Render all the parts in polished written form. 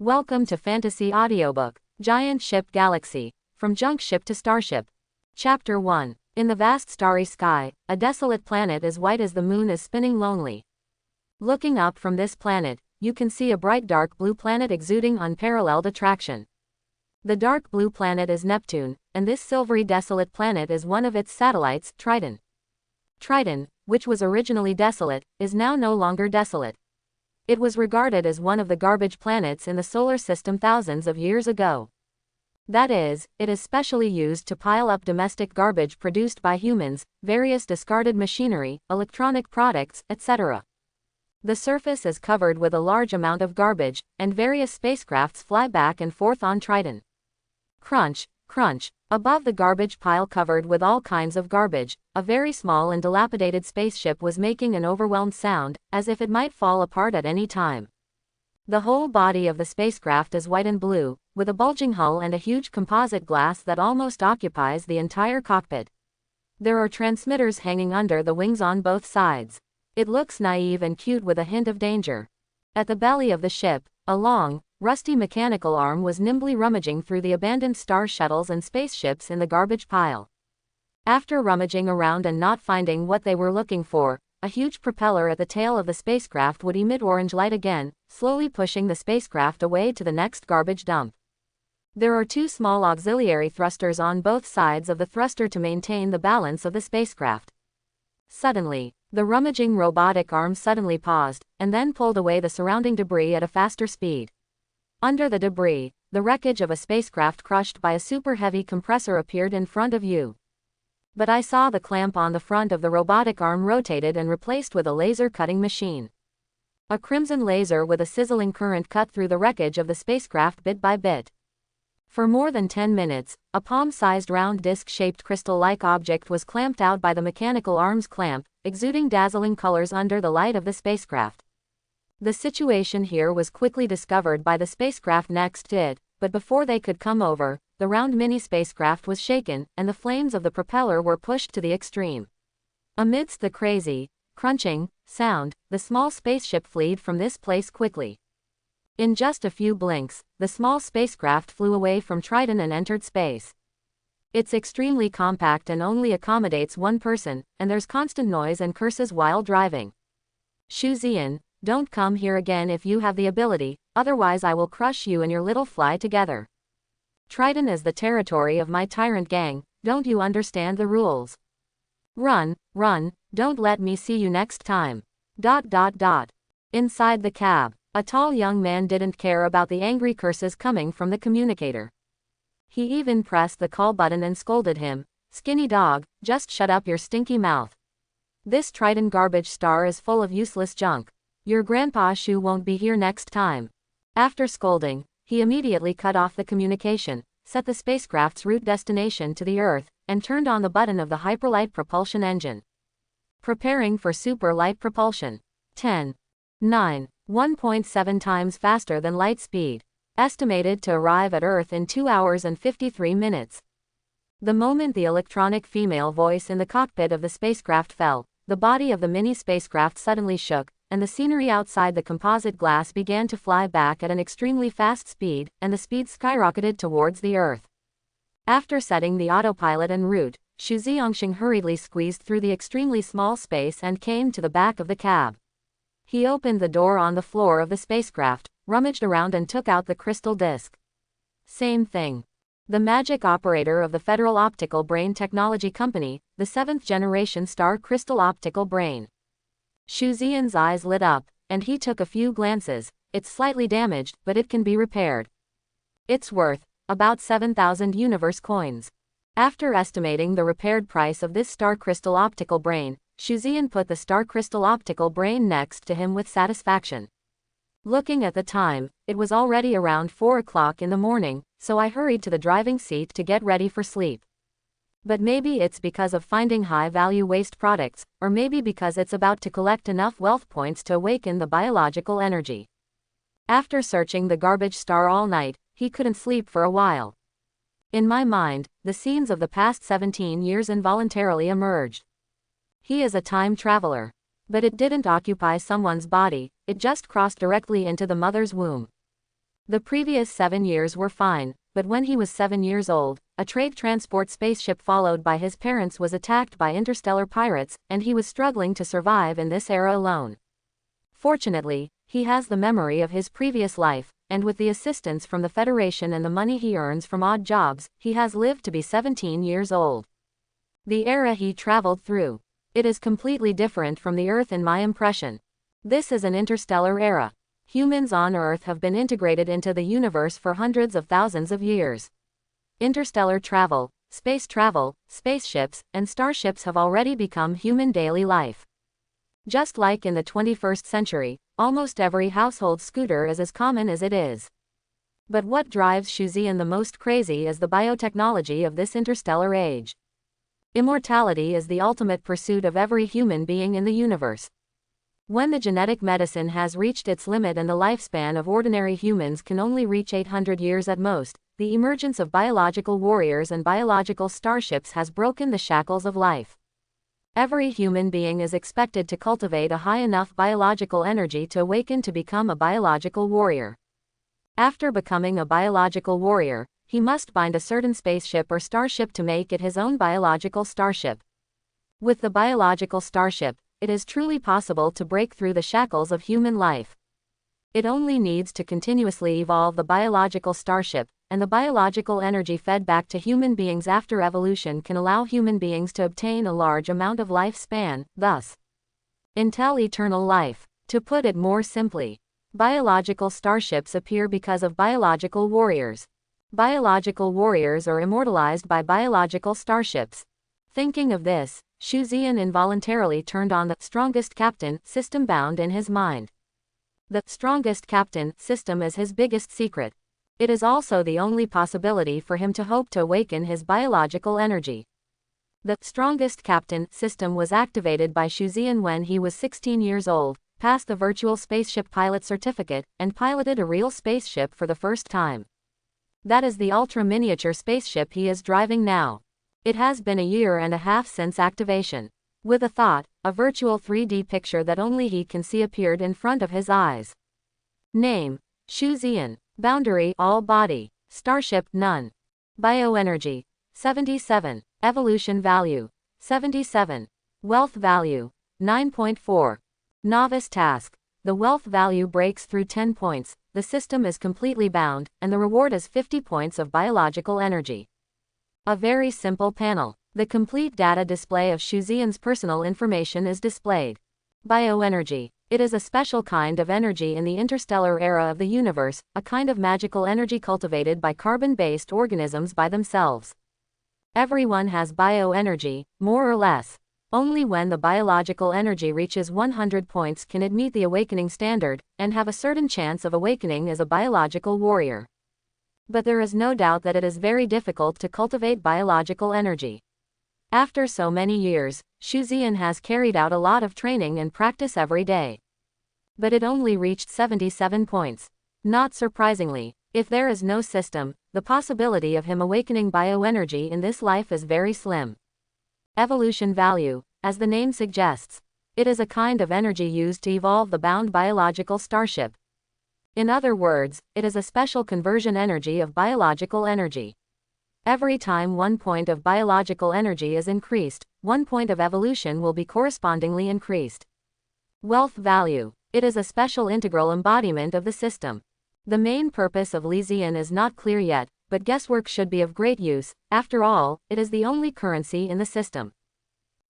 Welcome to Fantasy Audiobook, Giant Ship Galaxy, From Junk Ship to Starship. Chapter 1. In the vast starry sky, a desolate planet as white as the moon is spinning lonely. Looking up from this planet, you can see a bright dark blue planet exuding unparalleled attraction. The dark blue planet is Neptune, and this silvery desolate planet is one of its satellites, Triton. Triton, which was originally desolate, is now no longer desolate. It was regarded as one of the garbage planets in the solar system thousands of years ago. That is, it is specially used to pile up domestic garbage produced by humans, various discarded machinery, electronic products, etc. The surface is covered with a large amount of garbage, and various spacecrafts fly back and forth on Triton. Crunch, crunch. Above the garbage pile covered with all kinds of garbage, a very small and dilapidated spaceship was making an overwhelmed sound, as if it might fall apart at any time. The whole body of the spacecraft is white and blue, with a bulging hull and a huge composite glass that almost occupies the entire cockpit. There are transmitters hanging under the wings on both sides. It looks naive and cute with a hint of danger. At the belly of the ship, a long, rusty mechanical arm was nimbly rummaging through the abandoned star shuttles and spaceships in the garbage pile. After rummaging around and not finding what they were looking for, a huge propeller at the tail of the spacecraft would emit orange light again, slowly pushing the spacecraft away to the next garbage dump. There are two small auxiliary thrusters on both sides of the thruster to maintain the balance of the spacecraft. Suddenly, the rummaging robotic arm suddenly paused, and then pulled away the surrounding debris at a faster speed. Under the debris, the wreckage of a spacecraft crushed by a super-heavy compressor appeared in front of you. But I saw the clamp on the front of the robotic arm rotated and replaced with a laser cutting machine. A crimson laser with a sizzling current cut through the wreckage of the spacecraft bit by bit. For more than 10 minutes, a palm-sized round disc-shaped crystal-like object was clamped out by the mechanical arm's clamp, exuding dazzling colors under the light of the spacecraft. The situation here was quickly discovered by the spacecraft next to it, but before they could come over, the round mini-spacecraft was shaken, and the flames of the propeller were pushed to the extreme. Amidst the crazy, crunching sound, the small spaceship fled from this place quickly. In just a few blinks, the small spacecraft flew away from Triton and entered space. It's extremely compact and only accommodates one person, and there's constant noise and curses while driving. Shuan, don't come here again if you have the ability, otherwise I will crush you and your little fly together. Triton is the territory of my tyrant gang, don't you understand the rules? Run, run, don't let me see you next time. ... Inside the cab, a tall young man didn't care about the angry curses coming from the communicator. He even pressed the call button and scolded him, "Skinny dog, just shut up your stinky mouth. This Triton garbage star is full of useless junk. Your grandpa Shu won't be here next time." After scolding, he immediately cut off the communication, set the spacecraft's route destination to the Earth, and turned on the button of the hyperlight propulsion engine. Preparing for super light propulsion. 10. 9. 1.7 times faster than light speed. Estimated to arrive at Earth in 2 hours and 53 minutes. The moment the electronic female voice in the cockpit of the spacecraft fell, the body of the mini-spacecraft suddenly shook, and the scenery outside the composite glass began to fly back at an extremely fast speed, and the speed skyrocketed towards the Earth. After setting the autopilot en route, Shu Xiangxing hurriedly squeezed through the extremely small space and came to the back of the cab. He opened the door on the floor of the spacecraft, rummaged around and took out the crystal disc. Same thing. The magic operator of the Federal Optical Brain Technology Company, the 7th generation Star Crystal Optical Brain. Shu Xian's eyes lit up, and he took a few glances. It's slightly damaged, but it can be repaired. It's worth about 7,000 universe coins. After estimating the repaired price of this Star Crystal Optical Brain, Shu Xian put the Star Crystal Optical Brain next to him with satisfaction. Looking at the time, it was already around 4 o'clock in the morning, so I hurried to the driving seat to get ready for sleep. But maybe it's because of finding high-value waste products, or maybe because it's about to collect enough wealth points to awaken the biological energy. After searching the garbage star all night, he couldn't sleep for a while. In my mind, the scenes of the past 17 years involuntarily emerged. He is a time traveler. But it didn't occupy someone's body, it just crossed directly into the mother's womb. The previous 7 years were fine, but when he was 7 years old, a trade transport spaceship followed by his parents was attacked by interstellar pirates, and he was struggling to survive in this era alone. Fortunately, he has the memory of his previous life, and with the assistance from the Federation and the money he earns from odd jobs, he has lived to be 17 years old. The era he traveled through. It is completely different from the Earth in my impression. This is an interstellar era. Humans on Earth have been integrated into the universe for hundreds of thousands of years. Interstellar travel, spaceships, and starships have already become human daily life. Just like in the 21st century, almost every household scooter is as common as it is. But what drives Shuan the most crazy is the biotechnology of this interstellar age. Immortality is the ultimate pursuit of every human being in the universe. When the genetic medicine has reached its limit and the lifespan of ordinary humans can only reach 800 years at most, the emergence of biological warriors and biological starships has broken the shackles of life. Every human being is expected to cultivate a high enough biological energy to awaken to become a biological warrior. After becoming a biological warrior, he must bind a certain spaceship or starship to make it his own biological starship. With the biological starship, it is truly possible to break through the shackles of human life. It only needs to continuously evolve the biological starship, and the biological energy fed back to human beings after evolution can allow human beings to obtain a large amount of lifespan, thus, until eternal life. To put it more simply, biological starships appear because of biological warriors. Biological warriors are immortalized by biological starships. Thinking of this, Shuan involuntarily turned on the strongest captain system bound in his mind. The strongest captain system is his biggest secret. It is also the only possibility for him to hope to awaken his biological energy. The strongest captain system was activated by Shuan when he was 16 years old, passed the virtual spaceship pilot certificate, and piloted a real spaceship for the first time. That is the ultra-miniature spaceship he is driving now. It has been a year and a half since activation. With a thought, a virtual 3D picture that only he can see appeared in front of his eyes. Name: Shuan. Boundary: all body. Starship: none. Bioenergy: 77. Evolution value: 77. Wealth value: 9.4. Novice task: the wealth value breaks through 10 points, the system is completely bound, and the reward is 50 points of biological energy. A very simple panel. The complete data display of Shuan's personal information is displayed. Bioenergy. It is a special kind of energy in the interstellar era of the universe, a kind of magical energy cultivated by carbon-based organisms by themselves. Everyone has bioenergy, more or less. Only when the biological energy reaches 100 points can it meet the awakening standard, and have a certain chance of awakening as a biological warrior. But there is no doubt that it is very difficult to cultivate biological energy. After so many years, Shuan has carried out a lot of training and practice every day. But it only reached 77 points. Not surprisingly, if there is no system, the possibility of him awakening bioenergy in this life is very slim. Evolution value, as the name suggests. It is a kind of energy used to evolve the bound biological starship. In other words, it is a special conversion energy of biological energy. Every time 1 point of biological energy is increased, 1 point of evolution will be correspondingly increased. Wealth value. It is a special integral embodiment of the system. The main purpose of Lizian is not clear yet, but guesswork should be of great use. After all, it is the only currency in the system.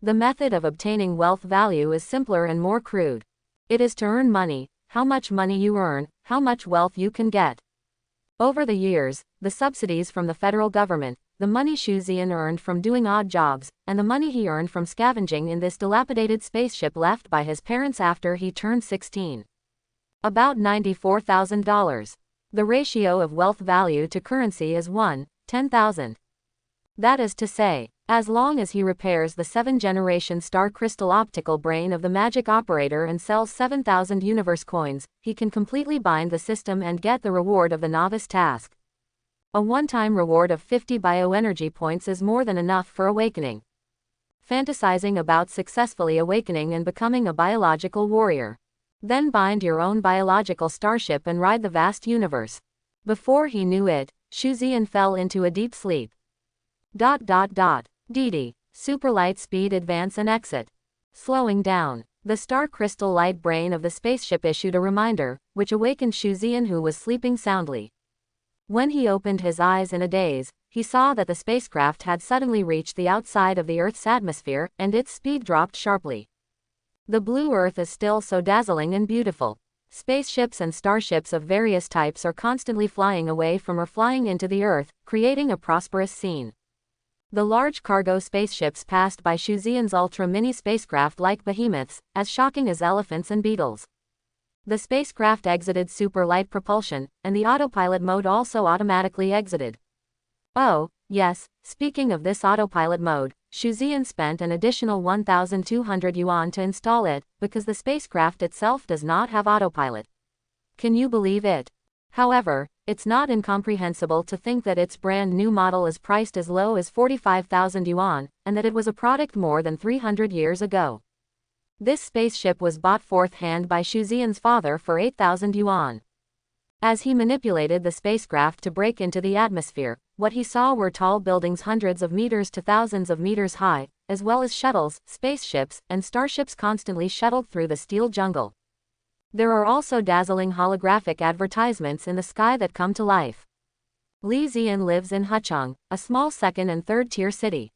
The method of obtaining wealth value is simpler and more crude. It is to earn money. How much money you earn, how much wealth you can get. Over the years, the subsidies from the federal government, the money Shuan earned from doing odd jobs, and the money he earned from scavenging in this dilapidated spaceship left by his parents after he turned 16. About $94,000. The ratio of wealth value to currency is 1:10,000. That is to say, as long as he repairs the 7th-generation star crystal optical brain of the magic operator and sells 7,000 universe coins, he can completely bind the system and get the reward of the novice task. A one-time reward of 50 bioenergy points is more than enough for awakening. Fantasizing about successfully awakening and becoming a biological warrior. Then bind your own biological starship and ride the vast universe. Before he knew it, Shuzian fell into a deep sleep. DD. Superlight speed advance and exit. Slowing down. The star crystal light brain of the spaceship issued a reminder, which awakened Shuzian, who was sleeping soundly. When he opened his eyes in a daze, he saw that the spacecraft had suddenly reached the outside of the Earth's atmosphere, and its speed dropped sharply. The blue Earth is still so dazzling and beautiful. Spaceships and starships of various types are constantly flying away from or flying into the Earth, creating a prosperous scene. The large cargo spaceships passed by Shuzian's ultra-mini spacecraft like behemoths, as shocking as elephants and beetles. The spacecraft exited super light propulsion, and the autopilot mode also automatically exited. Oh, yes, speaking of this autopilot mode, Shuzian spent an additional 1,200 yuan to install it, because the spacecraft itself does not have autopilot. Can you believe it? However, it's not incomprehensible to think that its brand new model is priced as low as 45,000 yuan, and that it was a product more than 300 years ago. This spaceship was bought fourth-hand by Shuzian's father for 8,000 yuan. As he manipulated the spacecraft to break into the atmosphere, what he saw were tall buildings hundreds of meters to thousands of meters high, as well as shuttles, spaceships, and starships constantly shuttled through the steel jungle. There are also dazzling holographic advertisements in the sky that come to life. Li Zian lives in Hucheng, a small second and third-tier city.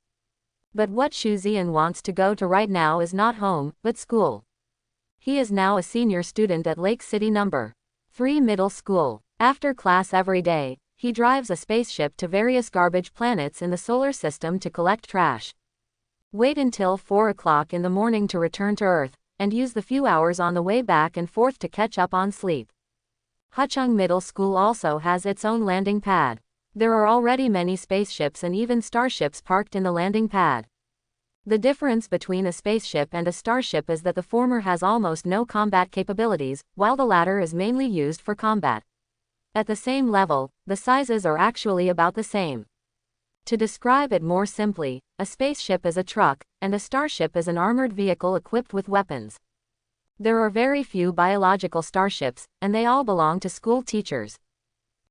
But what Shuzian wants to go to right now is not home, but school. He is now a senior student at Lake City No. 3 Middle School. After class every day, he drives a spaceship to various garbage planets in the solar system to collect trash. Wait until 4 o'clock in the morning to return to Earth, and use the few hours on the way back and forth to catch up on sleep. Hucheng Middle School also has its own landing pad. There are already many spaceships and even starships parked in the landing pad. The difference between a spaceship and a starship is that the former has almost no combat capabilities, while the latter is mainly used for combat. At the same level, the sizes are actually about the same. To describe it more simply, a spaceship is a truck, and a starship is an armored vehicle equipped with weapons. There are very few biological starships, and they all belong to school teachers.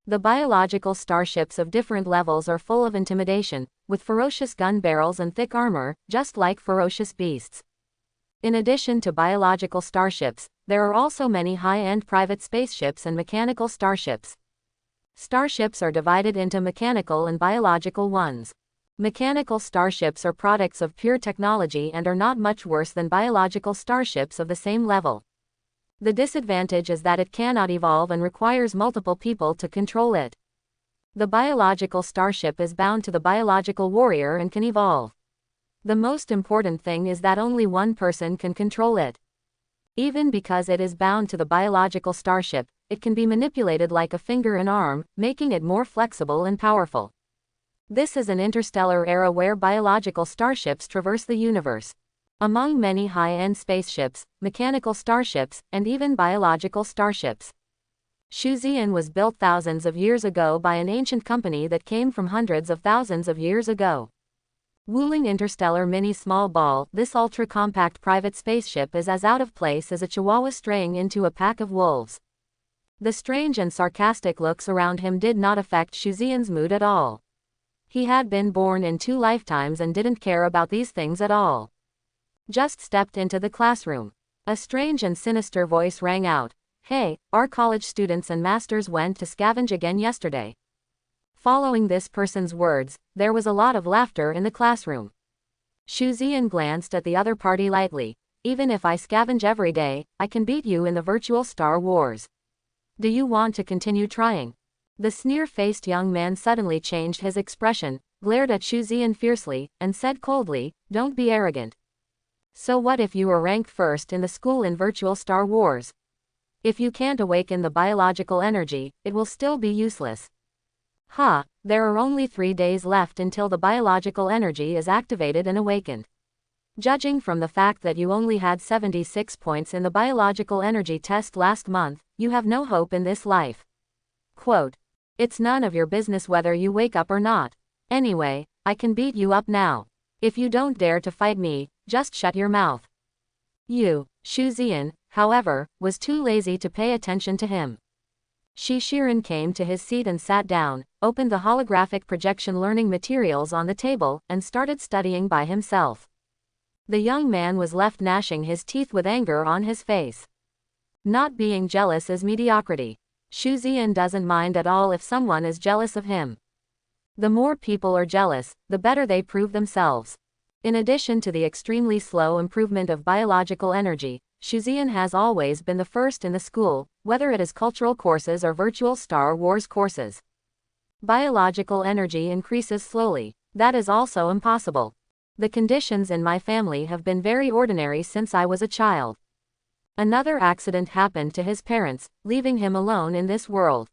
The biological starships of different levels are full of intimidation, with ferocious gun barrels and thick armor, just like ferocious beasts. In addition to biological starships, there are also many high-end private spaceships and mechanical starships. Starships are divided into mechanical and biological ones. Mechanical starships are products of pure technology and are not much worse than biological starships of the same level. The disadvantage is that it cannot evolve and requires multiple people to control it. The biological starship is bound to the biological warrior and can evolve. The most important thing is that only one person can control it. Even because it is bound to the biological starship, it can be manipulated like a finger and arm, making it more flexible and powerful. This is an interstellar era where biological starships traverse the universe. Among many high-end spaceships, mechanical starships, and even biological starships. Shuzian was built thousands of years ago by an ancient company that came from hundreds of thousands of years ago. Wuling Interstellar Mini Small Ball, this ultra-compact private spaceship is as out of place as a chihuahua straying into a pack of wolves. The strange and sarcastic looks around him did not affect Shuzian's mood at all. He had been born in 2 lifetimes and didn't care about these things at all. Just stepped into the classroom. A strange and sinister voice rang out. Hey, our college students and masters went to scavenge again yesterday. Following this person's words, there was a lot of laughter in the classroom. Shuzian glanced at the other party lightly. Even if I scavenge every day, I can beat you in the virtual Star Wars. Do you want to continue trying? The sneer-faced young man suddenly changed his expression, glared at Shuzian fiercely, and said coldly, don't be arrogant. So what if you are ranked first in the school in virtual Star Wars? If you can't awaken the biological energy, it will still be useless. There are only 3 days left until the biological energy is activated and awakened. Judging from the fact that you only had 76 points in the biological energy test last month, you have no hope in this life. Quote, it's none of your business whether you wake up or not. Anyway, I can beat you up now. If you don't dare to fight me, just shut your mouth. Shuzian, however, was too lazy to pay attention to him. Shuan came to his seat and sat down, opened the holographic projection learning materials on the table, and started studying by himself. The young man was left gnashing his teeth with anger on his face. Not being jealous is mediocrity. Shuan doesn't mind at all if someone is jealous of him. The more people are jealous, the better they prove themselves. In addition to the extremely slow improvement of biological energy, Shuan has always been the first in the school, whether it is cultural courses or virtual Star Wars courses. Biological energy increases slowly. That is also impossible. The conditions in my family have been very ordinary since I was a child. Another accident happened to his parents, leaving him alone in this world.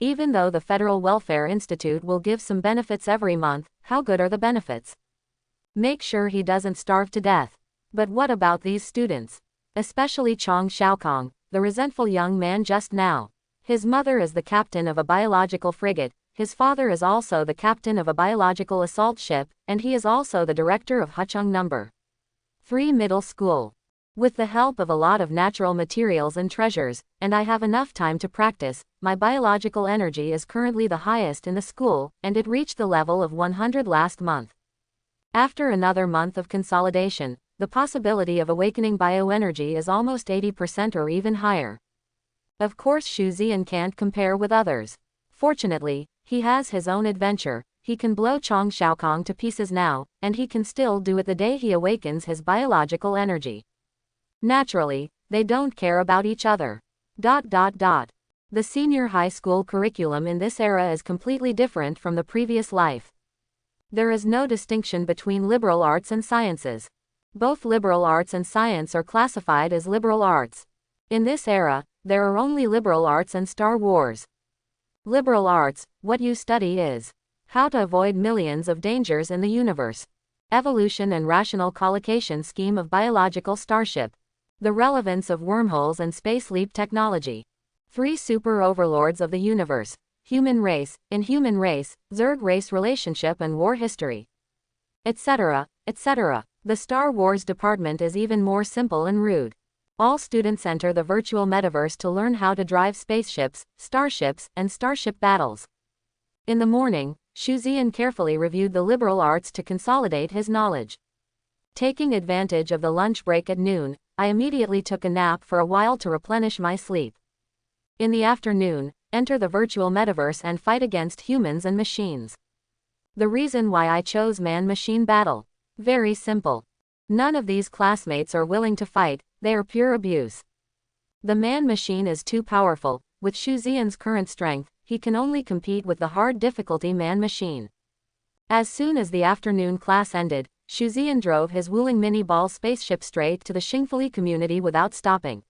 Even though the Federal Welfare Institute will give some benefits every month, how good are the benefits? Make sure he doesn't starve to death. But what about these students? Especially Chong Xiaokong, the resentful young man just now. His mother is the captain of a biological frigate, his father is also the captain of a biological assault ship, and he is also the director of Hucheng No. 3 Middle School. With the help of a lot of natural materials and treasures, and I have enough time to practice, my biological energy is currently the highest in the school, and it reached the level of 100 last month. After another month of consolidation, the possibility of awakening bioenergy is almost 80% or even higher. Of course Shuan can't compare with others. Fortunately, he has his own adventure. He can blow Chong Xiaokong to pieces now, and he can still do it the day he awakens his biological energy. Naturally, they don't care about each other. The senior high school curriculum in this era is completely different from the previous life. There is no distinction between liberal arts and sciences. Both liberal arts and science are classified as liberal arts. In this era, there are only liberal arts and Star Wars. Liberal arts, what you study is how to avoid millions of dangers in the universe, evolution and rational collocation scheme of biological starship, the relevance of wormholes and space leap technology, 3 super overlords of the universe, human race, inhuman race, Zerg race relationship and war history, etc., etc. The Star Wars department is even more simple and rude. All students enter the virtual metaverse to learn how to drive spaceships, starships, and starship battles. In the morning, Shuan carefully reviewed the liberal arts to consolidate his knowledge. Taking advantage of the lunch break at noon, I immediately took a nap for a while to replenish my sleep. In the afternoon, enter the virtual metaverse and fight against humans and machines. The reason why I chose man-machine battle. Very simple. None of these classmates are willing to fight, they are pure abuse. The man-machine is too powerful. With Shuan's current strength, he can only compete with the hard difficulty man-machine. As soon as the afternoon class ended, Shuan drove his Wuling mini-ball spaceship straight to the Xingfuli community without stopping.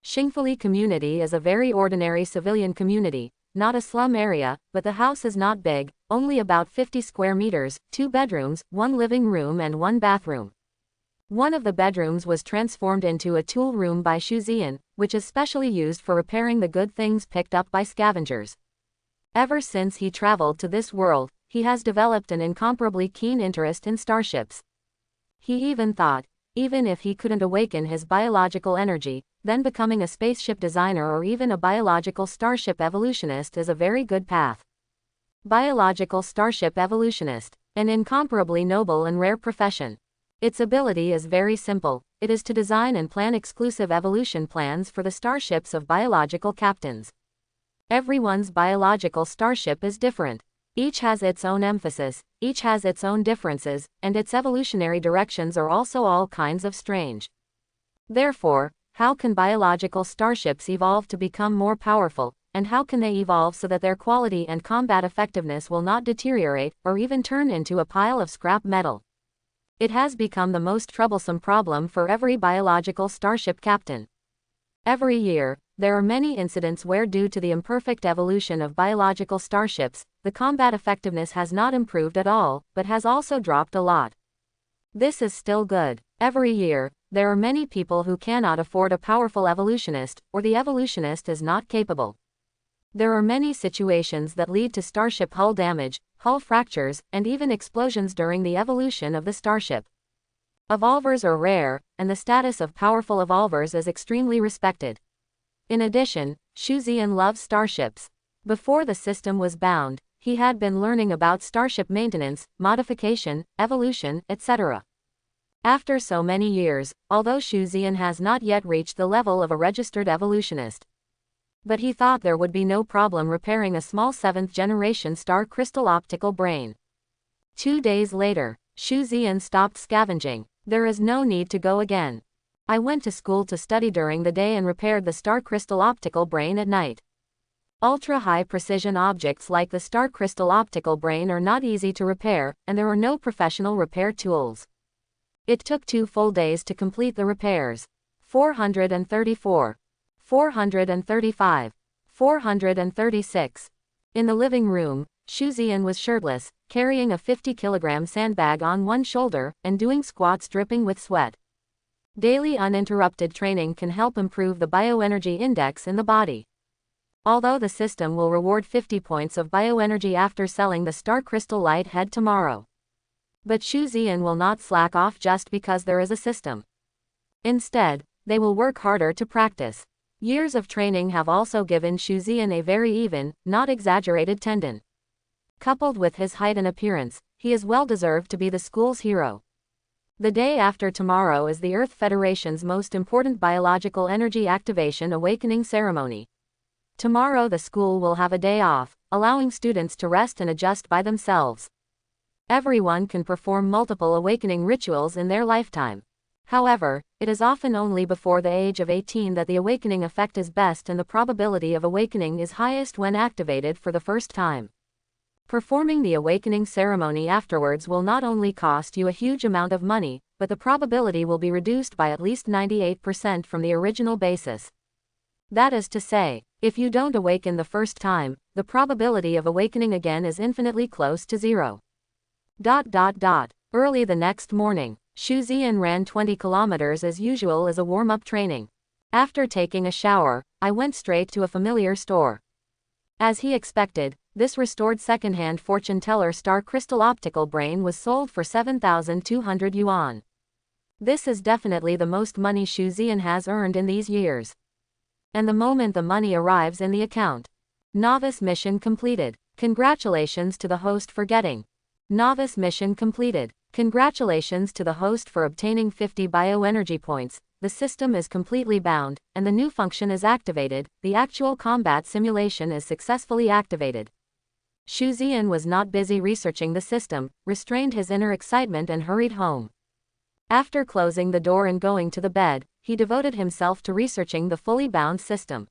Xingfuli community is a very ordinary civilian community, not a slum area, but the house is not big, only about 50 square meters, 2 bedrooms, 1 living room and 1 bathroom. One of the bedrooms was transformed into a tool room by Shuan, which is specially used for repairing the good things picked up by scavengers. Ever since he traveled to this world, he has developed an incomparably keen interest in starships. He even thought, even if he couldn't awaken his biological energy, then becoming a spaceship designer or even a biological starship evolutionist is a very good path. Biological starship evolutionist, an incomparably noble and rare profession. Its ability is very simple. It is to design and plan exclusive evolution plans for the starships of biological captains. Everyone's biological starship is different. Each has its own emphasis, each has its own differences, and its evolutionary directions are also all kinds of strange. Therefore, how can biological starships evolve to become more powerful, and how can they evolve so that their quality and combat effectiveness will not deteriorate, or even turn into a pile of scrap metal? It has become the most troublesome problem for every biological starship captain. Every year, there are many incidents where due to the imperfect evolution of biological starships, the combat effectiveness has not improved at all, but has also dropped a lot. This is still good. Every year, there are many people who cannot afford a powerful evolutionist, or the evolutionist is not capable. There are many situations that lead to starship hull damage, hull fractures, and even explosions during the evolution of the starship. Evolvers are rare, and the status of powerful evolvers is extremely respected. In addition, Shuan loves starships. Before the system was bound, he had been learning about starship maintenance, modification, evolution, etc. After so many years, although Shuan has not yet reached the level of a registered evolutionist, but he thought there would be no problem repairing a small 7th-generation star crystal optical brain. 2 days later, Shuan stopped scavenging. There is no need to go again. I went to school to study during the day and repaired the star crystal optical brain at night. Ultra-high precision objects like the star crystal optical brain are not easy to repair, and there are no professional repair tools. It took 2 full days to complete the repairs. 434. 435. 436. In the living room, Shuan was shirtless, carrying a 50-kilogram sandbag on one shoulder, and doing squats dripping with sweat. Daily uninterrupted training can help improve the bioenergy index in the body. Although the system will reward 50 points of bioenergy after selling the Star Crystal Light Head tomorrow. But Shuan will not slack off just because there is a system. Instead, they will work harder to practice. Years of training have also given Shuan a very even, not exaggerated tendon. Coupled with his height and appearance, he is well deserved to be the school's hero. The day after tomorrow is the Earth Federation's most important biological energy activation awakening ceremony. Tomorrow the school will have a day off, allowing students to rest and adjust by themselves. Everyone can perform multiple awakening rituals in their lifetime. However, it is often only before the age of 18 that the awakening effect is best and the probability of awakening is highest when activated for the first time. Performing the awakening ceremony afterwards will not only cost you a huge amount of money, but the probability will be reduced by at least 98% from the original basis. That is to say, if you don't awaken the first time, the probability of awakening again is infinitely close to 0. Early the next morning, Shuan ran 20 kilometers as usual as a warm-up training. After taking a shower, I went straight to a familiar store. As he expected, this restored second-hand fortune teller star crystal optical brain was sold for 7,200 yuan. This is definitely the most money Shuan has earned in these years. And the moment the money arrives in the account. Novice mission completed. Congratulations to the host for getting. Novice mission completed. Congratulations to the host for obtaining 50 bioenergy points. The system is completely bound, and the new function is activated. The actual combat simulation is successfully activated. Shuan was not busy researching the system, restrained his inner excitement and hurried home. After closing the door and going to the bed, he devoted himself to researching the fully bound system.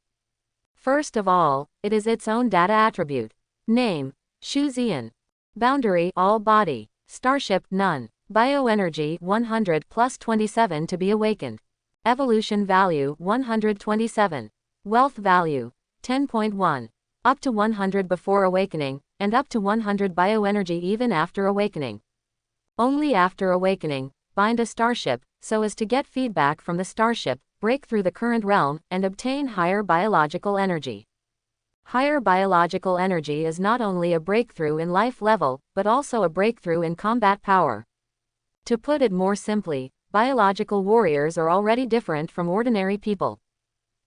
First of all, it is its own data attribute. Name: Shuan. Boundary: all body. Starship: none. Bioenergy: 100 plus 27 to be awakened. Evolution value: 127. Wealth value: 10.1. Up to 100 before awakening, and up to 100 bioenergy even after awakening. Only after awakening, bind a starship, so as to get feedback from the starship, break through the current realm, and obtain higher biological energy. Higher biological energy is not only a breakthrough in life level, but also a breakthrough in combat power. To put it more simply, biological warriors are already different from ordinary people.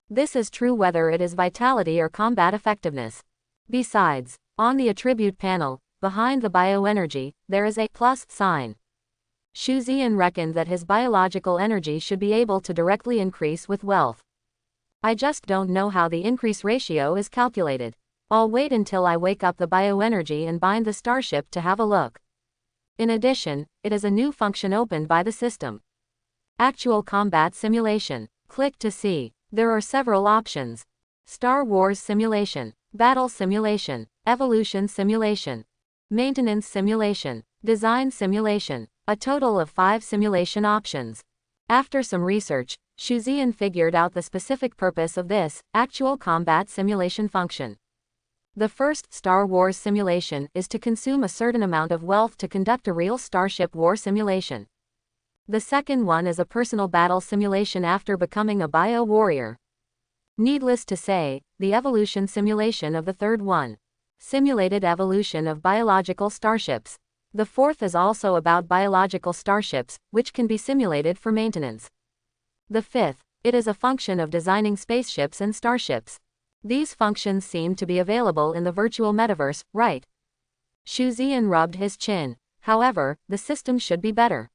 This is true whether it is vitality or combat effectiveness. Besides, on the attribute panel, behind the bioenergy, there is a plus sign. Shuan reckoned that his biological energy should be able to directly increase with wealth. I just don't know how the increase ratio is calculated. I'll wait until I wake up the bioenergy and bind the starship to have a look. In addition, it is a new function opened by the system. Actual combat simulation. Click to see. There are several options. Star Wars simulation, battle simulation, evolution simulation, maintenance simulation, design simulation. A total of 5 simulation options. After some research, Shuan figured out the specific purpose of this actual combat simulation function. The first Star Wars simulation is to consume a certain amount of wealth to conduct a real Starship war simulation. The second one is a personal battle simulation after becoming a bio-warrior. Needless to say, the evolution simulation of the third one. Simulated evolution of biological starships. The fourth is also about biological starships, which can be simulated for maintenance. The fifth, it is a function of designing spaceships and starships. These functions seem to be available in the virtual metaverse, right? Shuzian rubbed his chin. However, the system should be better.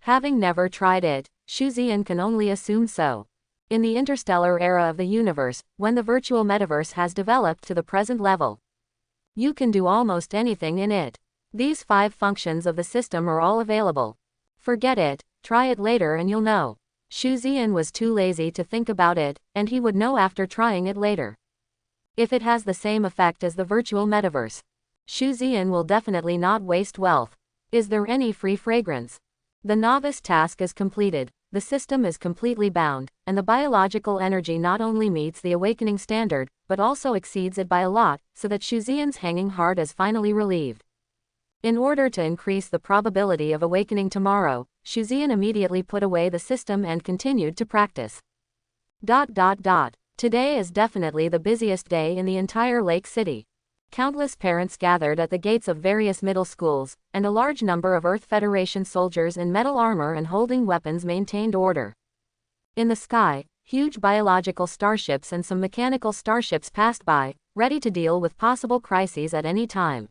Having never tried it, Shuzian can only assume so. In the interstellar era of the universe, when the virtual metaverse has developed to the present level, you can do almost anything in it. These 5 functions of the system are all available. Forget it, try it later and you'll know. Shuzian was too lazy to think about it, and he would know after trying it later. If it has the same effect as the virtual metaverse, Shuzian will definitely not waste wealth. Is there any free fragrance? The novice task is completed, the system is completely bound, and the biological energy not only meets the awakening standard, but also exceeds it by a lot, so that Shuzian's hanging heart is finally relieved. In order to increase the probability of awakening tomorrow, Shuzian immediately put away the system and continued to practice. Today is definitely the busiest day in the entire Lake City. Countless parents gathered at the gates of various middle schools, and a large number of Earth Federation soldiers in metal armor and holding weapons maintained order. In the sky, huge biological starships and some mechanical starships passed by, ready to deal with possible crises at any time.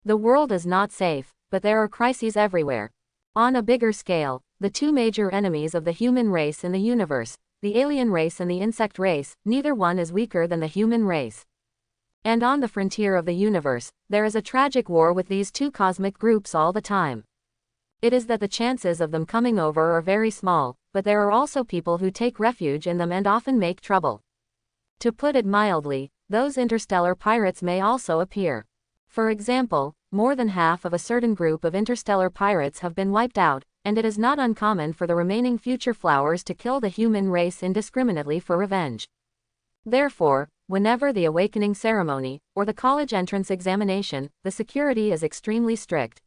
The world is not safe, but there are crises everywhere. On a bigger scale, the 2 major enemies of the human race in the universe, the alien race and the insect race, neither one is weaker than the human race. And on the frontier of the universe, there is a tragic war with these 2 cosmic groups all the time. It is that the chances of them coming over are very small, but there are also people who take refuge in them and often make trouble. To put it mildly, those interstellar pirates may also appear. For example, more than half of a certain group of interstellar pirates have been wiped out, and it is not uncommon for the remaining future flowers to kill the human race indiscriminately for revenge. Therefore, whenever the awakening ceremony, or the college entrance examination, the security is extremely strict.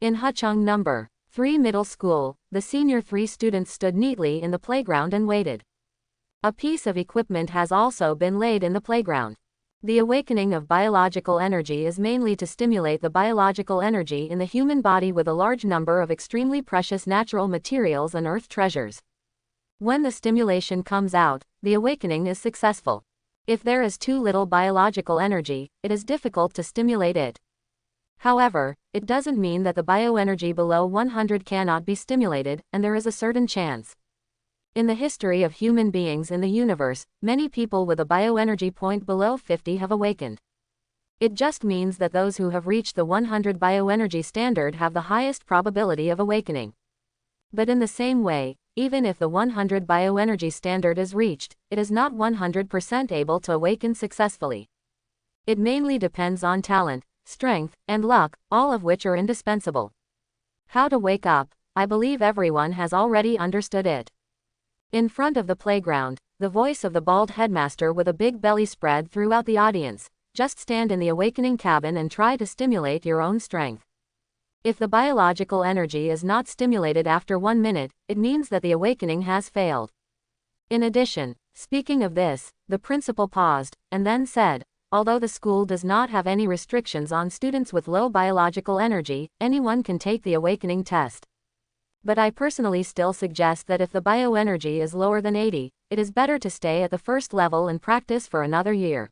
In Hucheng No. 3 Middle School, the senior 3 students stood neatly in the playground and waited. A piece of equipment has also been laid in the playground. The awakening of biological energy is mainly to stimulate the biological energy in the human body with a large number of extremely precious natural materials and earth treasures. When the stimulation comes out, the awakening is successful. If there is too little biological energy, it is difficult to stimulate it. However, it doesn't mean that the bioenergy below 100 cannot be stimulated, and there is a certain chance. In the history of human beings in the universe, many people with a bioenergy point below 50 have awakened. It just means that those who have reached the 100 bioenergy standard have the highest probability of awakening. But in the same way, even if the 100 bioenergy standard is reached, it is not 100% able to awaken successfully. It mainly depends on talent, strength, and luck, all of which are indispensable. How to wake up, I believe everyone has already understood it. In front of the playground, the voice of the bald headmaster with a big belly spread throughout the audience. Just stand in the awakening cabin and try to stimulate your own strength. If the biological energy is not stimulated after 1 minute, it means that the awakening has failed. In addition, speaking of this, the principal paused, and then said, although the school does not have any restrictions on students with low biological energy, anyone can take the awakening test. But I personally still suggest that if the bioenergy is lower than 80, it is better to stay at the first level and practice for another year.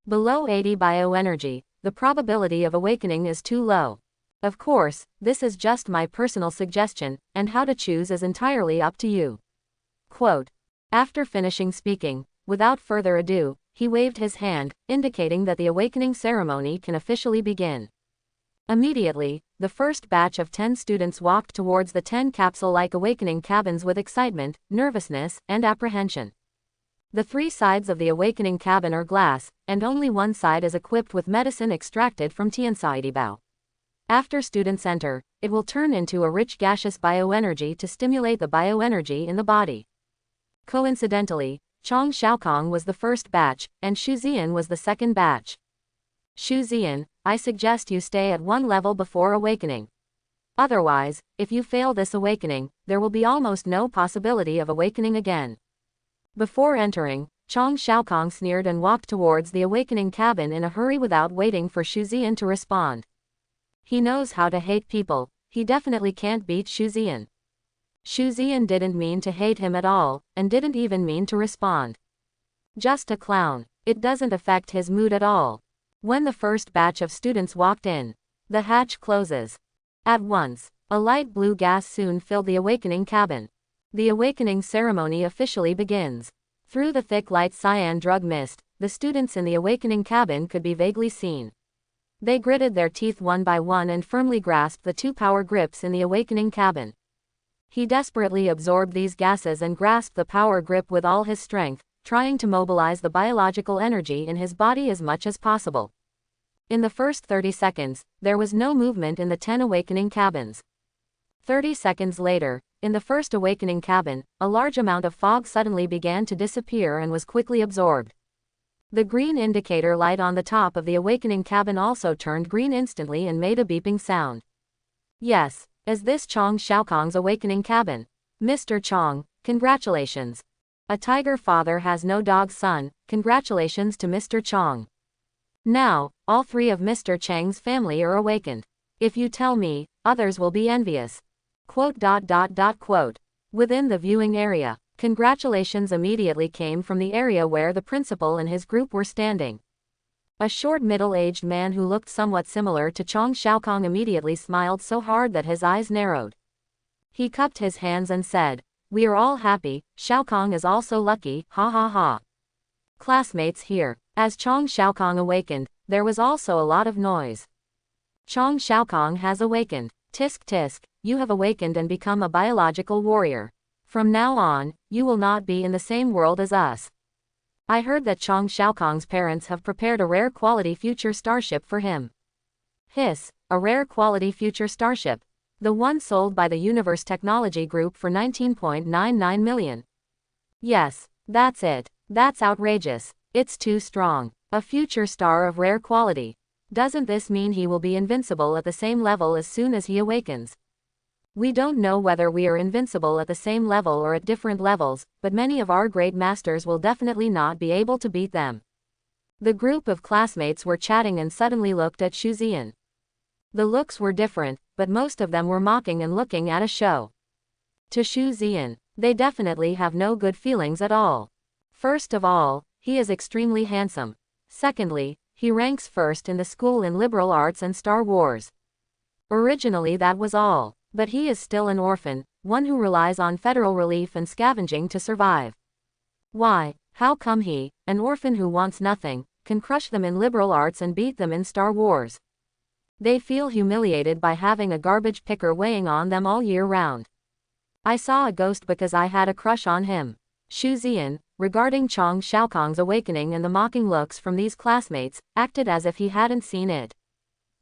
Below 80 bioenergy, the probability of awakening is too low. Of course, this is just my personal suggestion, and how to choose is entirely up to you. Quote. After finishing speaking, without further ado, he waved his hand, indicating that the awakening ceremony can officially begin. Immediately, the first batch of 10 students walked towards the 10 capsule-like awakening cabins with excitement, nervousness, and apprehension. The 3 sides of the awakening cabin are glass, and only one side is equipped with medicine extracted from Tiansaidibao. After students enter, it will turn into a rich gaseous bioenergy to stimulate the bioenergy in the body. Coincidentally, Chong Xiaokong was the first batch, and Shuzian was the second batch. Shuzian, I suggest you stay at 1 level before awakening. Otherwise, if you fail this awakening, there will be almost no possibility of awakening again. Before entering, Chong Xiaokong sneered and walked towards the awakening cabin in a hurry without waiting for Shuzian to respond. He knows how to hate people, he definitely can't beat Shuzian. Shuzian didn't mean to hate him at all, and didn't even mean to respond. Just a clown. It doesn't affect his mood at all. When the first batch of students walked in, the hatch closes. At once, a light blue gas soon filled the awakening cabin. The awakening ceremony officially begins. Through the thick light cyan drug mist, the students in the awakening cabin could be vaguely seen. They gritted their teeth one by one and firmly grasped the two power grips in the awakening cabin. He desperately absorbed these gases and grasped the power grip with all his strength, trying to mobilize the biological energy in his body as much as possible. In the first 30 seconds, there was no movement in the 10 awakening cabins. 30 seconds later, in the first awakening cabin, a large amount of fog suddenly began to disappear and was quickly absorbed. The green indicator light on the top of the awakening cabin also turned green instantly and made a beeping sound. Yes, is this Chong Xiaokong's awakening cabin? Mr. Chong, congratulations. A tiger father has no dog son, congratulations to Mr. Chong. Now, all three of Mr. Chang's family are awakened. If you tell me, others will be envious. Quote. Within the viewing area, congratulations immediately came from the area where the principal and his group were standing. A short middle-aged man who looked somewhat similar to Chong Xiaokong immediately smiled so hard that his eyes narrowed. He cupped his hands and said, "We are all happy, Xiaokong is also lucky, ha ha ha." Classmates here. As Chong Xiaokong awakened, there was also a lot of noise. Chong Xiaokong has awakened. Tisk tisk, you have awakened and become a biological warrior. From now on, you will not be in the same world as us. I heard that Chong Xiaokong's parents have prepared a rare quality future starship for him. Hiss, a rare quality future starship. The one sold by the Universe Technology Group for 19.99 million. Yes, that's it. That's outrageous. It's too strong. A future star of rare quality. Doesn't this mean he will be invincible at the same level as soon as he awakens? We don't know whether we are invincible at the same level or at different levels, but many of our great masters will definitely not be able to beat them. The group of classmates were chatting and suddenly looked at Shu Zian. The looks were different, but most of them were mocking and looking at a show. To Shu Zian, they definitely have no good feelings at all. First of all, he is extremely handsome. Secondly, he ranks first in the school in liberal arts and Star Wars. Originally that was all, but he is still an orphan, one who relies on federal relief and scavenging to survive. Why, how come he, an orphan who wants nothing, can crush them in liberal arts and beat them in Star Wars? They feel humiliated by having a garbage picker weighing on them all year round. I saw a ghost because I had a crush on him. Shu Zian, regarding Chong Xiaokong's awakening and the mocking looks from these classmates, acted as if he hadn't seen it.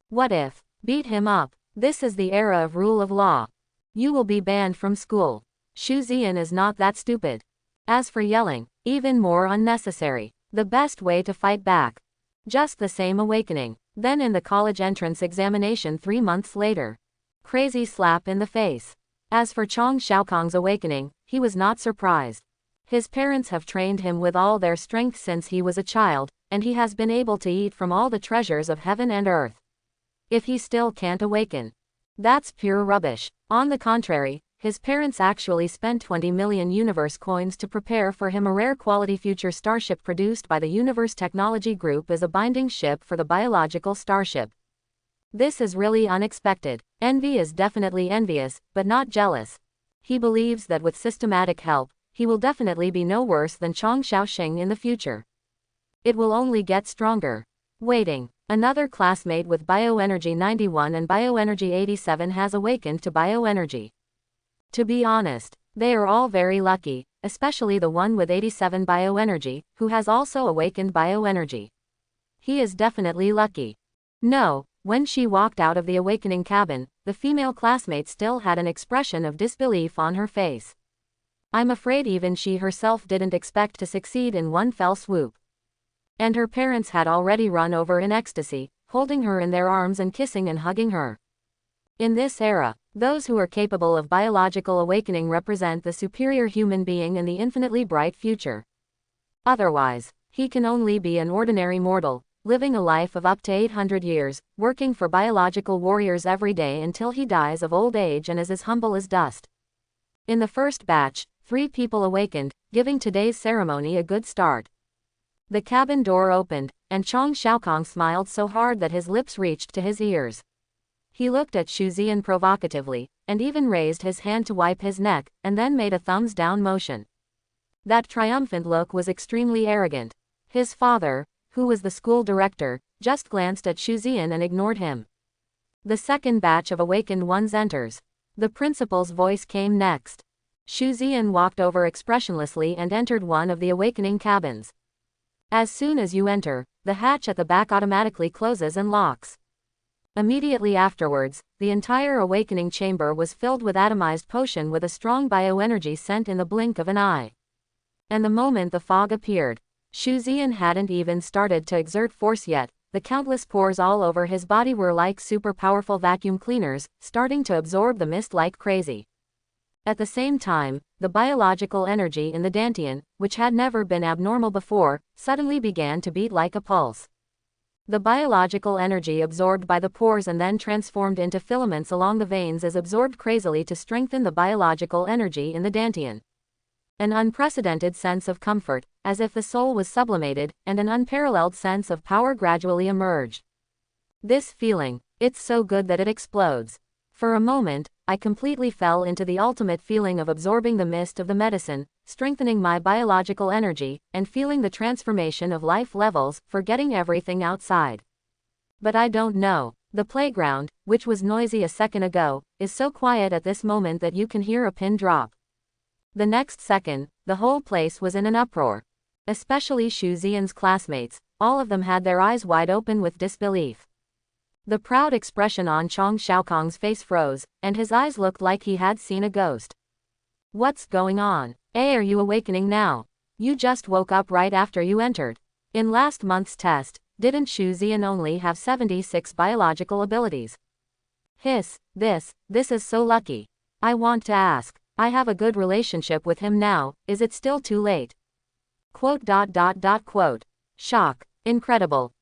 What if? Beat him up. This is the era of rule of law. You will be banned from school. Shu Zian is not that stupid. As for yelling, even more unnecessary. The best way to fight back. Just the same awakening. Then in the college entrance examination 3 months later. Crazy slap in the face. As for Chong Xiaokong's awakening, he was not surprised. His parents have trained him with all their strength since he was a child, and he has been able to eat from all the treasures of heaven and earth. If he still can't awaken, that's pure rubbish. On the contrary, his parents actually spent 20 million universe coins to prepare for him a rare quality future starship produced by the Universe Technology Group as a binding ship for the biological starship. This is really unexpected. Envy is definitely envious, but not jealous. He believes that with systematic help, he will definitely be no worse than Chong Xiaoxing in the future. It will only get stronger. Waiting. Another classmate with bioenergy 91 and bioenergy 87 has awakened to bioenergy. To be honest, they are all very lucky, especially the one with 87 bioenergy, who has also awakened bioenergy. He is definitely lucky. No, when she walked out of the awakening cabin, the female classmate still had an expression of disbelief on her face. I'm afraid even she herself didn't expect to succeed in one fell swoop. And her parents had already run over in ecstasy, holding her in their arms and kissing and hugging her. In this era, those who are capable of biological awakening represent the superior human being in the infinitely bright future. Otherwise, he can only be an ordinary mortal, living a life of up to 800 years, working for biological warriors every day until he dies of old age and is as humble as dust. In the first batch, 3 people awakened, giving today's ceremony a good start. The cabin door opened, and Chong Xiaokong smiled so hard that his lips reached to his ears. He looked at Xu Zian provocatively, and even raised his hand to wipe his neck, and then made a thumbs down motion. That triumphant look was extremely arrogant. His father, who was the school director, just glanced at Xu Zian and ignored him. The second batch of awakened ones enters. The principal's voice came next. Xu Zian walked over expressionlessly and entered one of the awakening cabins. As soon as you enter, the hatch at the back automatically closes and locks. Immediately afterwards, the entire awakening chamber was filled with atomized potion with a strong bioenergy sent in the blink of an eye. And the moment the fog appeared, Xu Zian hadn't even started to exert force yet. The countless pores all over his body were like super powerful vacuum cleaners, starting to absorb the mist like crazy. At the same time, the biological energy in the Dantian, which had never been abnormal before, suddenly began to beat like a pulse. The biological energy absorbed by the pores and then transformed into filaments along the veins is absorbed crazily to strengthen the biological energy in the Dantian. An unprecedented sense of comfort, as if the soul was sublimated, and an unparalleled sense of power gradually emerged. This feeling, it's so good that it explodes. For a moment, I completely fell into the ultimate feeling of absorbing the mist of the medicine, strengthening my biological energy, and feeling the transformation of life levels, forgetting everything outside. But I don't know. The playground, which was noisy a second ago, is so quiet at this moment that you can hear a pin drop. The next second, the whole place was in an uproar. Especially Xu Zian's classmates, all of them had their eyes wide open with disbelief. The proud expression on Chong Xiaokong's face froze, and his eyes looked like he had seen a ghost. What's going on? Are you awakening now? You just woke up right after you entered. In last month's test, didn't Xu Zian only have 76 biological abilities? Hiss, this is so lucky. I want to ask. I have a good relationship with him now, is it still too late? Quote. Shock. Incredible.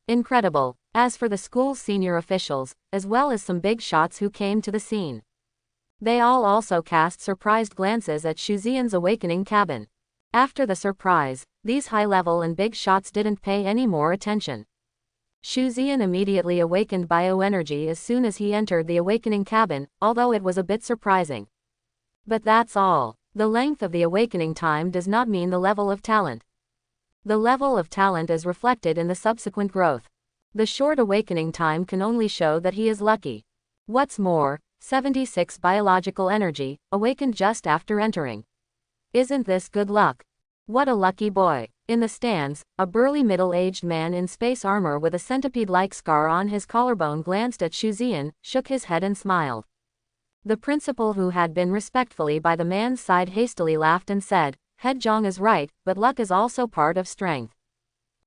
As for the school's senior officials, as well as some big shots who came to the scene, they all also cast surprised glances at Xu Zian's awakening cabin. After the surprise, these high-level and big shots didn't pay any more attention. Xu Zian immediately awakened bioenergy as soon as he entered the awakening cabin, although it was a bit surprising. But that's all. The length of the awakening time does not mean the level of talent. The level of talent is reflected in the subsequent growth. The short awakening time can only show that he is lucky. What's more, 76 biological energy, awakened just after entering. Isn't this good luck? What a lucky boy. In the stands, a burly middle-aged man in space armor with a centipede-like scar on his collarbone glanced at Xu Zian, shook his head and smiled. The principal, who had been respectfully by the man's side, hastily laughed and said, Head Zhang is right, but luck is also part of strength.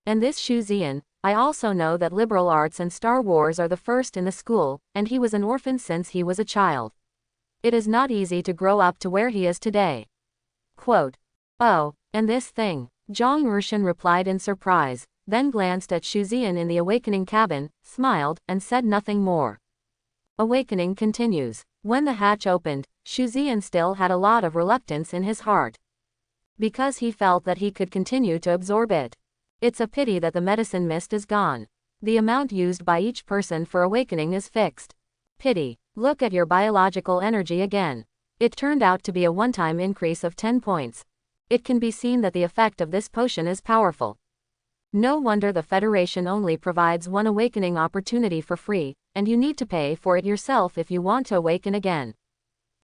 And this Xu Zian, I also know that liberal arts and Star Wars are the first in the school, and he was an orphan since he was a child. It is not easy to grow up to where he is today. Quote. Oh, and this thing? Zhang Rushan replied in surprise, then glanced at Xu Zian in the awakening cabin, smiled, and said nothing more. Awakening continues. When the hatch opened, Xu Zian still had a lot of reluctance in his heart. Because he felt that he could continue to absorb it. It's a pity that the medicine mist is gone. The amount used by each person for awakening is fixed. Pity. Look at your biological energy again. It turned out to be a one-time increase of 10 points. It can be seen that the effect of this potion is powerful. No wonder the Federation only provides one awakening opportunity for free, and you need to pay for it yourself if you want to awaken again.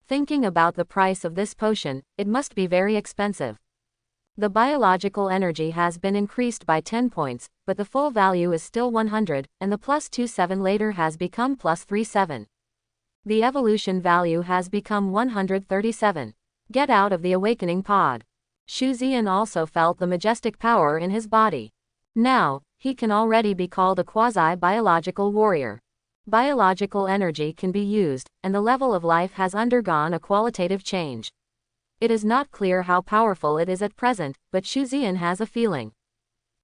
Thinking about the price of this potion, it must be very expensive. The biological energy has been increased by 10 points, but the full value is still 100, and the plus 27 later has become plus 37. The evolution value has become 137. Get out of the awakening pod. Xu Zian also felt the majestic power in his body. Now, he can already be called a quasi-biological warrior. Biological energy can be used, and the level of life has undergone a qualitative change. It is not clear how powerful it is at present, but Xu Zian has a feeling.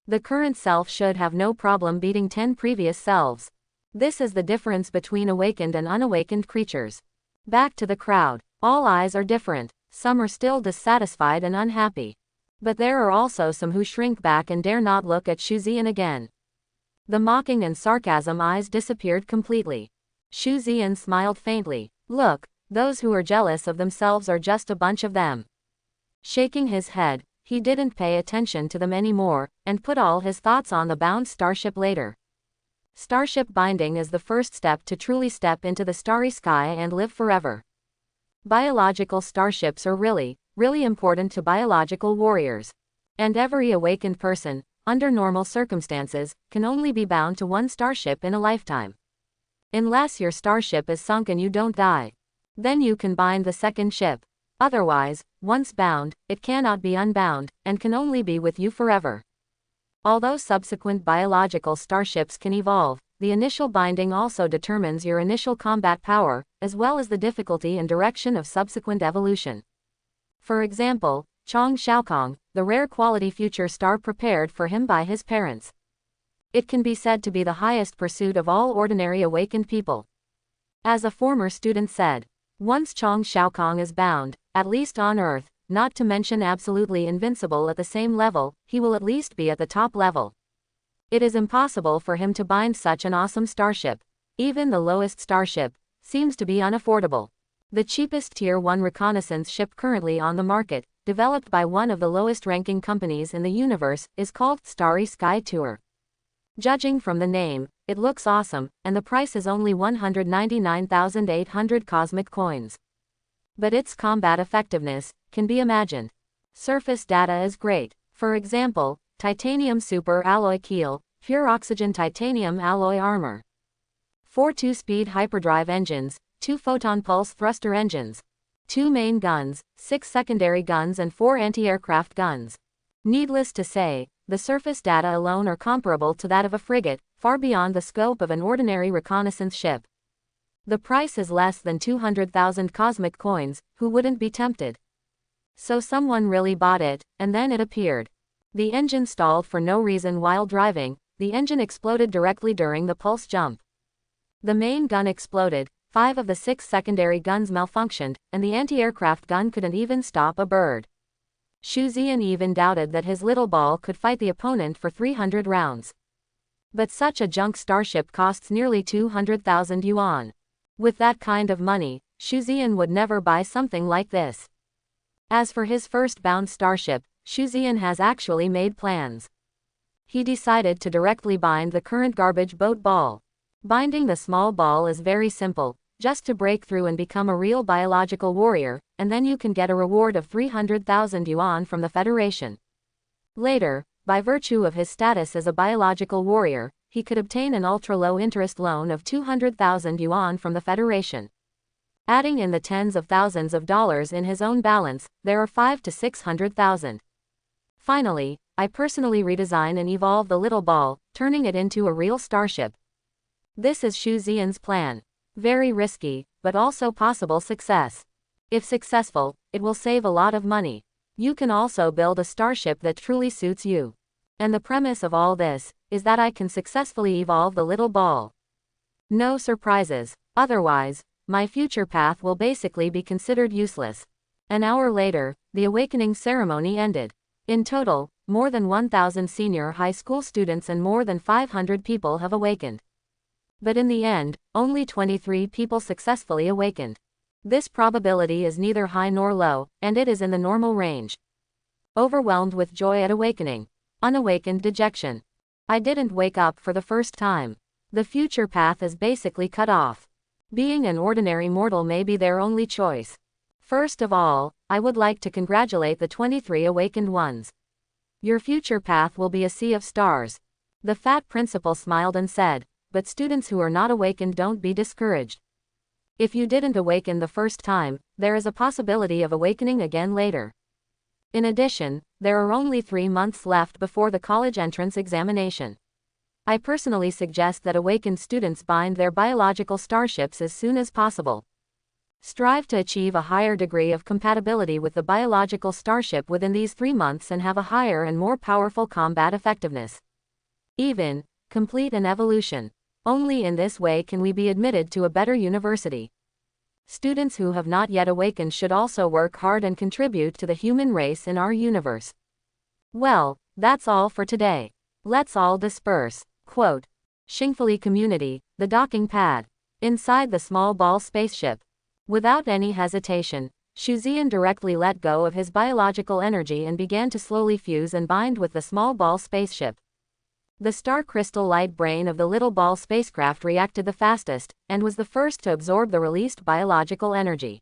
The current self should have no problem beating 10 previous selves. This is the difference between awakened and unawakened creatures. Back to the crowd. All eyes are different. Some are still dissatisfied and unhappy. But there are also some who shrink back and dare not look at Shuan again. The mocking and sarcasm eyes disappeared completely. Shuan smiled faintly. Look, those who are jealous of themselves are just a bunch of them. Shaking his head, he didn't pay attention to them anymore, and put all his thoughts on the bound starship later. Starship binding is the first step to truly step into the starry sky and live forever. Biological starships are really important to biological warriors. And every awakened person, under normal circumstances, can only be bound to one starship in a lifetime. Unless your starship is sunk and you don't die. Then you can bind the second ship. Otherwise, once bound, it cannot be unbound, and can only be with you forever. Although subsequent biological starships can evolve, the initial binding also determines your initial combat power, as well as the difficulty and direction of subsequent evolution. For example, Chong Xiaokong, the rare quality future star prepared for him by his parents. It can be said to be the highest pursuit of all ordinary awakened people. As a former student said, once Chong Xiaokong is bound, at least on Earth, not to mention absolutely invincible at the same level, he will at least be at the top level. It is impossible for him to bind such an awesome starship. Even the lowest starship seems to be unaffordable. The cheapest Tier 1 reconnaissance ship currently on the market, developed by one of the lowest-ranking companies in the universe, is called Starry Sky Tour. Judging from the name, it looks awesome, and the price is only 199,800 cosmic coins. But its combat effectiveness can be imagined. Surface data is great. For example, titanium super alloy keel, pure oxygen titanium alloy armor. 4 2-speed hyperdrive engines, 2 photon pulse thruster engines, 2 main guns, 6 secondary guns and 4 anti-aircraft guns. Needless to say, the surface data alone are comparable to that of a frigate, far beyond the scope of an ordinary reconnaissance ship. The price is less than 200,000 cosmic coins. Who wouldn't be tempted? So someone really bought it, and then it appeared. The engine stalled for no reason while driving. The engine exploded directly during the pulse jump. The main gun exploded, 5 of the 6 secondary guns malfunctioned, and the anti-aircraft gun couldn't even stop a bird. Shuan even doubted that his little ball could fight the opponent for 300 rounds. But such a junk starship costs nearly 200,000 yuan. With that kind of money, Shuan would never buy something like this. As for his first bound starship, Shuan has actually made plans. He decided to directly bind the current garbage boat ball. Binding the small ball is very simple, just to break through and become a real biological warrior, and then you can get a reward of 300,000 yuan from the Federation. Later, by virtue of his status as a biological warrior, he could obtain an ultra-low interest loan of 200,000 yuan from the Federation. Adding in the tens of thousands of dollars in his own balance, there are 500,000 to 600,000. Finally, I personally redesign and evolve the little ball, turning it into a real starship. This is Shuan's plan. Very risky, but also possible success. If successful, it will save a lot of money. You can also build a starship that truly suits you. And the premise of all this is that I can successfully evolve the little ball. No surprises. Otherwise, my future path will basically be considered useless. An hour later, the awakening ceremony ended. In total, more than 1,000 senior high school students and more than 500 people have awakened. But in the end, only 23 people successfully awakened. This probability is neither high nor low, and it is in the normal range. Overwhelmed with joy at awakening. Unawakened dejection. I didn't wake up for the first time. The future path is basically cut off. Being an ordinary mortal may be their only choice. First of all, I would like to congratulate the 23 awakened ones. Your future path will be a sea of stars. The fat principal smiled and said, but students who are not awakened, don't be discouraged. If you didn't awaken the first time, there is a possibility of awakening again later. In addition, there are only 3 months left before the college entrance examination. I personally suggest that awakened students bind their biological starships as soon as possible. Strive to achieve a higher degree of compatibility with the biological starship within these 3 months and have a higher and more powerful combat effectiveness. Even, complete an evolution. Only in this way can we be admitted to a better university. Students who have not yet awakened should also work hard and contribute to the human race in our universe. Well, that's all for today. Let's all disperse. Quote. Shamefully community, the docking pad. Inside the small ball spaceship. Without any hesitation, Shuzian directly let go of his biological energy and began to slowly fuse and bind with the small ball spaceship. The star crystal light brain of the little ball spacecraft reacted the fastest, and was the first to absorb the released biological energy.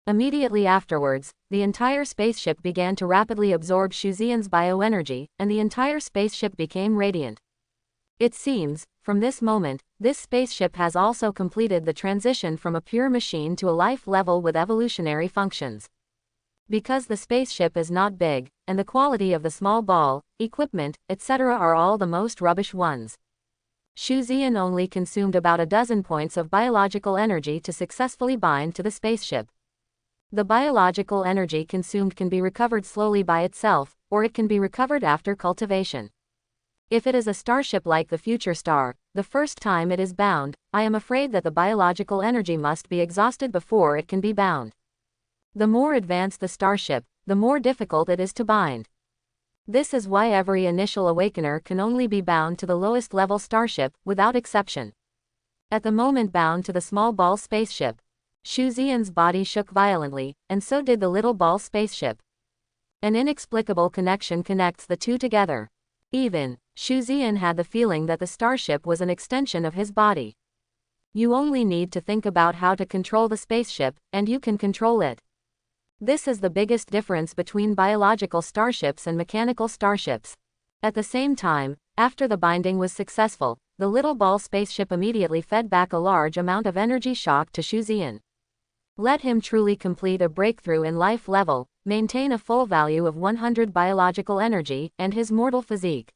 Immediately afterwards, the entire spaceship began to rapidly absorb Shuzian's bioenergy, and the entire spaceship became radiant. It seems, from this moment, this spaceship has also completed the transition from a pure machine to a life level with evolutionary functions. Because the spaceship is not big, and the quality of the small ball, equipment, etc. are all the most rubbish ones. Shuzian only consumed about a dozen points of biological energy to successfully bind to the spaceship. The biological energy consumed can be recovered slowly by itself, or it can be recovered after cultivation. If it is a starship like the future star, the first time it is bound, I am afraid that the biological energy must be exhausted before it can be bound. The more advanced the starship, the more difficult it is to bind. This is why every initial awakener can only be bound to the lowest level starship, without exception. At the moment bound to the small ball spaceship, Shuzian's body shook violently, and so did the little ball spaceship. An inexplicable connection connects the two together. Even, Shuzian had the feeling that the starship was an extension of his body. You only need to think about how to control the spaceship, and you can control it. This is the biggest difference between biological starships and mechanical starships. At the same time, after the binding was successful, the little ball spaceship immediately fed back a large amount of energy shock to Shuzian. Let him truly complete a breakthrough in life level, maintain a full value of 100 biological energy, and his mortal physique.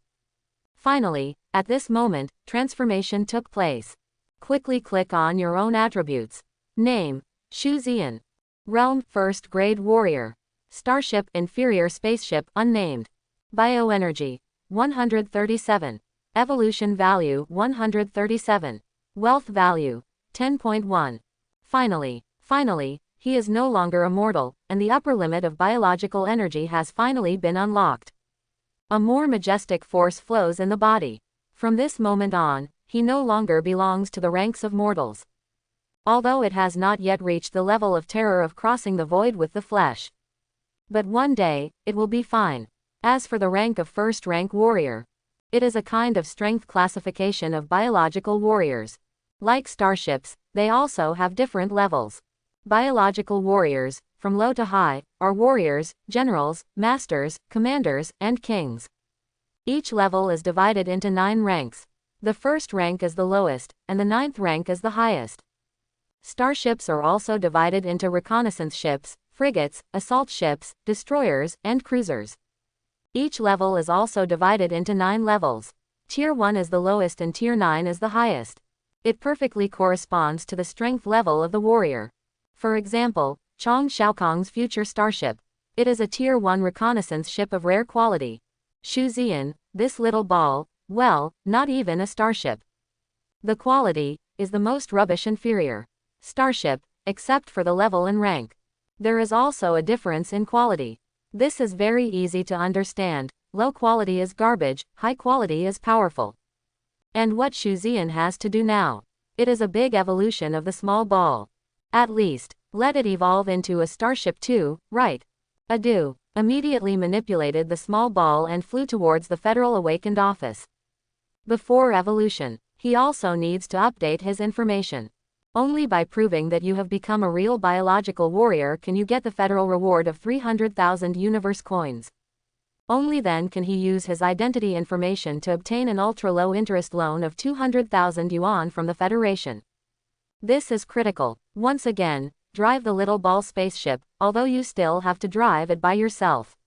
Finally, at this moment, transformation took place. Quickly click on your own attributes. Name, Shuzian. Realm, first grade warrior. Starship, inferior spaceship, unnamed. Bioenergy, 137. Evolution value, 137. Wealth value, 10.1. Finally, he is no longer immortal, and the upper limit of biological energy has finally been unlocked. A more majestic force flows in the body. From this moment on, he no longer belongs to the ranks of mortals. Although it has not yet reached the level of terror of crossing the void with the flesh. But one day, it will be fine. As for the rank of first-rank warrior, it is a kind of strength classification of biological warriors. Like starships, they also have different levels. Biological warriors, from low to high, are warriors, generals, masters, commanders, and kings. Each level is divided into 9 ranks. The first rank is the lowest, and the 9th rank is the highest. Starships are also divided into reconnaissance ships, frigates, assault ships, destroyers, and cruisers. Each level is also divided into 9 levels. Tier 1 is the lowest and Tier 9 is the highest. It perfectly corresponds to the strength level of the warrior. For example, Chong Xiaokong's future starship. It is a Tier 1 reconnaissance ship of rare quality. Shuzian, this little ball, well, not even a starship. The quality is the most rubbish inferior starship, except for the level and rank. There is also a difference in quality. This is very easy to understand. Low quality is garbage, high quality is powerful. And what Shuzian has to do now? It is a big evolution of the small ball. At least, let it evolve into a starship too, right? Adu immediately manipulated the small ball and flew towards the Federal Awakened office. Before evolution, he also needs to update his information. Only by proving that you have become a real biological warrior can you get the federal reward of 300,000 universe coins. Only then can he use his identity information to obtain an ultra-low interest loan of 200,000 yuan from the Federation. This is critical. Once again, drive the little ball spaceship, although you still have to drive it by yourself.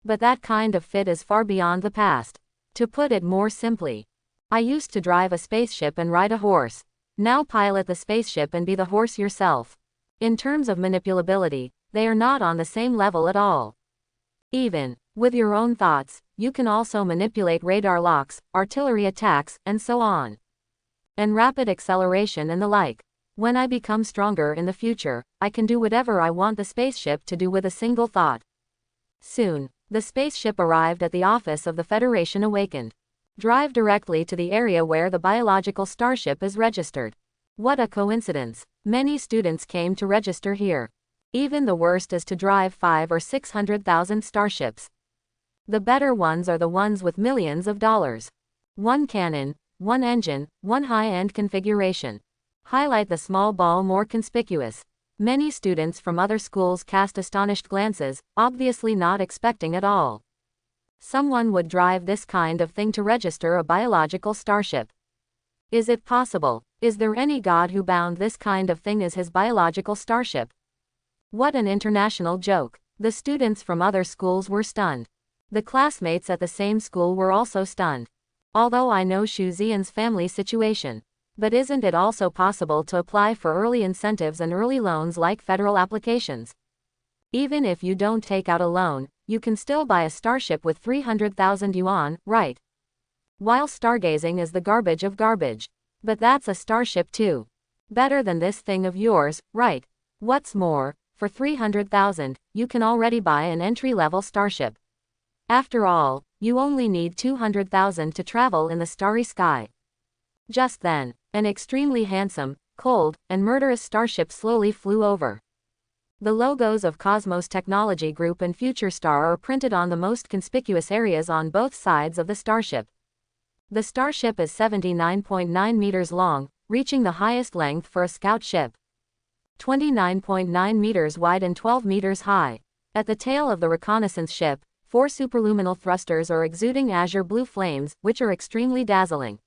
But that kind of fit is far beyond the past. To put it more simply, I used to drive a spaceship and ride a horse. Now pilot the spaceship and be the horse yourself. In terms of manipulability, they are not on the same level at all. Even with your own thoughts, you can also manipulate radar locks, artillery attacks, and so on. And rapid acceleration and the like. When I become stronger in the future, I can do whatever I want the spaceship to do with a single thought. Soon, The spaceship arrived at the office of the Federation Awakened. Drive directly to the area where the biological starship is registered. What a coincidence. Many students came to register here. Even the worst is to drive 500,000 or 600,000 starships. The better ones are the ones with millions of dollars. One cannon, one engine, one high-end configuration. Highlight the small ball more conspicuous. Many students from other schools cast astonished glances, obviously not expecting at all. Someone would drive this kind of thing to register a biological starship. Is it possible? Is there any god who bound this kind of thing as his biological starship? What an international joke. The students from other schools were stunned. The classmates at the same school were also stunned. Although I know Shuzian's family situation. But isn't it also possible to apply for early incentives and early loans like federal applications? Even if you don't take out a loan, you can still buy a starship with 300,000 yuan, right? While stargazing is the garbage of garbage. But that's a starship too. Better than this thing of yours, right? What's more, for 300,000, you can already buy an entry-level starship. After all, you only need 200,000 to travel in the starry sky. Just then, an extremely handsome, cold, and murderous starship slowly flew over. The logos of Cosmos Technology Group and Future Star are printed on the most conspicuous areas on both sides of the starship. The starship is 79.9 meters long, reaching the highest length for a scout ship. 29.9 meters wide and 12 meters high. At the tail of the reconnaissance ship, 4 superluminal thrusters are exuding azure blue flames, which are extremely dazzling.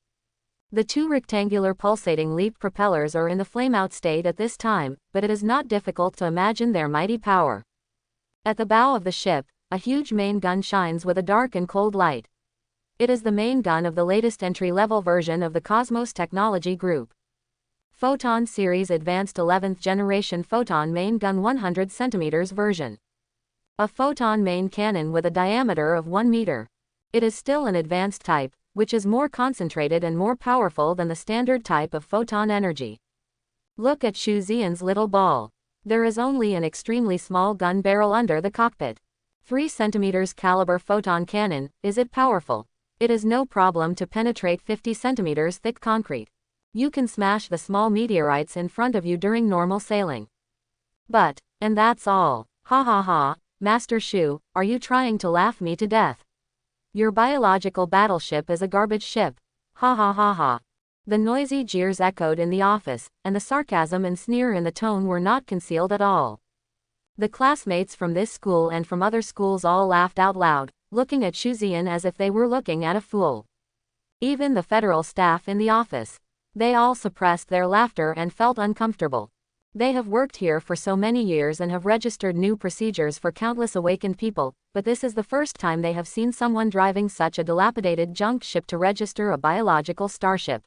The 2 rectangular pulsating LEAP propellers are in the flame-out state at this time, but it is not difficult to imagine their mighty power. At the bow of the ship, a huge main gun shines with a dark and cold light. It is the main gun of the latest entry-level version of the Cosmos Technology Group. Photon Series Advanced 11th Generation Photon Main Gun 100 cm version. A photon main cannon with a diameter of 1 meter. It is still an advanced type, which is more concentrated and more powerful than the standard type of photon energy. Look at Shuzian's little ball. There is only an extremely small gun barrel under the cockpit. 3 cm caliber photon cannon, is it powerful? It is no problem to penetrate 50 cm thick concrete. You can smash the small meteorites in front of you during normal sailing. But, and that's all. Ha ha ha, Master Shu, are you trying to laugh me to death? Your biological battleship is a garbage ship. Ha ha ha ha. The noisy jeers echoed in the office, and the sarcasm and sneer in the tone were not concealed at all. The classmates from this school and from other schools all laughed out loud, looking at Shuzian as if they were looking at a fool. Even the federal staff in the office. They all suppressed their laughter and felt uncomfortable. They have worked here for so many years and have registered new procedures for countless awakened people, but this is the first time they have seen someone driving such a dilapidated junk ship to register a biological starship.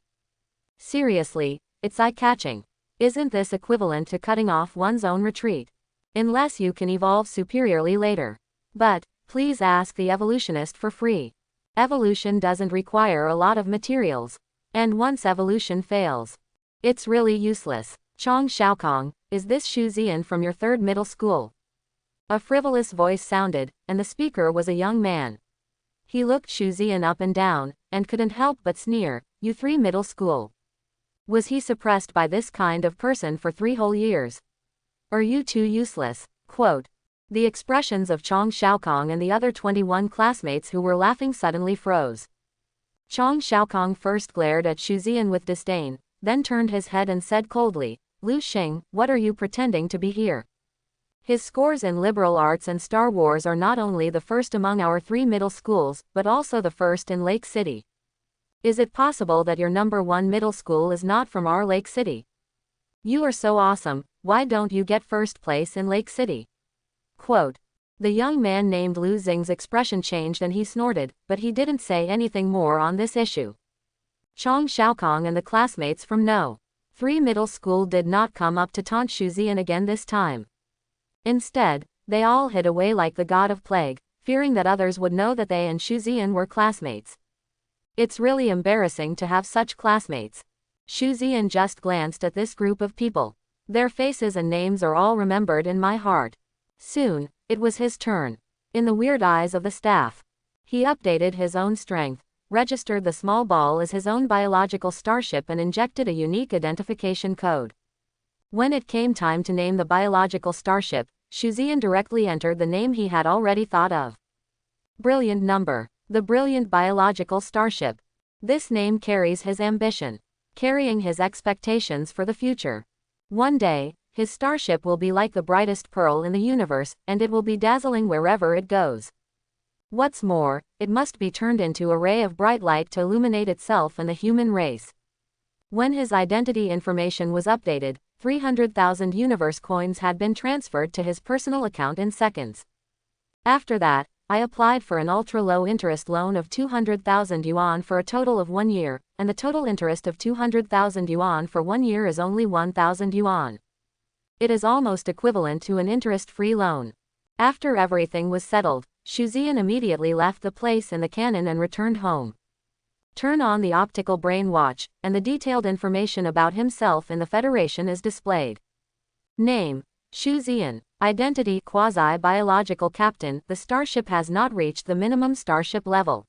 Seriously, it's eye-catching. Isn't this equivalent to cutting off one's own retreat? Unless you can evolve superiorly later. But, please ask the evolutionist for free. Evolution doesn't require a lot of materials. And once evolution fails, it's really useless. Chong Xiaokong, is this Shuzian from your 3rd middle school? A frivolous voice sounded, and the speaker was a young man. He looked Shuzian up and down, and couldn't help but sneer, you 3 middle school. Was he suppressed by this kind of person for 3 whole years? Are you too useless? Quote. The expressions of Chong Xiaokong and the other 21 classmates who were laughing suddenly froze. Chong Xiaokong first glared at Shuzian with disdain, then turned his head and said coldly, Lu Xing, what are you pretending to be here? His scores in liberal arts and Star Wars are not only the first among our 3 middle schools, but also the first in Lake City. Is it possible that your number 1 middle school is not from our Lake City? You are so awesome, why don't you get first place in Lake City? Quote. The young man named Lu Xing's expression changed and he snorted, but he didn't say anything more on this issue. Chong Xiaokong and the classmates from No. 3 middle school did not come up to taunt Shuzian again this time. Instead, they all hid away like the god of plague, fearing that others would know that they and Shuzian were classmates. It's really embarrassing to have such classmates. Shuzian just glanced at this group of people. Their faces and names are all remembered in my heart. Soon, it was his turn. in the weird eyes of the staff. He updated his own strength, registered the small ball as his own biological starship and injected a unique identification code. When it came time to name the biological starship, Shuan directly entered the name he had already thought of. Brilliant number. The Brilliant Biological Starship. This name carries his ambition, carrying his expectations for the future. One day, his starship will be like the brightest pearl in the universe, and it will be dazzling wherever it goes. What's more, it must be turned into a ray of bright light to illuminate itself and the human race. When his identity information was updated, 300,000 universe coins had been transferred to his personal account in seconds. After that, I applied for an ultra-low interest loan of 200,000 yuan for a total of 1 year, and the total interest of 200,000 yuan for 1 year is only 1,000 yuan. It is almost equivalent to an interest-free loan. After everything was settled, Shuan immediately left the place in the cannon and returned home. Turn on the optical brain watch, and the detailed information about himself in the Federation is displayed. Name: Shuan. Identity: quasi-biological captain. The starship has not reached the minimum starship level.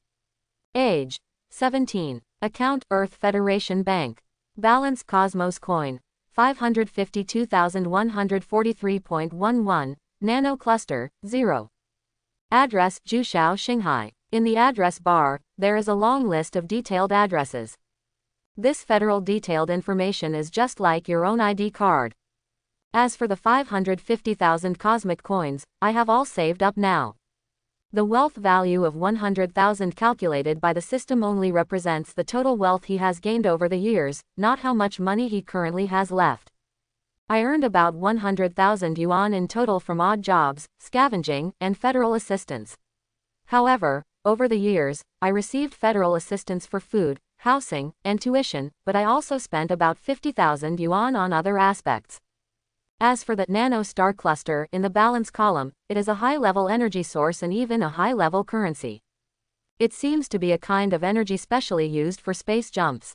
Age: 17. Account: Earth Federation Bank. Balance: Cosmos coin 552,143.11. Nano cluster 0. Address: Jushao, Shanghai. In the address bar, there is a long list of detailed addresses. This federal detailed information is just like your own ID card. As for the 550,000 cosmic coins, I have all saved up now. The wealth value of 100,000 calculated by the system only represents the total wealth he has gained over the years, not how much money he currently has left. I earned about 100,000 yuan in total from odd jobs, scavenging, and federal assistance. However, over the years, I received federal assistance for food, housing, and tuition, but I also spent about 50,000 yuan on other aspects. As for the nano star cluster in the balance column, it is a high-level energy source and even a high-level currency. It seems to be a kind of energy specially used for space jumps.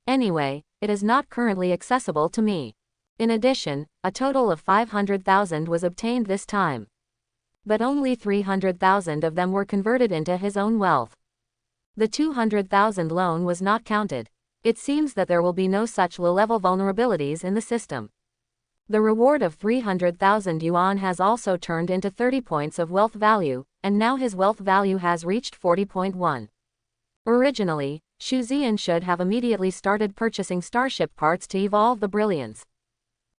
Anyway, it is not currently accessible to me. In addition, a total of 500,000 was obtained this time. But only 300,000 of them were converted into his own wealth. The 200,000 loan was not counted. It seems that there will be no such low-level vulnerabilities in the system. The reward of 300,000 yuan has also turned into 30 points of wealth value, and now his wealth value has reached 40.1. Originally, Shuan should have immediately started purchasing starship parts to evolve the brilliance.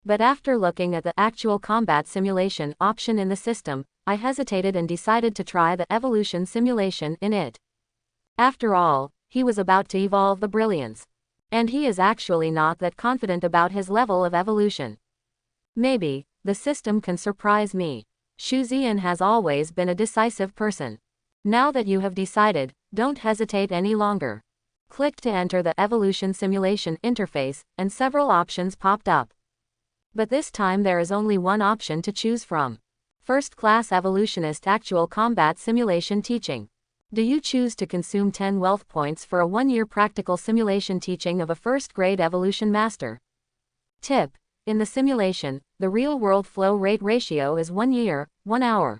But after looking at the actual combat simulation option in the system, I hesitated and decided to try the evolution simulation in it. After all, he was about to evolve the brilliance. And he is actually not that confident about his level of evolution. Maybe, the system can surprise me. Shuan has always been a decisive person. Now that you have decided, don't hesitate any longer. Click to enter the evolution simulation interface, and several options popped up. But this time there is only one option to choose from. First Class Evolutionist Actual Combat Simulation Teaching. Do you choose to consume 10 wealth points for a 1-year practical simulation teaching of a first-grade evolution master? Tip: in the simulation, the real-world flow rate ratio is 1 year, 1 hour.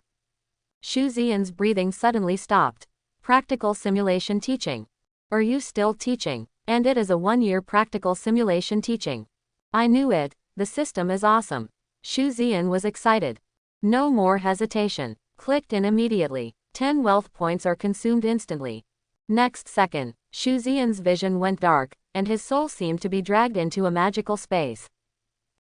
Shuan's breathing suddenly stopped. Practical simulation teaching. Are you still teaching? And it is a 1-year practical simulation teaching. I knew it, the system is awesome. Shuan was excited. No more hesitation. Clicked in immediately. 10 wealth points are consumed instantly. Next second, Shuan's vision went dark, and his soul seemed to be dragged into a magical space.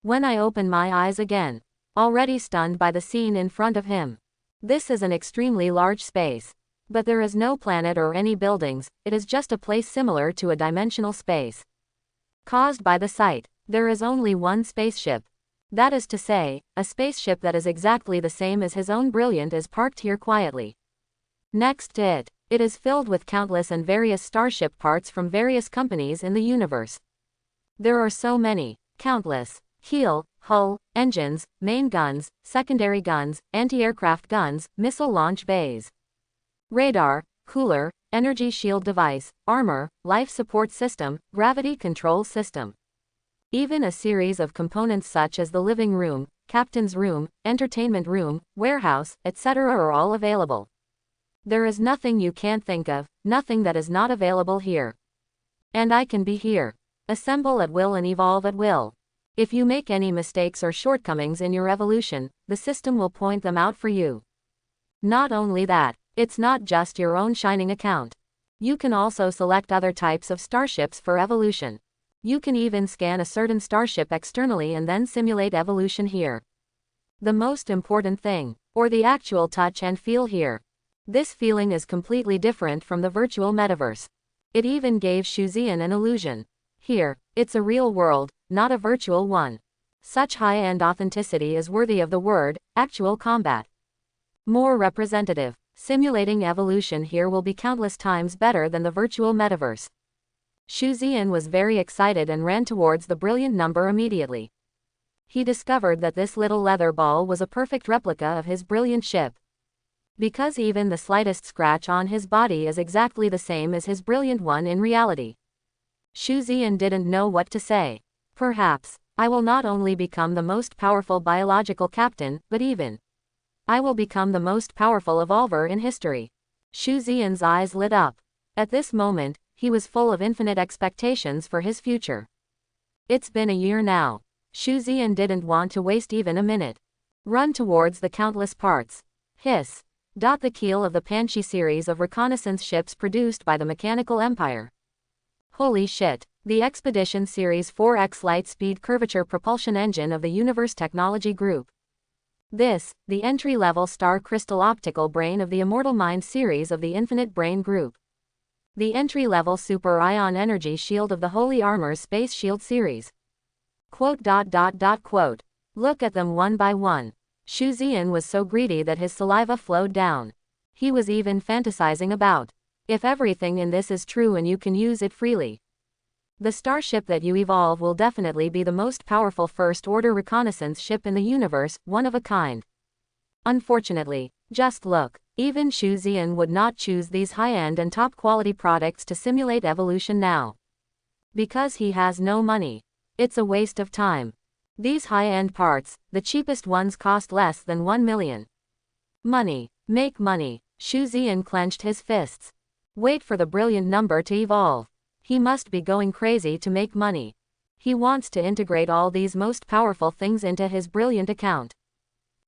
When I opened my eyes again, already stunned by the scene in front of him. This is an extremely large space. But there is no planet or any buildings, it is just a place similar to a dimensional space. Caused by the site, there is only one spaceship. That is to say, a spaceship that is exactly the same as his own brilliant is parked here quietly. Next to it, it is filled with countless and various starship parts from various companies in the universe. There are so many, countless. Keel, hull, engines, main guns, secondary guns, anti-aircraft guns, missile launch bays. Radar, cooler, energy shield device, armor, life support system, gravity control system. Even a series of components such as the living room, captain's room, entertainment room, warehouse, etc. are all available. There is nothing you can't think of, nothing that is not available here. And I can be here. Assemble at will and evolve at will. If you make any mistakes or shortcomings in your evolution, the system will point them out for you. Not only that, it's not just your own shining account. You can also select other types of starships for evolution. You can even scan a certain starship externally and then simulate evolution here. The most important thing, or the actual touch and feel here. This feeling is completely different from the virtual metaverse. It even gave Shuan an illusion. Here, it's a real world, not a virtual one. Such high-end authenticity is worthy of the word, actual combat. More representative. Simulating evolution here will be countless times better than the virtual metaverse. Shuan was very excited and ran towards the brilliant number immediately. He discovered that this little leather ball was a perfect replica of his brilliant ship. Because even the slightest scratch on his body is exactly the same as his brilliant one in reality. Shuan didn't know what to say. Perhaps, I will not only become the most powerful biological captain, but even I will become the most powerful evolver in history. Shuan's eyes lit up. At this moment, he was full of infinite expectations for his future. It's been a year now. Shuan didn't want to waste even a minute. Run towards the countless parts. Hiss. The keel of the Panchi series of reconnaissance ships produced by the Mechanical Empire. Holy shit. The Expedition Series 4X light speed curvature propulsion engine of the Universe Technology Group. This, the entry-level star crystal optical brain of the Immortal Mind series of the Infinite Brain Group. The entry-level super ion energy shield of the Holy Armor's Space Shield series. Quote. Look at them one by one. Shuan was so greedy that his saliva flowed down. He was even fantasizing about, if everything in this is true and you can use it freely. The starship that you evolve will definitely be the most powerful first-order reconnaissance ship in the universe, one of a kind. Unfortunately, just look, even Shuan would not choose these high-end and top-quality products to simulate evolution now. Because he has no money. It's a waste of time. These high-end parts, the cheapest ones cost less than 1 million. Money. Make money. Shuan clenched his fists. Wait for the brilliant number to evolve. He must be going crazy to make money. He wants to integrate all these most powerful things into his brilliant account.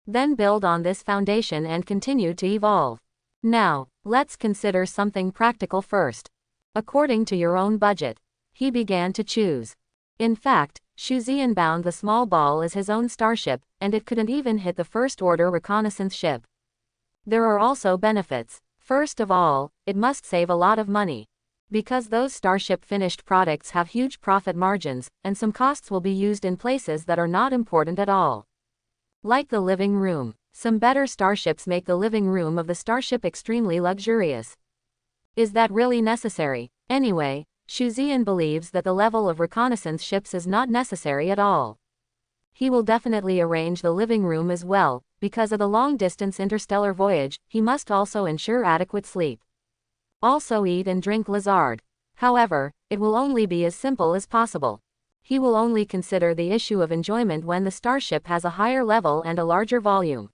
Then build on this foundation and continue to evolve. Now, let's consider something practical first. According to your own budget. He began to choose. In fact, Shuan bound the small ball as his own starship, and it couldn't even hit the first-order reconnaissance ship. There are also benefits. First of all, it must save a lot of money. Because those starship finished products have huge profit margins, and some costs will be used in places that are not important at all. Like the living room. Some better starships make the living room of the starship extremely luxurious. Is that really necessary? Anyway, Shuan believes that the level of reconnaissance ships is not necessary at all. He will definitely arrange the living room as well. Because of the long-distance interstellar voyage, he must also ensure adequate sleep. Also eat and drink lizard. However, it will only be as simple as possible. He will only consider the issue of enjoyment when the starship has a higher level and a larger volume.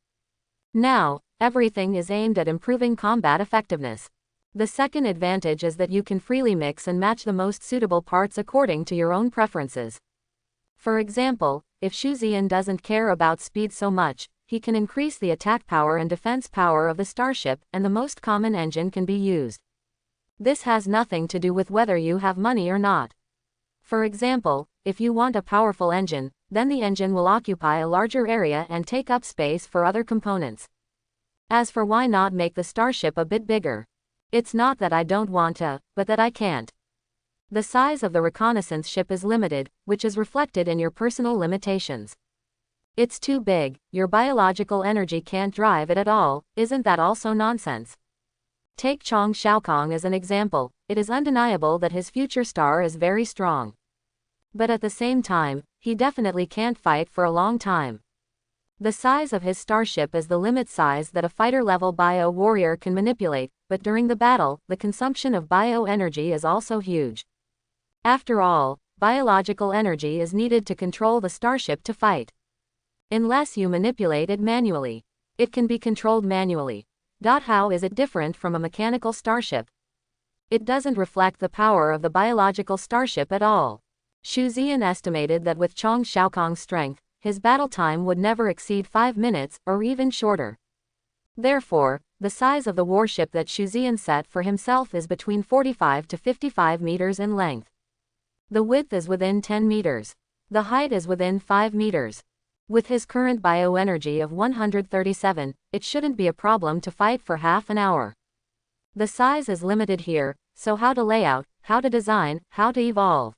Now, everything is aimed at improving combat effectiveness. The second advantage is that you can freely mix and match the most suitable parts according to your own preferences. For example, if Shuan doesn't care about speed so much, he can increase the attack power and defense power of the starship, and the most common engine can be used. This has nothing to do with whether you have money or not. For example, if you want a powerful engine, then the engine will occupy a larger area and take up space for other components. As for why not make the starship a bit bigger? It's not that I don't want to, but that I can't. The size of the reconnaissance ship is limited, which is reflected in your personal limitations. It's too big, your biological energy can't drive it at all. Isn't that also nonsense? Take Chong Xiaokong as an example. It is undeniable that his future star is very strong. But at the same time, he definitely can't fight for a long time. The size of his starship is the limit size that a fighter-level bio-warrior can manipulate, but during the battle, the consumption of bio-energy is also huge. After all, biological energy is needed to control the starship to fight. unless you manipulate it manually. It can be controlled manually. How is it different from a mechanical starship? It doesn't reflect the power of the biological starship at all. Shuzian estimated that with Chong Xiaokong's strength, his battle time would never exceed 5 minutes, or even shorter. Therefore, the size of the warship that Shuzian set for himself is between 45 to 55 meters in length. The width is within 10 meters. The height is within 5 meters. With his current bioenergy of 137, it shouldn't be a problem to fight for half an hour. The size is limited here, so how to lay out, how to design, how to evolve.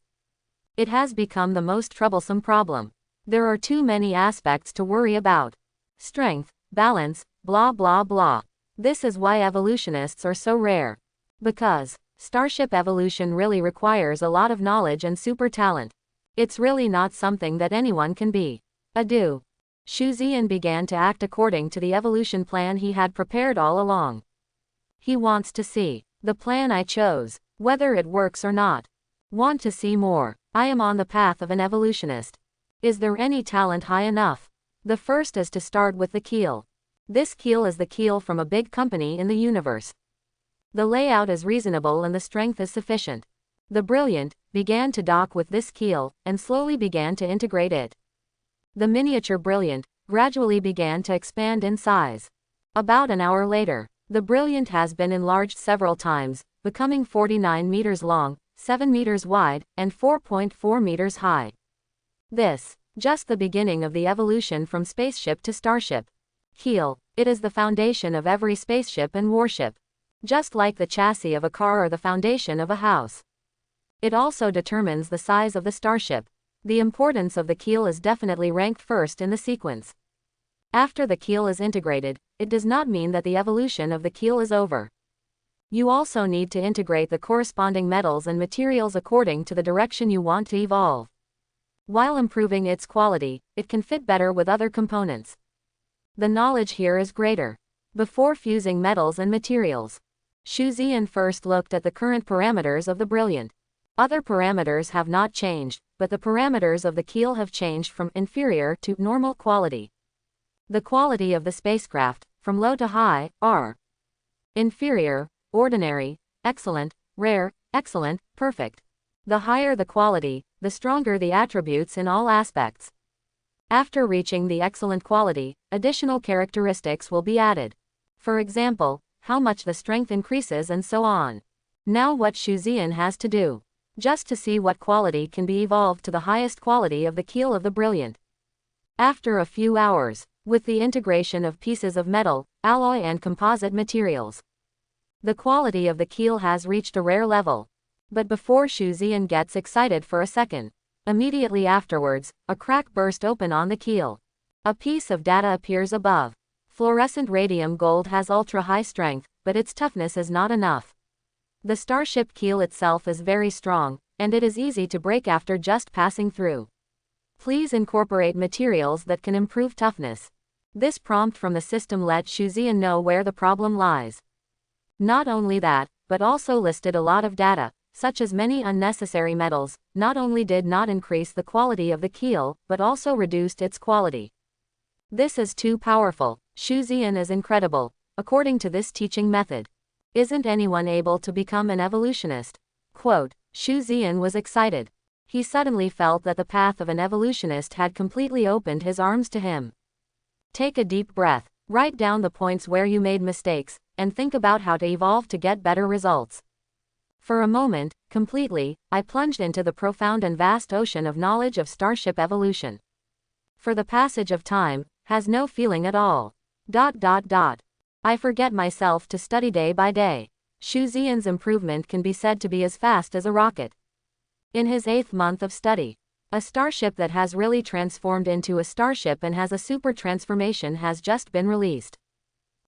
It has become the most troublesome problem. There are too many aspects to worry about. Strength, balance, blah blah blah. This is why evolutionists are so rare. Because starship evolution really requires a lot of knowledge and super talent. It's really not something that anyone can be. Adieu. Shuzian began to act according to the evolution plan he had prepared all along. He wants to see the plan I chose, whether it works or not. Want to see more. I am on the path of an evolutionist. Is there any talent high enough? The first is to start with the keel. This keel is the keel from a big company in the universe. The layout is reasonable and the strength is sufficient. The Brilliant began to dock with this keel, and slowly began to integrate it. The miniature Brilliant gradually began to expand in size. About an hour later, the Brilliant has been enlarged several times, becoming 49 meters long, 7 meters wide, and 4.4 meters high. This, just the beginning of the evolution from spaceship to starship. Keel, it is the foundation of every spaceship and warship. Just like the chassis of a car or the foundation of a house. It also determines the size of the starship. The importance of the keel is definitely ranked first in the sequence. After the keel is integrated, it does not mean that the evolution of the keel is over. You also need to integrate the corresponding metals and materials according to the direction you want to evolve. While improving its quality, it can fit better with other components. The knowledge here is greater. Before fusing metals and materials, Shuzian first looked at the current parameters of the Brilliant. Other parameters have not changed, but the parameters of the keel have changed from inferior to normal quality. The quality of the spacecraft, from low to high, are inferior, ordinary, excellent, rare, excellent, perfect. The higher the quality, the stronger the attributes in all aspects. After reaching the excellent quality, additional characteristics will be added. For example, how much the strength increases and so on. Now what Shuzian has to do, just to see what quality can be evolved to the highest quality of the keel of the Brilliant. After a few hours, with the integration of pieces of metal, alloy and composite materials, the quality of the keel has reached a rare level. But before Shuzian gets excited for a second, immediately afterwards, a crack burst open on the keel. A piece of data appears above. Fluorescent radium gold has ultra-high strength, but its toughness is not enough. The starship keel itself is very strong, and it is easy to break after just passing through. Please incorporate materials that can improve toughness. This prompt from the system let Shuzian know where the problem lies. Not only that, but also listed a lot of data, such as many unnecessary metals, not only did not increase the quality of the keel, but also reduced its quality. This is too powerful. Shuzian is incredible. According to this teaching method, isn't anyone able to become an evolutionist? Quote, Shuzian was excited. He suddenly felt that the path of an evolutionist had completely opened his arms to him. Take a deep breath, write down the points where you made mistakes, and think about how to evolve to get better results. For a moment, completely, I plunged into the profound and vast ocean of knowledge of starship evolution. For the passage of time, has no feeling at all. I forget myself to study day by day. Shuzian's improvement can be said to be as fast as a rocket. In his 8th month of study, a starship that has really transformed into a starship and has a super transformation has just been released.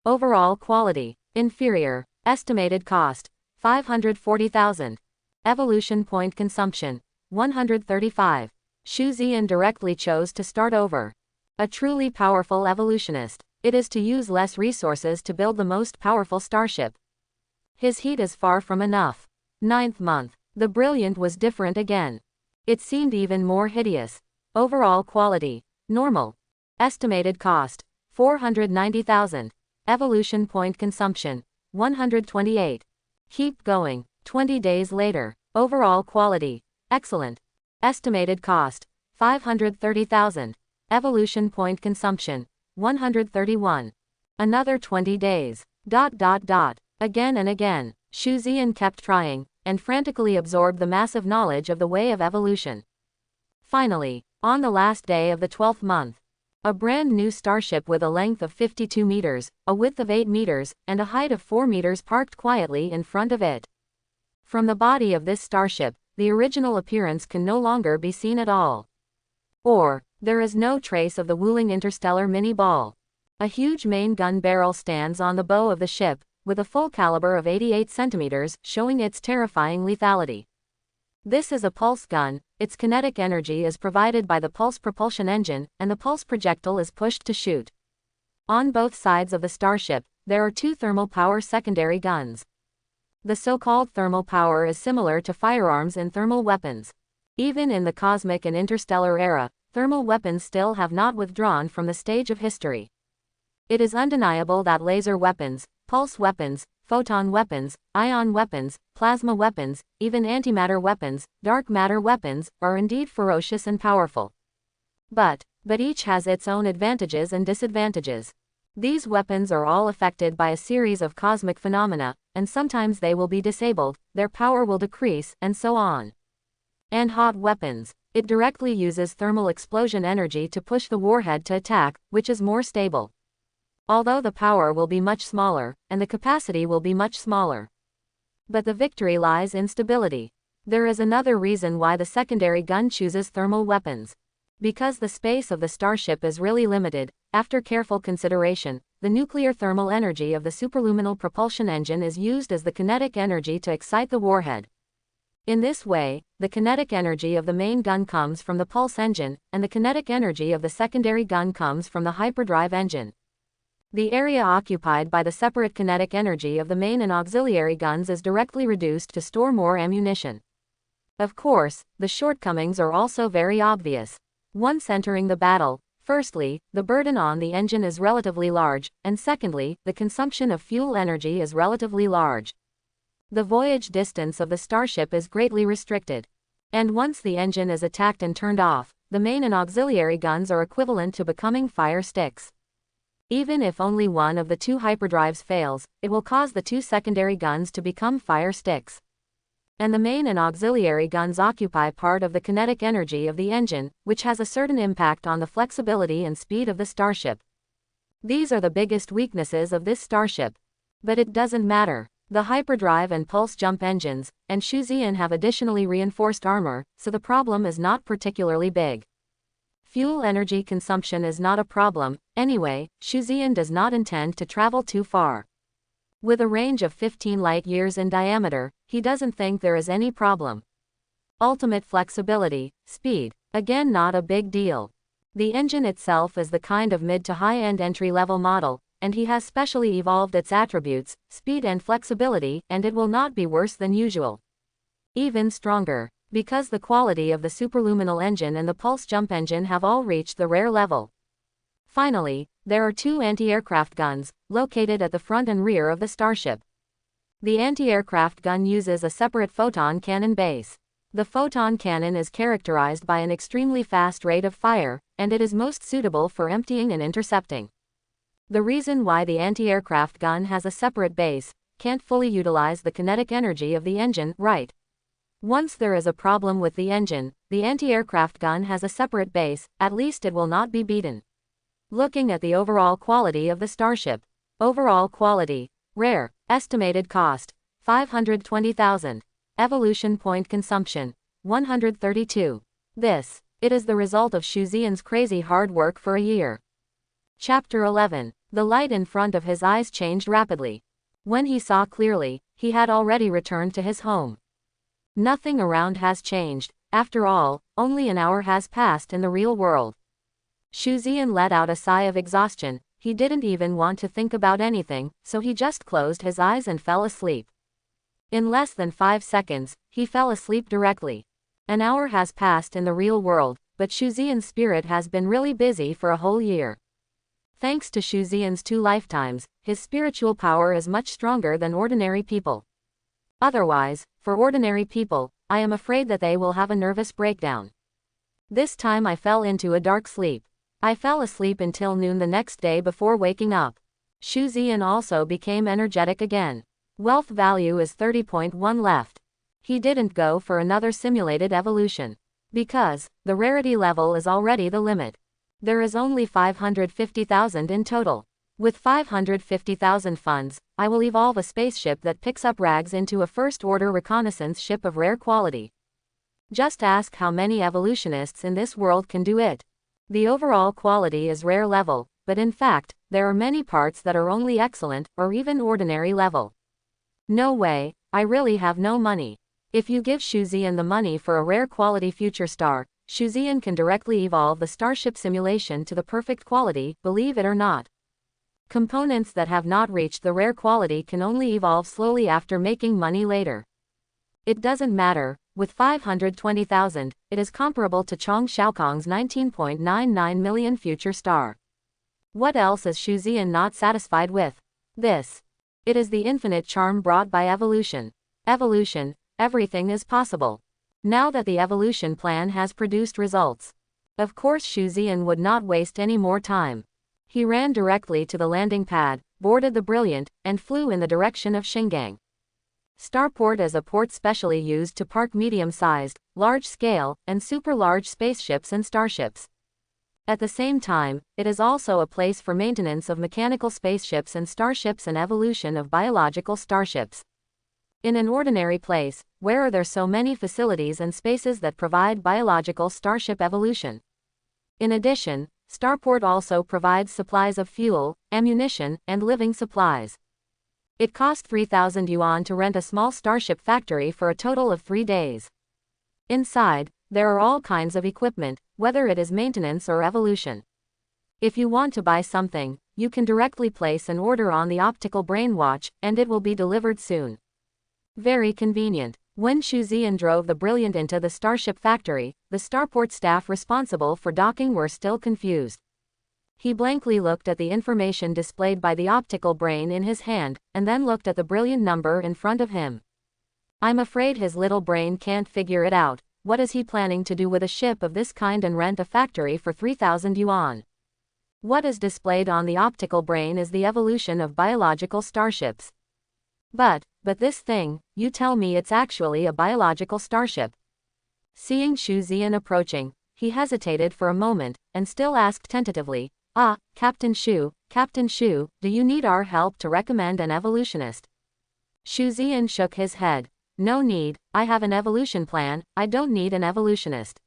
Overall quality, inferior. Estimated cost, 540,000. Evolution point consumption, 135. Shuzian directly chose to start over. A truly powerful evolutionist. It is to use less resources to build the most powerful starship. His heat is far from enough. 9th month. The Brilliant was different again. It seemed even more hideous. Overall quality, normal. Estimated cost, 490,000. Evolution point consumption, 128. Keep going. 20 days later. Overall quality, excellent. Estimated cost, 530,000. Evolution point consumption, 131. Another 20 days. Again and again, Shuan kept trying, and frantically absorbed the massive knowledge of the way of evolution. Finally, on the last day of the 12th month, a brand new starship with a length of 52 meters, a width of 8 meters, and a height of 4 meters parked quietly in front of it. From the body of this starship, the original appearance can no longer be seen at all. Or, there is no trace of the Wuling interstellar mini-ball. A huge main gun barrel stands on the bow of the ship, with a full caliber of 88 centimeters, showing its terrifying lethality. This is a pulse gun. Its kinetic energy is provided by the pulse propulsion engine, and the pulse projectile is pushed to shoot. On both sides of the starship, there are two thermal power secondary guns. The so-called thermal power is similar to firearms in thermal weapons. Even in the cosmic and interstellar era, thermal weapons still have not withdrawn from the stage of history. It is undeniable that laser weapons, pulse weapons, photon weapons, ion weapons, plasma weapons, even antimatter weapons, dark matter weapons, are indeed ferocious and powerful. But each has its own advantages and disadvantages. These weapons are all affected by a series of cosmic phenomena, and sometimes they will be disabled, their power will decrease, and so on. And hot weapons. It directly uses thermal explosion energy to push the warhead to attack, which is more stable. Although the power will be much smaller, and the capacity will be much smaller. But the victory lies in stability. There is another reason why the secondary gun chooses thermal weapons. Because the space of the starship is really limited, after careful consideration, the nuclear thermal energy of the superluminal propulsion engine is used as the kinetic energy to excite the warhead. In this way, the kinetic energy of the main gun comes from the pulse engine, and the kinetic energy of the secondary gun comes from the hyperdrive engine. The area occupied by the separate kinetic energy of the main and auxiliary guns is directly reduced to store more ammunition. Of course, the shortcomings are also very obvious. Once entering the battle, firstly, the burden on the engine is relatively large, and secondly, the consumption of fuel energy is relatively large. The voyage distance of the starship is greatly restricted. And once the engine is attacked and turned off, the main and auxiliary guns are equivalent to becoming fire sticks. Even if only one of the two hyperdrives fails, it will cause the two secondary guns to become fire sticks. And the main and auxiliary guns occupy part of the kinetic energy of the engine, which has a certain impact on the flexibility and speed of the starship. These are the biggest weaknesses of this starship. But it doesn't matter. The hyperdrive and pulse jump engines, and Shuan have additionally reinforced armor, so the problem is not particularly big. Fuel energy consumption is not a problem. Anyway, Shuan does not intend to travel too far. With a range of 15 light-years in diameter, he doesn't think there is any problem. Ultimate flexibility, speed, again not a big deal. The engine itself is the kind of mid to high-end entry-level model, and he has specially evolved its attributes, speed and flexibility, and it will not be worse than usual. Even stronger. Because the quality of the superluminal engine and the pulse jump engine have all reached the rare level. Finally, there are two anti-aircraft guns, located at the front and rear of the starship. The anti-aircraft gun uses a separate photon cannon base. The photon cannon is characterized by an extremely fast rate of fire, and it is most suitable for emptying and intercepting. The reason why the anti-aircraft gun has a separate base, can't fully utilize the kinetic energy of the engine, right? Once there is a problem with the engine, the anti-aircraft gun has a separate base, at least it will not be beaten. Looking at the overall quality of the starship. Overall quality, rare, estimated cost, 520,000. Evolution point consumption, 132. It is the result of Shuan's crazy hard work for a year. Chapter 11. The light in front of his eyes changed rapidly. When he saw clearly, he had already returned to his home. Nothing around has changed. After all, only an hour has passed in the real world. Shuan let out a sigh of exhaustion. He didn't even want to think about anything, so he just closed his eyes and fell asleep. In less than 5 seconds, he fell asleep directly. An hour has passed in the real world, but Shuzian's spirit has been really busy for a whole year. Thanks to Shuzian's 2 lifetimes, his spiritual power is much stronger than ordinary people. Otherwise, for ordinary people, I am afraid that they will have a nervous breakdown. This time I fell into a dark sleep. I fell asleep until noon the next day before waking up. Shuzian also became energetic again. Wealth value is 30.1 left. He didn't go for another simulated evolution. Because, the rarity level is already the limit. There is only 550,000 in total. With 550,000 funds, I will evolve a spaceship that picks up rags into a first-order reconnaissance ship of rare quality. Just ask how many evolutionists in this world can do it. The overall quality is rare level, but in fact, there are many parts that are only excellent, or even ordinary level. No way, I really have no money. If you give Shuzian the money for a rare quality future star, Shuzian can directly evolve the Starship simulation to the perfect quality, believe it or not. Components that have not reached the rare quality can only evolve slowly after making money later. It doesn't matter, with 520,000, it is comparable to Chong Xiaokong's 19.99 million future star. What else is Shuzian not satisfied with? This. It is the infinite charm brought by evolution. Evolution. Everything is possible. Now that the evolution plan has produced results. Of course Shuzian would not waste any more time. He ran directly to the landing pad, boarded the Brilliant, and flew in the direction of Xingang. Starport is a port specially used to park medium-sized, large-scale, and super-large spaceships and starships. At the same time, it is also a place for maintenance of mechanical spaceships and starships and evolution of biological starships. In an ordinary place, where are there so many facilities and spaces that provide biological starship evolution? In addition, Starport also provides supplies of fuel, ammunition, and living supplies. It cost 3,000 yuan to rent a small starship factory for a total of 3 days. Inside, there are all kinds of equipment, whether it is maintenance or evolution. If you want to buy something, you can directly place an order on the optical brain watch, and it will be delivered soon. Very convenient. When Shuzian drove the Brilliant into the Starship factory, the Starport staff responsible for docking were still confused. He blankly looked at the information displayed by the optical brain in his hand, and then looked at the Brilliant number in front of him. I'm afraid his little brain can't figure it out. What is he planning to do with a ship of this kind and rent a factory for 3,000 yuan? What is displayed on the optical brain is the evolution of biological starships. But this thing, you tell me it's actually a biological starship. Seeing Shuzian approaching, he hesitated for a moment, and still asked tentatively, Captain Shu, do you need our help to recommend an evolutionist? Shuzian shook his head. No need, I have an evolution plan, I don't need an evolutionist.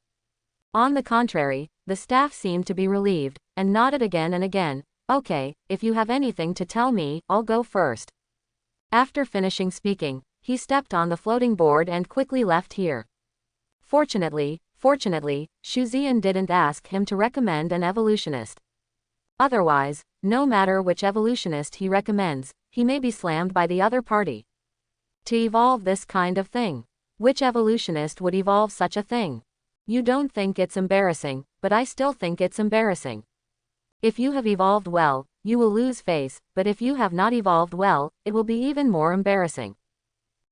On the contrary, the staff seemed to be relieved, and nodded again and again. Okay, if you have anything to tell me, I'll go first. After finishing speaking, he stepped on the floating board and quickly left here. Fortunately, Shuzian didn't ask him to recommend an evolutionist. Otherwise, no matter which evolutionist he recommends, he may be slammed by the other party. To evolve this kind of thing. Which evolutionist would evolve such a thing? You don't think it's embarrassing, but I still think it's embarrassing. If you have evolved well, you will lose face, but if you have not evolved well, it will be even more embarrassing.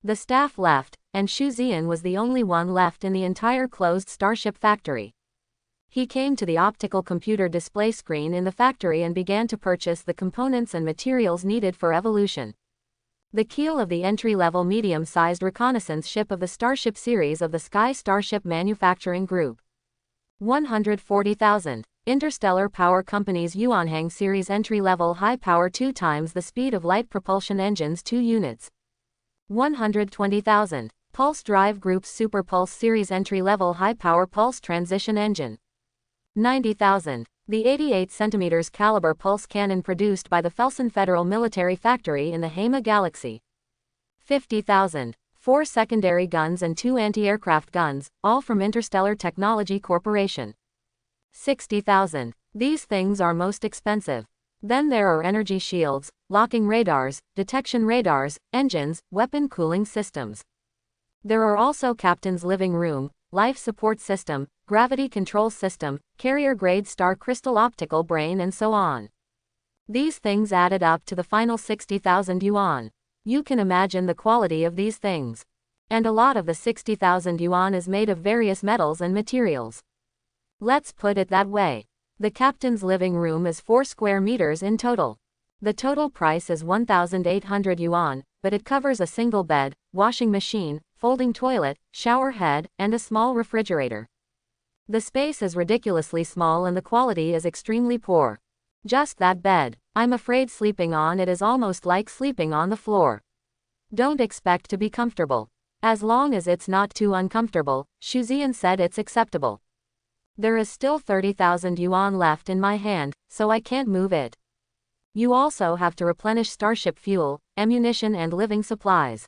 The staff left, and Shuzian was the only one left in the entire closed Starship factory. He came to the optical computer display screen in the factory and began to purchase the components and materials needed for evolution. The keel of the entry-level medium-sized reconnaissance ship of the Starship series of the Sky Starship Manufacturing Group. 140,000. Interstellar Power Company's Yuanhang series entry-level high-power 2 times the speed of light propulsion engines 2 units. 120,000. Pulse Drive Group's Super Pulse series entry-level high-power pulse transition engine. 90,000. The 88 cm caliber pulse cannon produced by the Felsen Federal Military Factory in the Hema Galaxy. 50,000. 4 secondary guns and 2 anti-aircraft guns, all from Interstellar Technology Corporation. 60,000. These things are most expensive. Then there are energy shields, locking radars, detection radars, engines, weapon cooling systems. There are also captain's living room, life support system, gravity control system, carrier-grade star crystal optical brain and so on. These things added up to the final 60,000 yuan. You can imagine the quality of these things. And a lot of the 60,000 yuan is made of various metals and materials. Let's put it that way. The captain's living room is 4 square meters in total. The total price is 1,800 yuan, but it covers a single bed, washing machine, folding toilet, shower head, and a small refrigerator. The space is ridiculously small and the quality is extremely poor. Just that bed. I'm afraid sleeping on it is almost like sleeping on the floor. Don't expect to be comfortable. As long as it's not too uncomfortable, Shuzian said it's acceptable. There is still 30,000 yuan left in my hand, so I can't move it. You also have to replenish Starship fuel, ammunition and living supplies.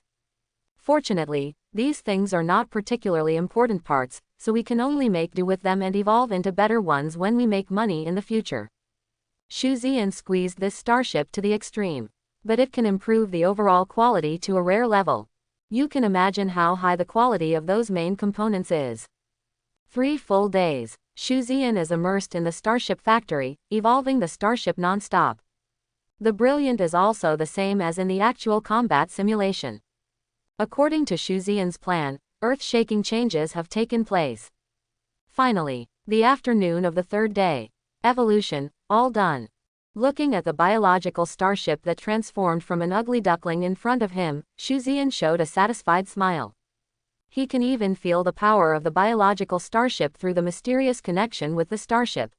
Fortunately, these things are not particularly important parts, so we can only make do with them and evolve into better ones when we make money in the future. Shuzian squeezed this Starship to the extreme. But it can improve the overall quality to a rare level. You can imagine how high the quality of those main components is. 3 full days. Shuzian is immersed in the Starship factory, evolving the Starship non-stop. The Brilliant is also the same as in the actual combat simulation. According to Shuzian's plan, earth-shaking changes have taken place. Finally, the afternoon of the 3rd day. Evolution, all done. Looking at the biological Starship that transformed from an ugly duckling in front of him, Shuzian showed a satisfied smile. He can even feel the power of the biological Starship through the mysterious connection with the Starship.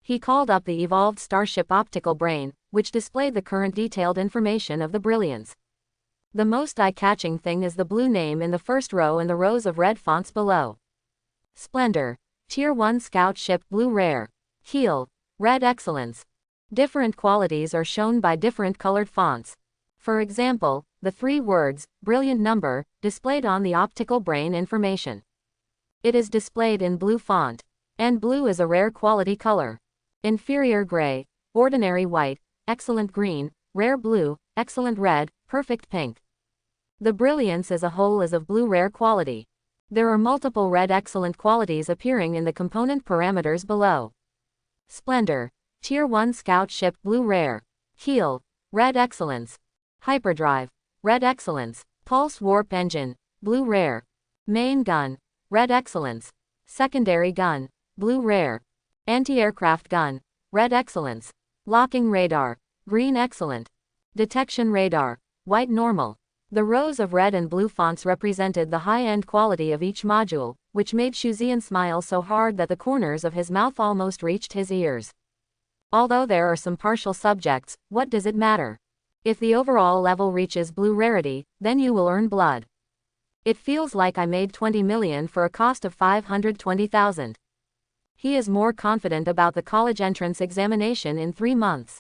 He called up the evolved Starship optical brain, which displayed the current detailed information of the Brilliance. The most eye-catching thing is the blue name in the first row and the rows of red fonts below. Splendor. Tier 1 Scout Ship Blue Rare. Keel. Red Excellence. Different qualities are shown by different colored fonts. For example, the 3 words, brilliant number, displayed on the optical brain information. It is displayed in blue font. And blue is a rare quality color. Inferior gray, ordinary white, excellent green, rare blue, excellent red, perfect pink. The Brilliance as a whole is of blue rare quality. There are multiple red excellent qualities appearing in the component parameters below. Splendor. Tier 1 Scout Ship Blue Rare. Keel. Red Excellence. Hyperdrive. Red Excellence. Pulse Warp Engine. Blue Rare. Main Gun. Red Excellence. Secondary Gun. Blue Rare. Anti-Aircraft Gun. Red Excellence. Locking Radar. Green Excellent. Detection Radar. White Normal. The rows of red and blue fonts represented the high-end quality of each module, which made Shuzian smile so hard that the corners of his mouth almost reached his ears. Although there are some partial subjects, what does it matter? If the overall level reaches blue rarity, then you will earn blood. It feels like I made 20 million for a cost of 520,000. He is more confident about the college entrance examination in 3 months.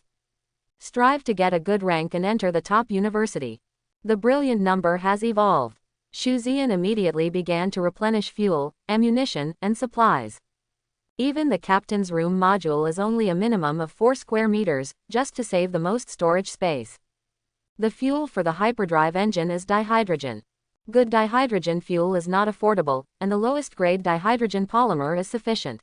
Strive to get a good rank and enter the top university. The brilliant number has evolved. Shuzian immediately began to replenish fuel, ammunition, and supplies. Even the captain's room module is only a minimum of 4 square meters, just to save the most storage space. The fuel for the hyperdrive engine is dihydrogen. Good dihydrogen fuel is not affordable, and the lowest grade dihydrogen polymer is sufficient.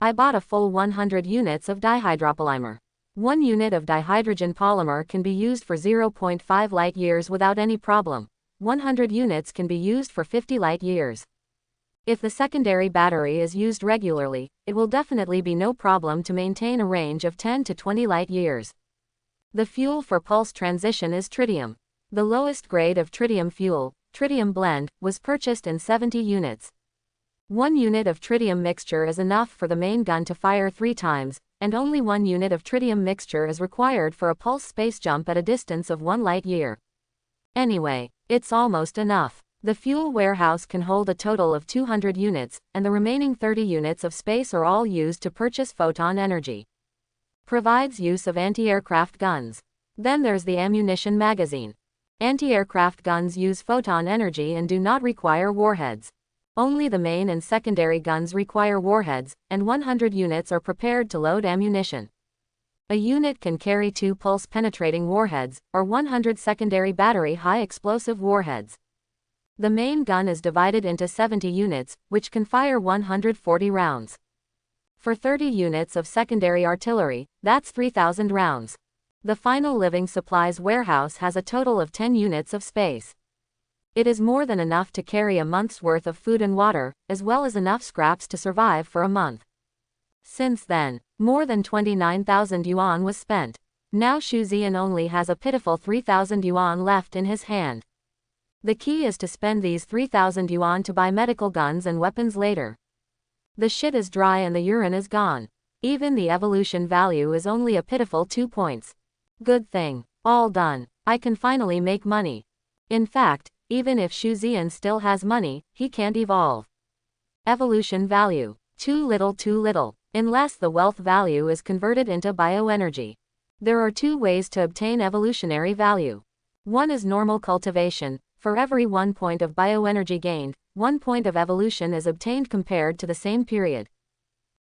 I bought a full 100 units of dihydropolymer. 1 unit of dihydrogen polymer can be used for 0.5 light years without any problem. 100 units can be used for 50 light years. If the secondary battery is used regularly, it will definitely be no problem to maintain a range of 10 to 20 light years. The fuel for pulse transition is tritium. The lowest grade of tritium fuel, tritium blend, was purchased in 70 units. 1 unit of tritium mixture is enough for the main gun to fire 3 times, and only 1 unit of tritium mixture is required for a pulse space jump at a distance of 1 light year. Anyway, it's almost enough. The fuel warehouse can hold a total of 200 units, and the remaining 30 units of space are all used to purchase photon energy. Provides use of anti-aircraft guns. Then there's the ammunition magazine. Anti-aircraft guns use photon energy and do not require warheads. Only the main and secondary guns require warheads, and 100 units are prepared to load ammunition. A unit can carry 2 pulse-penetrating warheads, or 100 secondary battery high-explosive warheads. The main gun is divided into 70 units, which can fire 140 rounds. For 30 units of secondary artillery, that's 3,000 rounds. The final living supplies warehouse has a total of 10 units of space. It is more than enough to carry a month's worth of food and water, as well as enough scraps to survive for a month. Since then, more than 29,000 yuan was spent. Now Shuzian only has a pitiful 3,000 yuan left in his hand. The key is to spend these 3,000 yuan to buy medical guns and weapons later. The shit is dry and the urine is gone. Even the evolution value is only a pitiful 2 points. Good thing. All done. I can finally make money. In fact, even if Shuzian still has money, he can't evolve. Evolution value. Too little, unless the wealth value is converted into bioenergy. There are 2 ways to obtain evolutionary value. One is normal cultivation. For every 1 point of bioenergy gained, 1 point of evolution is obtained compared to the same period.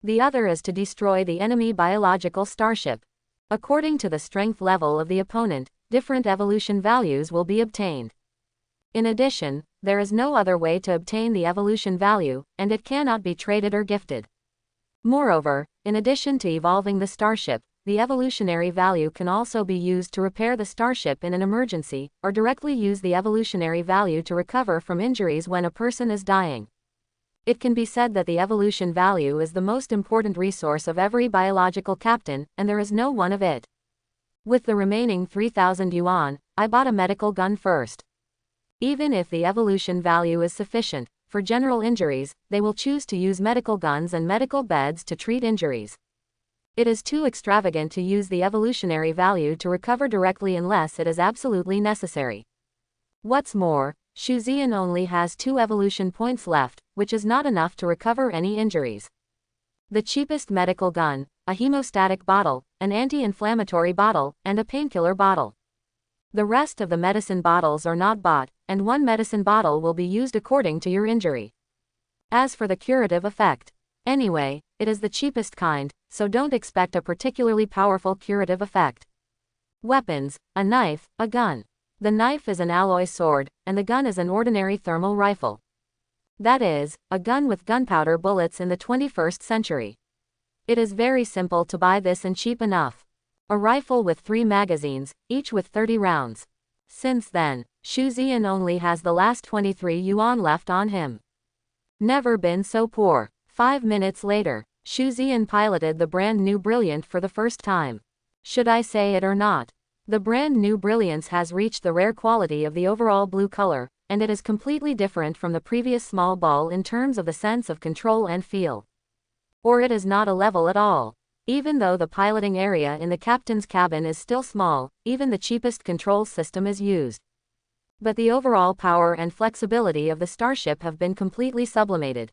The other is to destroy the enemy biological starship. According to the strength level of the opponent, different evolution values will be obtained. In addition, there is no other way to obtain the evolution value, and it cannot be traded or gifted. Moreover, in addition to evolving the starship, the evolutionary value can also be used to repair the starship in an emergency, or directly use the evolutionary value to recover from injuries when a person is dying. It can be said that the evolution value is the most important resource of every biological captain, and there is no one of it. With the remaining 3,000 yuan, I bought a medical gun first. Even if the evolution value is sufficient, for general injuries, they will choose to use medical guns and medical beds to treat injuries. It is too extravagant to use the evolutionary value to recover directly unless it is absolutely necessary. What's more, Shuzian only has 2 evolution points left, which is not enough to recover any injuries. The cheapest medical gun, a hemostatic bottle, an anti-inflammatory bottle, and a painkiller bottle. The rest of the medicine bottles are not bought, and 1 medicine bottle will be used according to your injury. As for the curative effect, anyway, it is the cheapest kind, so don't expect a particularly powerful curative effect. Weapons, a knife, a gun. The knife is an alloy sword, and the gun is an ordinary thermal rifle. That is, a gun with gunpowder bullets in the 21st century. It is very simple to buy this and cheap enough. A rifle with 3 magazines, each with 30 rounds. Since then, Shuzian only has the last 23 yuan left on him. Never been so poor. 5 minutes later, Shuzian piloted the brand new Brilliant for the first time. Should I say it or not? The brand new Brilliance has reached the rare quality of the overall blue color, and it is completely different from the previous small ball in terms of the sense of control and feel. Or it is not a level at all. Even though the piloting area in the captain's cabin is still small, even the cheapest control system is used. But the overall power and flexibility of the Starship have been completely sublimated.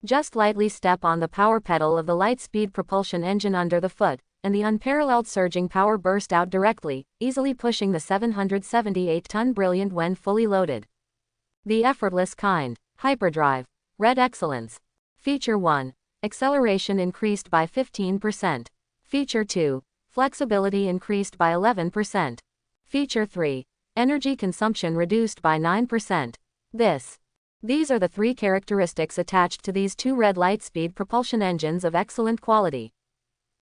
Just lightly step on the power pedal of the light-speed propulsion engine under the foot, and the unparalleled surging power burst out directly, easily pushing the 778-ton Brilliant when fully loaded. The effortless kind. Hyperdrive. Red Excellence. Feature 1. Acceleration increased by 15%. Feature 2. Flexibility increased by 11%. Feature 3. Energy consumption reduced by 9%. These are the 3 characteristics attached to these 2 red light-speed propulsion engines of excellent quality.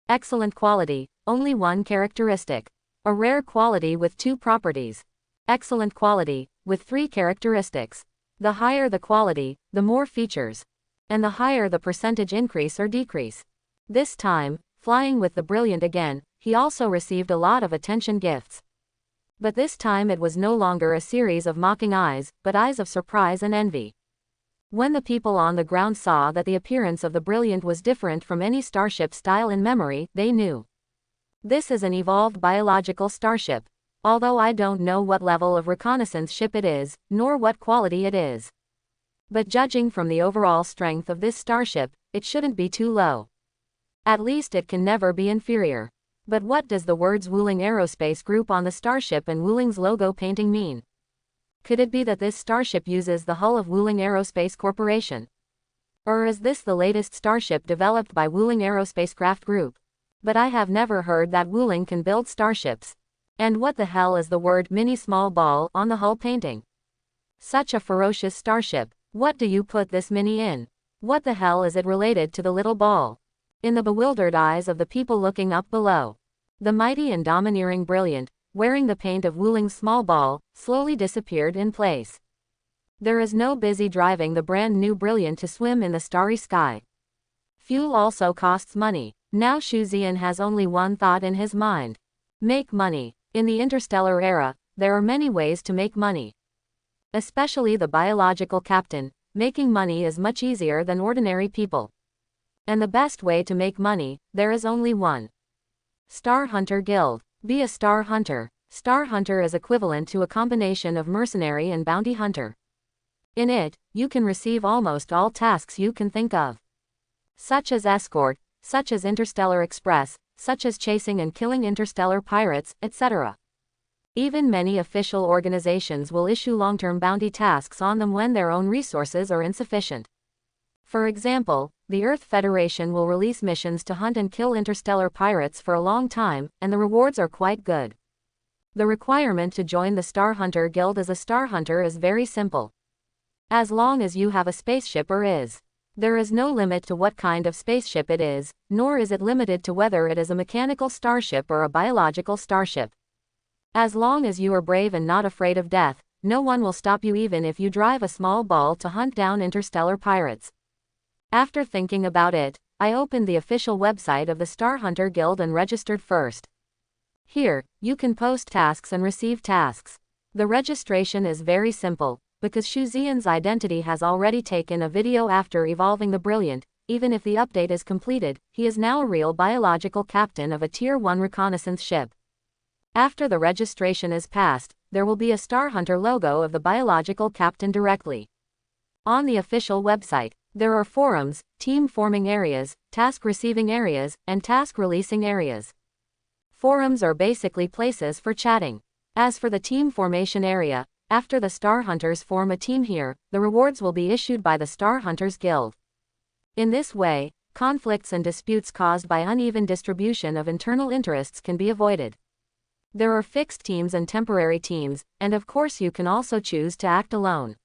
Excellent quality, only 1 characteristic. A rare quality with 2 properties. Excellent quality, with 3 characteristics. The higher the quality, the more features. And the higher the percentage increase or decrease. This time, flying with the Brilliant again, he also received a lot of attention gifts. But this time it was no longer a series of mocking eyes, but eyes of surprise and envy. When the people on the ground saw that the appearance of the Brilliant was different from any starship style in memory, they knew. This is an evolved biological starship. Although I don't know what level of reconnaissance ship it is, nor what quality it is. But judging from the overall strength of this starship, it shouldn't be too low. At least it can never be inferior. But what does the words Wuling Aerospace Group on the starship and Wuling's logo painting mean? Could it be that this starship uses the hull of Wuling Aerospace Corporation? Or is this the latest starship developed by Wuling Aerospace Craft Group? But I have never heard that Wuling can build starships. And what the hell is the word mini small ball on the hull painting? Such a ferocious starship. What do you put this mini in? What the hell is it related to the little ball? In the bewildered eyes of the people looking up below, the mighty and domineering Brilliant, wearing the paint of Wuling's small ball, slowly disappeared in place. There is no busy driving the brand new Brilliant to swim in the starry sky. Fuel also costs money. Now Shuan has only one thought in his mind. Make money. In the interstellar era, there are many ways to make money. Especially the biological captain, making money is much easier than ordinary people. And the best way to make money, there is only one. Star Hunter Guild. Be a star hunter. Star hunter is equivalent to a combination of mercenary and bounty hunter. In it, you can receive almost all tasks you can think of. Such as escort, such as interstellar express, such as chasing and killing interstellar pirates, etc. Even many official organizations will issue long-term bounty tasks on them when their own resources are insufficient. For example, the Earth Federation will release missions to hunt and kill interstellar pirates for a long time, and the rewards are quite good. The requirement to join the Star Hunter Guild as a Star Hunter is very simple. As long as you have a spaceship or is. There is no limit to what kind of spaceship it is, nor is it limited to whether it is a mechanical starship or a biological starship. As long as you are brave and not afraid of death, no one will stop you even if you drive a small ball to hunt down interstellar pirates. After thinking about it, I opened the official website of the Star Hunter Guild and registered first. Here, you can post tasks and receive tasks. The registration is very simple, because Shuan's identity has already taken a video after evolving the Brilliant. Even if the update is completed, he is now a real biological captain of a Tier 1 reconnaissance ship. After the registration is passed, there will be a Star Hunter logo of the biological captain directly. On the official website, there are forums, team forming areas, task receiving areas, and task releasing areas. Forums are basically places for chatting. As for the team formation area, after the Star Hunters form a team here, the rewards will be issued by the Star Hunters Guild. In this way, conflicts and disputes caused by uneven distribution of internal interests can be avoided. There are fixed teams and temporary teams, and of course you can also choose to act alone.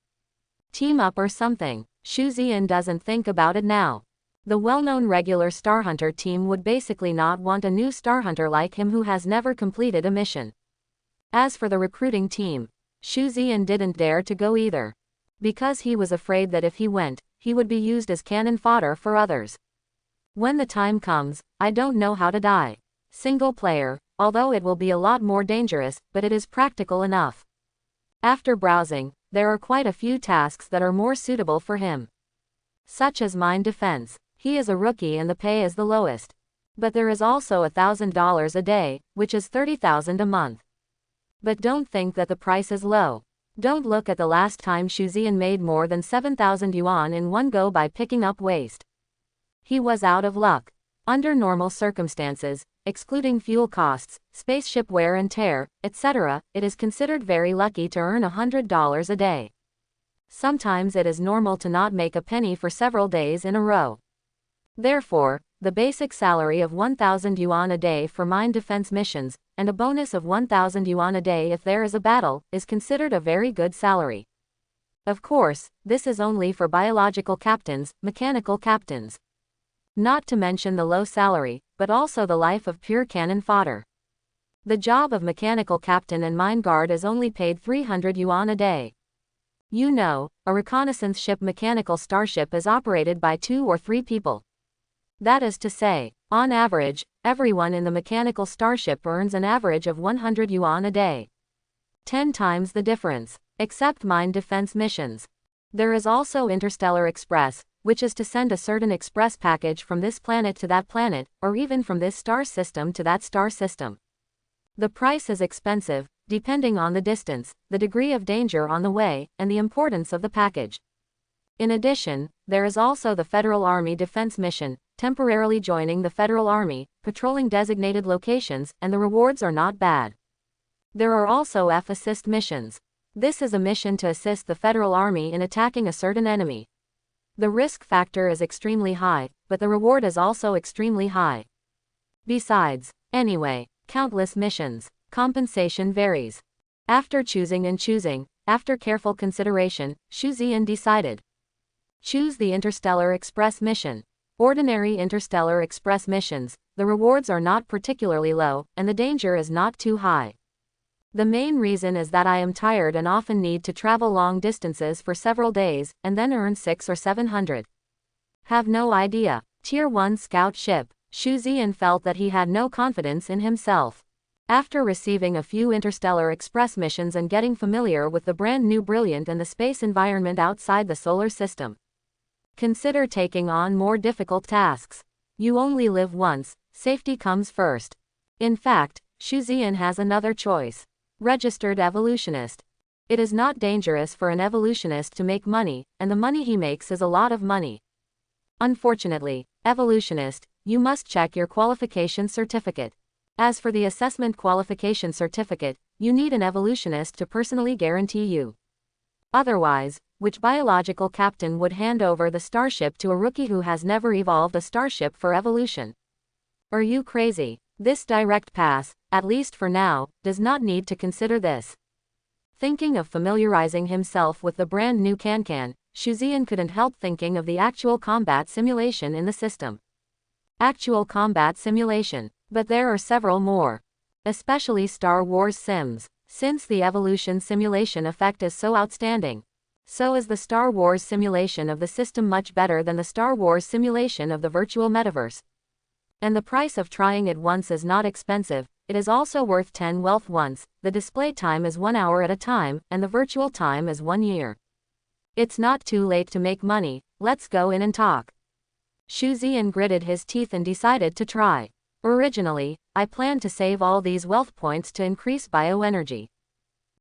Team up or something. Shuan doesn't think about it now. The well-known regular Star Hunter team would basically not want a new Star Hunter like him who has never completed a mission. As for the recruiting team, Shuan didn't dare to go either. Because he was afraid that if he went, he would be used as cannon fodder for others. When the time comes, I don't know how to die. Single player, although it will be a lot more dangerous, but it is practical enough. After browsing, there are quite a few tasks that are more suitable for him. Such as mine defense. He is a rookie and the pay is the lowest. But there is also $1,000 a day, which is $30,000 a month. But don't think that the price is low. Don't look at the last time Shuan made more than 7,000 yuan in one go by picking up waste. He was out of luck. Under normal circumstances, excluding fuel costs, spaceship wear and tear, etc., it is considered very lucky to earn $100 a day. Sometimes it is normal to not make a penny for several days in a row. Therefore, the basic salary of 1,000 yuan a day for mine defense missions, and a bonus of 1,000 yuan a day if there is a battle, is considered a very good salary. Of course, this is only for biological captains, mechanical captains. Not to mention the low salary, but also the life of pure cannon fodder. The job of mechanical captain and mine guard is only paid 300 yuan a day. You know, a reconnaissance ship mechanical starship is operated by 2 or 3 people. That is to say, on average, everyone in the mechanical starship earns an average of 100 yuan a day. 10 times the difference, except mine defense missions. There is also Interstellar Express, which is to send a certain express package from this planet to that planet, or even from this star system to that star system. The price is expensive, depending on the distance, the degree of danger on the way, and the importance of the package. In addition, there is also the Federal Army Defense Mission, temporarily joining the Federal Army, patrolling designated locations, and the rewards are not bad. There are also F-Assist missions. This is a mission to assist the Federal Army in attacking a certain enemy. The risk factor is extremely high, but the reward is also extremely high. Besides, anyway, countless missions. Compensation varies. After choosing, After careful consideration, Shu Ziyan decided. Choose the Interstellar Express mission. Ordinary Interstellar Express missions, the rewards are not particularly low, and the danger is not too high. The main reason is that I am tired and often need to travel long distances for several days, and then earn 600 or 700. Have no idea. Tier 1 scout ship. Shu Ziyan felt that he had no confidence in himself. After receiving a few Interstellar Express missions and getting familiar with the brand new brilliant and the space environment outside the solar system, consider taking on more difficult tasks. You only live once, safety comes first. In fact, Shu Ziyan has another choice. Registered evolutionist. It is not dangerous for an evolutionist to make money, and the money he makes is a lot of money. Unfortunately, evolutionist, you must check your qualification certificate. As for the assessment qualification certificate, you need an evolutionist to personally guarantee you. Otherwise, which biological captain would hand over the starship to a rookie who has never evolved a starship for evolution? Are you crazy? This direct pass, at least for now, does not need to consider this. Thinking of familiarizing himself with the brand new Can-Can, Shu Ziyan couldn't help thinking of the actual combat simulation in the system. Actual combat simulation. But there are several more. Especially Star Wars sims. Since the evolution simulation effect is so outstanding, so is the Star Wars simulation of the system much better than the Star Wars simulation of the virtual metaverse. And the price of trying it once is not expensive, it is also worth 10 wealth once, the display time is 1 hour at a time, and the virtual time is 1 year. It's not too late to make money, let's go in and talk. Shu Ziyan gritted his teeth and decided to try. Originally, I planned to save all these wealth points to increase bioenergy.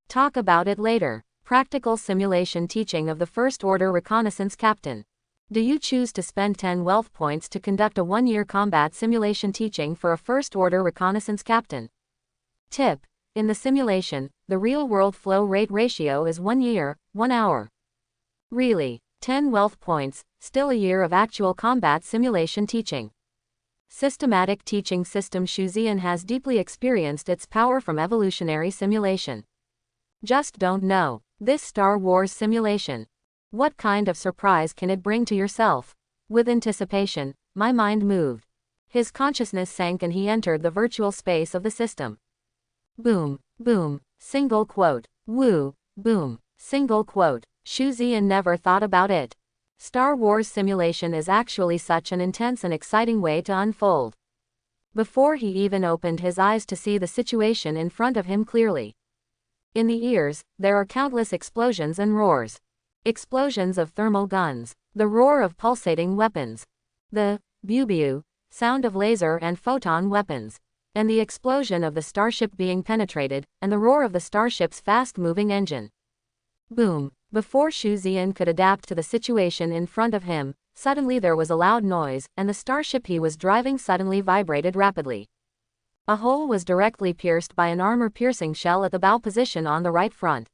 Talk about it later. Practical simulation teaching of the First Order Reconnaissance Captain. Do you choose to spend 10 wealth points to conduct a 1-year combat simulation teaching for a First Order Reconnaissance Captain? Tip: in the simulation, the real-world flow rate ratio is 1 year, 1 hour. Really? 10 wealth points, still a year of actual combat simulation teaching. Systematic teaching system. Shu Ziyan has deeply experienced its power from evolutionary simulation. Just don't know. This Star Wars simulation. What kind of surprise can it bring to yourself? With anticipation, my mind moved. His consciousness sank and he entered the virtual space of the system. Boom, boom, single quote. Woo, boom, single quote. Shu Ziyan never thought about it. Star Wars simulation is actually such an intense and exciting way to unfold. Before he even opened his eyes to see the situation in front of him clearly. In the ears, there are countless explosions and roars. Explosions of thermal guns, the roar of pulsating weapons, the "bew-bew" sound of laser and photon weapons, and the explosion of the starship being penetrated, and the roar of the starship's fast-moving engine. Boom. Before Shu Ziyan could adapt to the situation in front of him, suddenly there was a loud noise, and the starship he was driving suddenly vibrated rapidly. A hole was directly pierced by an armor-piercing shell at the bow position on the right front.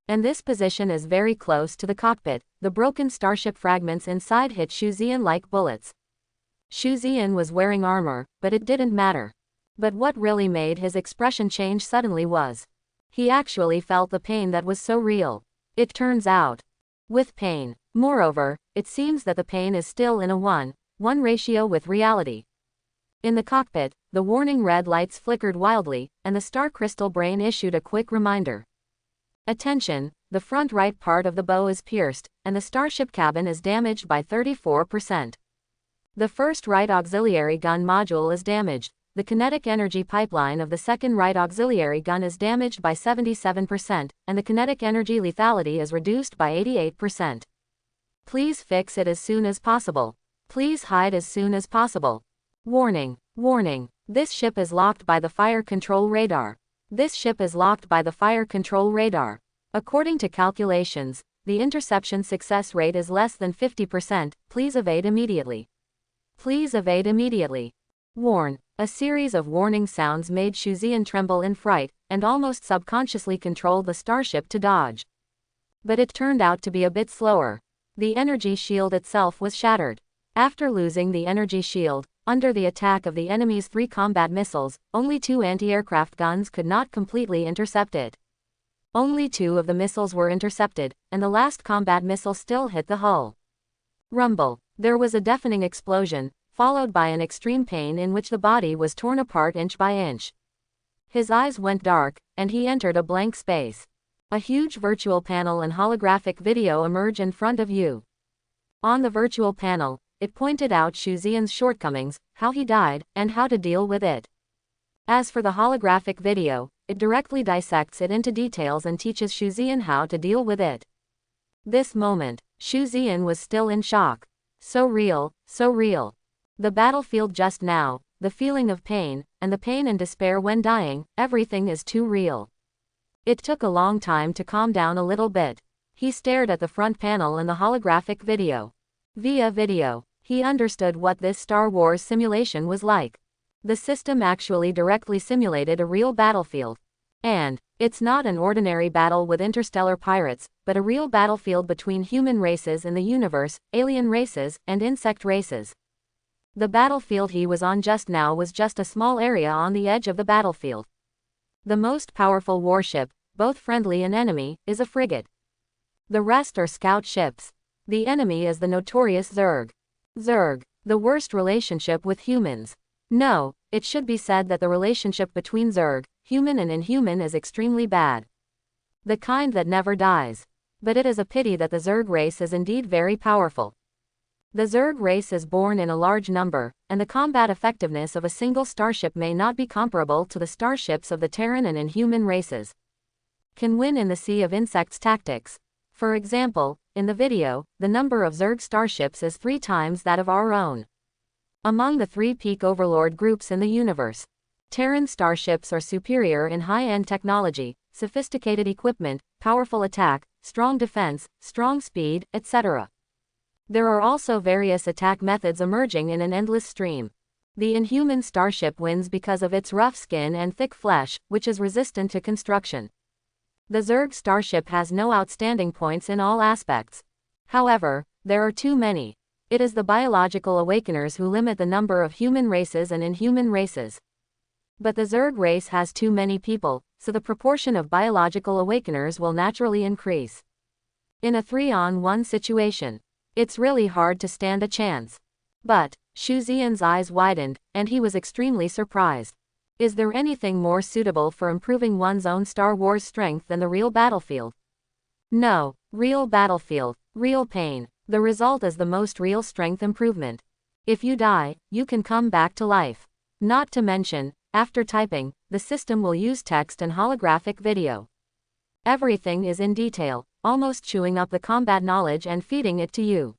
And this position is very close to the cockpit. The broken starship fragments inside hit Shu Ziyan like bullets. Shu Ziyan was wearing armor, but it didn't matter. But what really made his expression change suddenly was, he actually felt the pain that was so real. It turns out, with pain. Moreover, it seems that the pain is still in a 1:1 ratio with reality. In the cockpit, the warning red lights flickered wildly, and the star crystal brain issued a quick reminder. Attention, the front right part of the bow is pierced, and the starship cabin is damaged by 34%. The first right auxiliary gun module is damaged. The kinetic energy pipeline of the second right auxiliary gun is damaged by 77%, and the kinetic energy lethality is reduced by 88%. Please fix it as soon as possible. Please hide as soon as possible. Warning, warning. This ship is locked by the fire control radar. This ship is locked by the fire control radar. According to calculations, the interception success rate is less than 50%. Please evade immediately. Please evade immediately. Warn. A series of warning sounds made Shu Ziyan tremble in fright, and almost subconsciously controlled the starship to dodge. But it turned out to be a bit slower. The energy shield itself was shattered. After losing the energy shield, under the attack of the enemy's 3 combat missiles, only 2 anti-aircraft guns could not completely intercept it. Only 2 of the missiles were intercepted, and the last combat missile still hit the hull. Rumble. There was a deafening explosion, followed by an extreme pain in which the body was torn apart inch by inch. His eyes went dark, and he entered a blank space. A huge virtual panel and holographic video emerge in front of you. On the virtual panel, it pointed out Shuzian's shortcomings, how he died, and how to deal with it. As for the holographic video, it directly dissects it into details and teaches Shuzian how to deal with it. This moment, Shuzian was still in shock. So real, so real. The battlefield just now, the feeling of pain, and the pain and despair when dying, everything is too real. It took a long time to calm down a little bit. He stared at the front panel and the holographic video. Via video, he understood what this Star Wars simulation was like. The system actually directly simulated a real battlefield. And it's not an ordinary battle with interstellar pirates, but a real battlefield between human races in the universe, alien races, and insect races. The battlefield he was on just now was just a small area on the edge of the battlefield. The most powerful warship, both friendly and enemy, is a frigate. The rest are scout ships. The enemy is the notorious Zerg. Zerg, the worst relationship with humans. No, it should be said that the relationship between Zerg, human and inhuman, is extremely bad. The kind that never dies. But it is a pity that the Zerg race is indeed very powerful. The Zerg race is born in a large number, and the combat effectiveness of a single starship may not be comparable to the starships of the Terran and inhuman races. Can win in the sea of insects tactics. For example, in the video, the number of Zerg starships is 3 times that of our own. Among the 3 peak overlord groups in the universe, Terran starships are superior in high-end technology, sophisticated equipment, powerful attack, strong defense, strong speed, etc. There are also various attack methods emerging in an endless stream. The inhuman starship wins because of its rough skin and thick flesh, which is resistant to construction. The Zerg starship has no outstanding points in all aspects. However, there are too many. It is the biological awakeners who limit the number of human races and inhuman races. But the Zerg race has too many people, so the proportion of biological awakeners will naturally increase. In a 3-on-1 situation, it's really hard to stand a chance. But Shuzian's eyes widened, and he was extremely surprised. Is there anything more suitable for improving one's own Star Wars strength than the real battlefield? No, real battlefield, real pain. The result is the most real strength improvement. If you die, you can come back to life. Not to mention, after typing, the system will use text and holographic video. Everything is in detail, almost chewing up the combat knowledge and feeding it to you.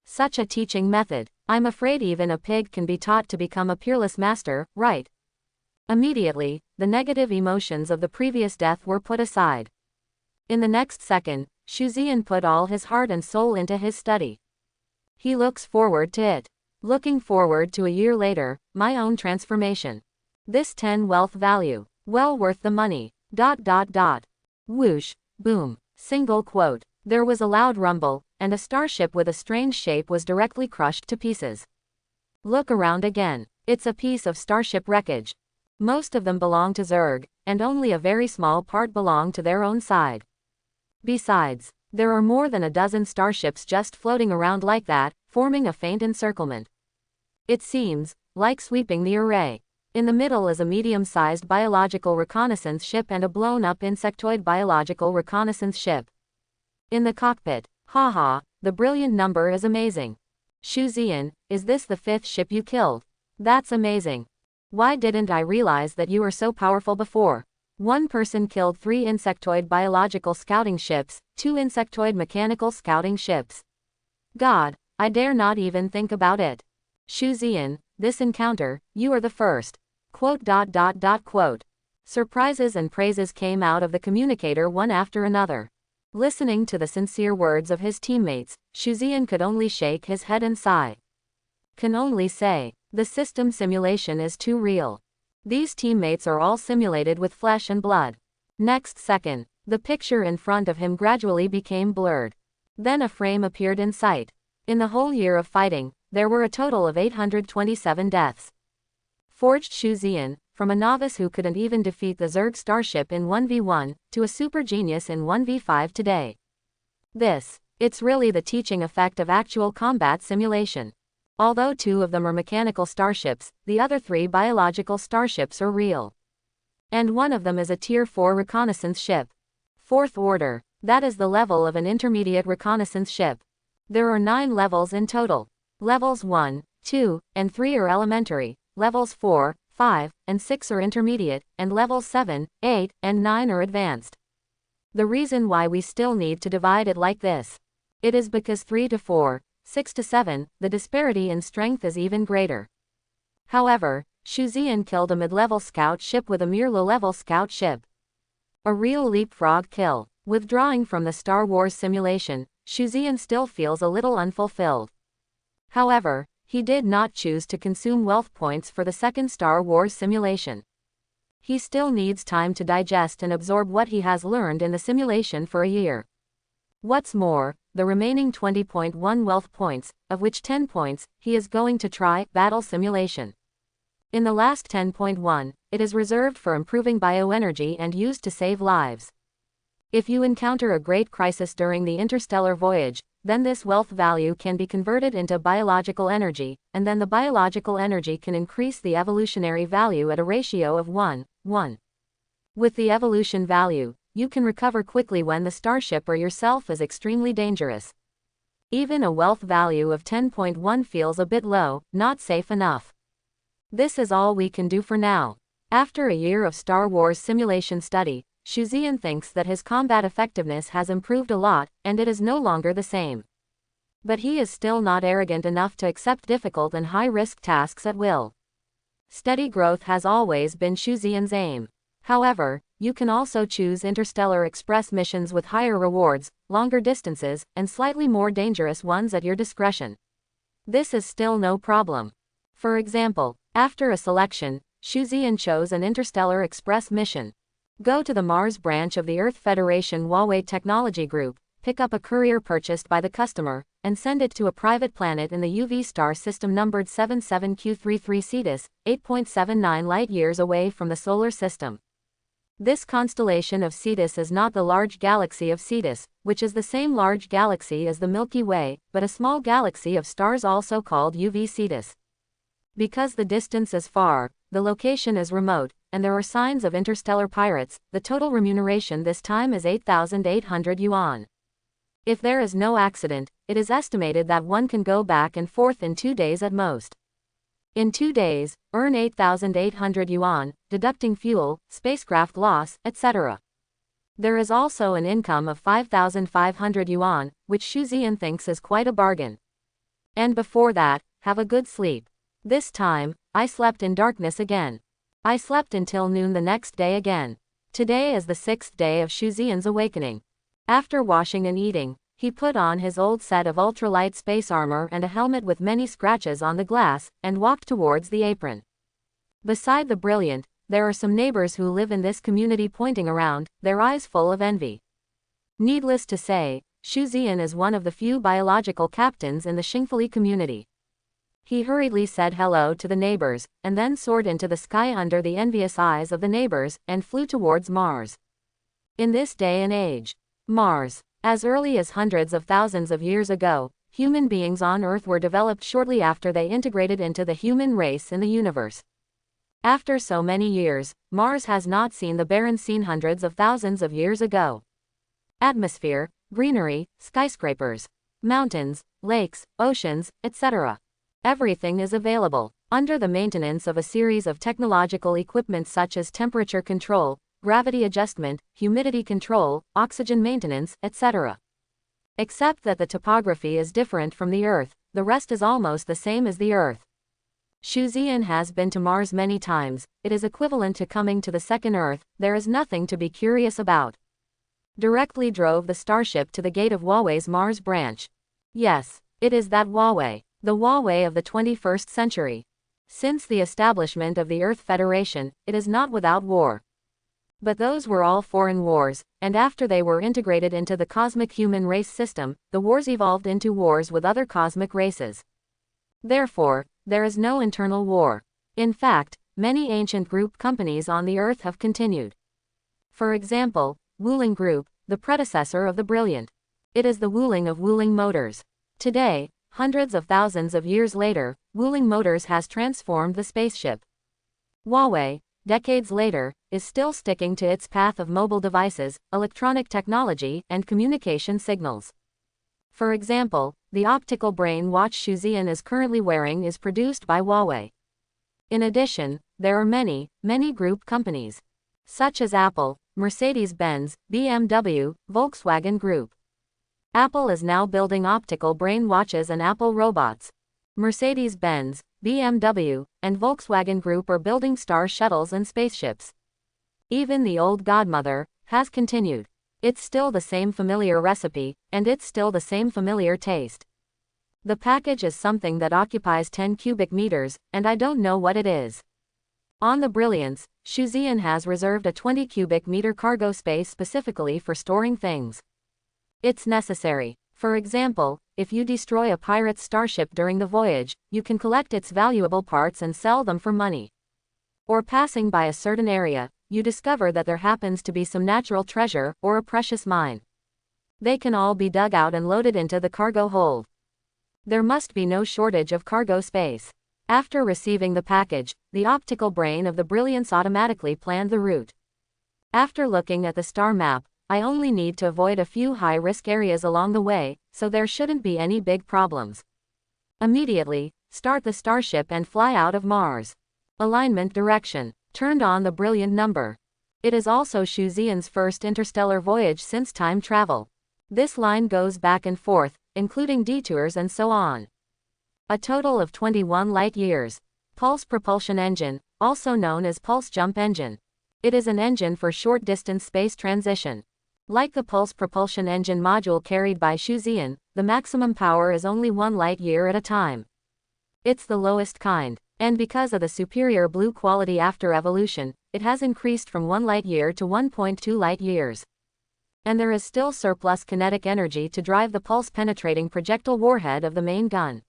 Such a teaching method. I'm afraid even a pig can be taught to become a peerless master, right? Immediately, the negative emotions of the previous death were put aside. In the next second, Shuzian put all his heart and soul into his study. He looks forward to it. Looking forward to a year later, my own transformation. This 10 wealth value. Well worth the money. ... Whoosh, boom. Single quote. There was a loud rumble, and a starship with a strange shape was directly crushed to pieces. Look around again. It's a piece of starship wreckage. Most of them belong to Zerg, and only a very small part belong to their own side. Besides, there are more than a dozen starships just floating around like that, forming a faint encirclement. It seems like sweeping the array. In the middle is a medium-sized biological reconnaissance ship and a blown-up insectoid biological reconnaissance ship. In the cockpit, haha, the brilliant number is amazing. Shuzian, is this the 5th ship you killed? That's amazing. Why didn't I realize that you were so powerful before? One person killed 3 insectoid biological scouting ships, 2 insectoid mechanical scouting ships. God, I dare not even think about it. Shuzian, this encounter, you are the first. Quote. Surprises and praises came out of the communicator one after another. Listening to the sincere words of his teammates, Shuzian could only shake his head and sigh. Can only say, the system simulation is too real. These teammates are all simulated with flesh and blood. Next second, the picture in front of him gradually became blurred. Then a frame appeared in sight. In the whole year of fighting, there were a total of 827 deaths. forged Shuan, from a novice who couldn't even defeat the Zerg Starship in 1v1, to a super genius in 1v5 today. It's really the teaching effect of actual combat simulation. Although 2 of them are mechanical starships, the other 3 biological starships are real. And one of them is a Tier 4 reconnaissance ship. 4th order, that is the level of an intermediate reconnaissance ship. There are 9 levels in total. Levels 1, 2, and 3 are elementary, levels 4, 5, and 6 are intermediate, and levels 7, 8, and 9 are advanced. The reason why we still need to divide it like this. It is because 3 to 4, 6 to 7, the disparity in strength is even greater. However, Shuan killed a mid-level scout ship with a mere low-level scout ship. A real leapfrog kill. Withdrawing from the Star Wars simulation, Shuan still feels a little unfulfilled. However, he did not choose to consume wealth points for the second Star Wars simulation. He still needs time to digest and absorb what he has learned in the simulation for a year. What's more, the remaining 20.1 wealth points, of which 10 points, he is going to try battle simulation. In the last 10.1, it is reserved for improving bioenergy and used to save lives. If you encounter a great crisis during the interstellar voyage, then this wealth value can be converted into biological energy, and then the biological energy can increase the evolutionary value at a ratio of 1:1. With the evolution value, you can recover quickly when the starship or yourself is extremely dangerous. Even a wealth value of 10.1 feels a bit low, not safe enough. This is all we can do for now. After a year of Star Wars simulation study, Shuan thinks that his combat effectiveness has improved a lot, and it is no longer the same. But he is still not arrogant enough to accept difficult and high-risk tasks at will. Steady growth has always been Shuan's aim. However, you can also choose interstellar express missions with higher rewards, longer distances, and slightly more dangerous ones at your discretion. This is still no problem. For example, after a selection, Shuan chose an interstellar express mission. Go to the Mars branch of the Earth Federation Huawei Technology Group, pick up a courier purchased by the customer, and send it to a private planet in the UV star system numbered 77Q33 Cetus, 8.79 light-years away from the solar system. This constellation of Cetus is not the large galaxy of Cetus, which is the same large galaxy as the Milky Way, but a small galaxy of stars also called UV Cetus. Because the distance is far, the location is remote, and there are signs of interstellar pirates, the total remuneration this time is 8,800 yuan. If there is no accident, it is estimated that one can go back and forth in 2 days at most. In 2 days, earn 8,800 yuan, deducting fuel, spacecraft loss, etc. There is also an income of 5,500 yuan, which Shuan thinks is quite a bargain. And before that, have a good sleep. This time, I slept in darkness again. I slept until noon the next day again. Today is the 6th day of Shuan's awakening. After washing and eating, he put on his old set of ultralight space armor and a helmet with many scratches on the glass, and walked towards the apron. Beside the brilliant, there are some neighbors who live in this community pointing around, their eyes full of envy. Needless to say, Shuan is one of the few biological captains in the Xingfuli community. He hurriedly said hello to the neighbors, and then soared into the sky under the envious eyes of the neighbors, and flew towards Mars. In this day and age, Mars, as early as hundreds of thousands of years ago, human beings on Earth were developed shortly after they integrated into the human race in the universe. After so many years, Mars has not seen the barren scene hundreds of thousands of years ago. Atmosphere, greenery, skyscrapers, mountains, lakes, oceans, etc. Everything is available, under the maintenance of a series of technological equipment such as temperature control, gravity adjustment, humidity control, oxygen maintenance, etc. Except that the topography is different from the Earth, the rest is almost the same as the Earth. Shuan has been to Mars many times, it is equivalent to coming to the second Earth, there is nothing to be curious about. Directly drove the Starship to the gate of Huawei's Mars branch. Yes, it is that Huawei. The Huawei of the 21st century. Since the establishment of the Earth Federation, it is not without war. But those were all foreign wars, and after they were integrated into the cosmic human race system, the wars evolved into wars with other cosmic races. Therefore, there is no internal war. In fact, many ancient group companies on the Earth have continued. For example, Wuling Group, the predecessor of the Brilliant. It is the Wuling of Wuling Motors. Today, hundreds of thousands of years later, Wuling Motors has transformed the spaceship. Huawei, decades later, is still sticking to its path of mobile devices, electronic technology, and communication signals. For example, the optical brain watch Shuan is currently wearing is produced by Huawei. In addition, there are many group companies, such as Apple, Mercedes-Benz, BMW, Volkswagen Group. Apple is now building optical brain watches and Apple robots. Mercedes-Benz, BMW, and Volkswagen Group are building star shuttles and spaceships. Even the old godmother has continued. It's still the same familiar recipe, and it's still the same familiar taste. The package is something that occupies 10 cubic meters, and I don't know what it is. On the Brilliance, Shuan has reserved a 20 cubic meter cargo space specifically for storing things. It's necessary. For example, if you destroy a pirate's starship during the voyage, you can collect its valuable parts and sell them for money. Or passing by a certain area, you discover that there happens to be some natural treasure or a precious mine. They can all be dug out and loaded into the cargo hold. There must be no shortage of cargo space. After receiving the package, the optical brain of the Brilliance automatically planned the route. After looking at the star map, I only need to avoid a few high-risk areas along the way, so there shouldn't be any big problems. Immediately, start the starship and fly out of Mars. Alignment direction. Turned on the Brilliant number. It is also Shuan's first interstellar voyage since time travel. This line goes back and forth, including detours and so on. A total of 21 light years. Pulse propulsion engine, also known as pulse jump engine. It is an engine for short-distance space transition. Like the pulse propulsion engine module carried by Shuan, the maximum power is only 1 light year at a time. It's the lowest kind, and because of the superior blue quality after evolution, it has increased from 1 light year to 1.2 light years. And there is still surplus kinetic energy to drive the pulse-penetrating projectile warhead of the main gun.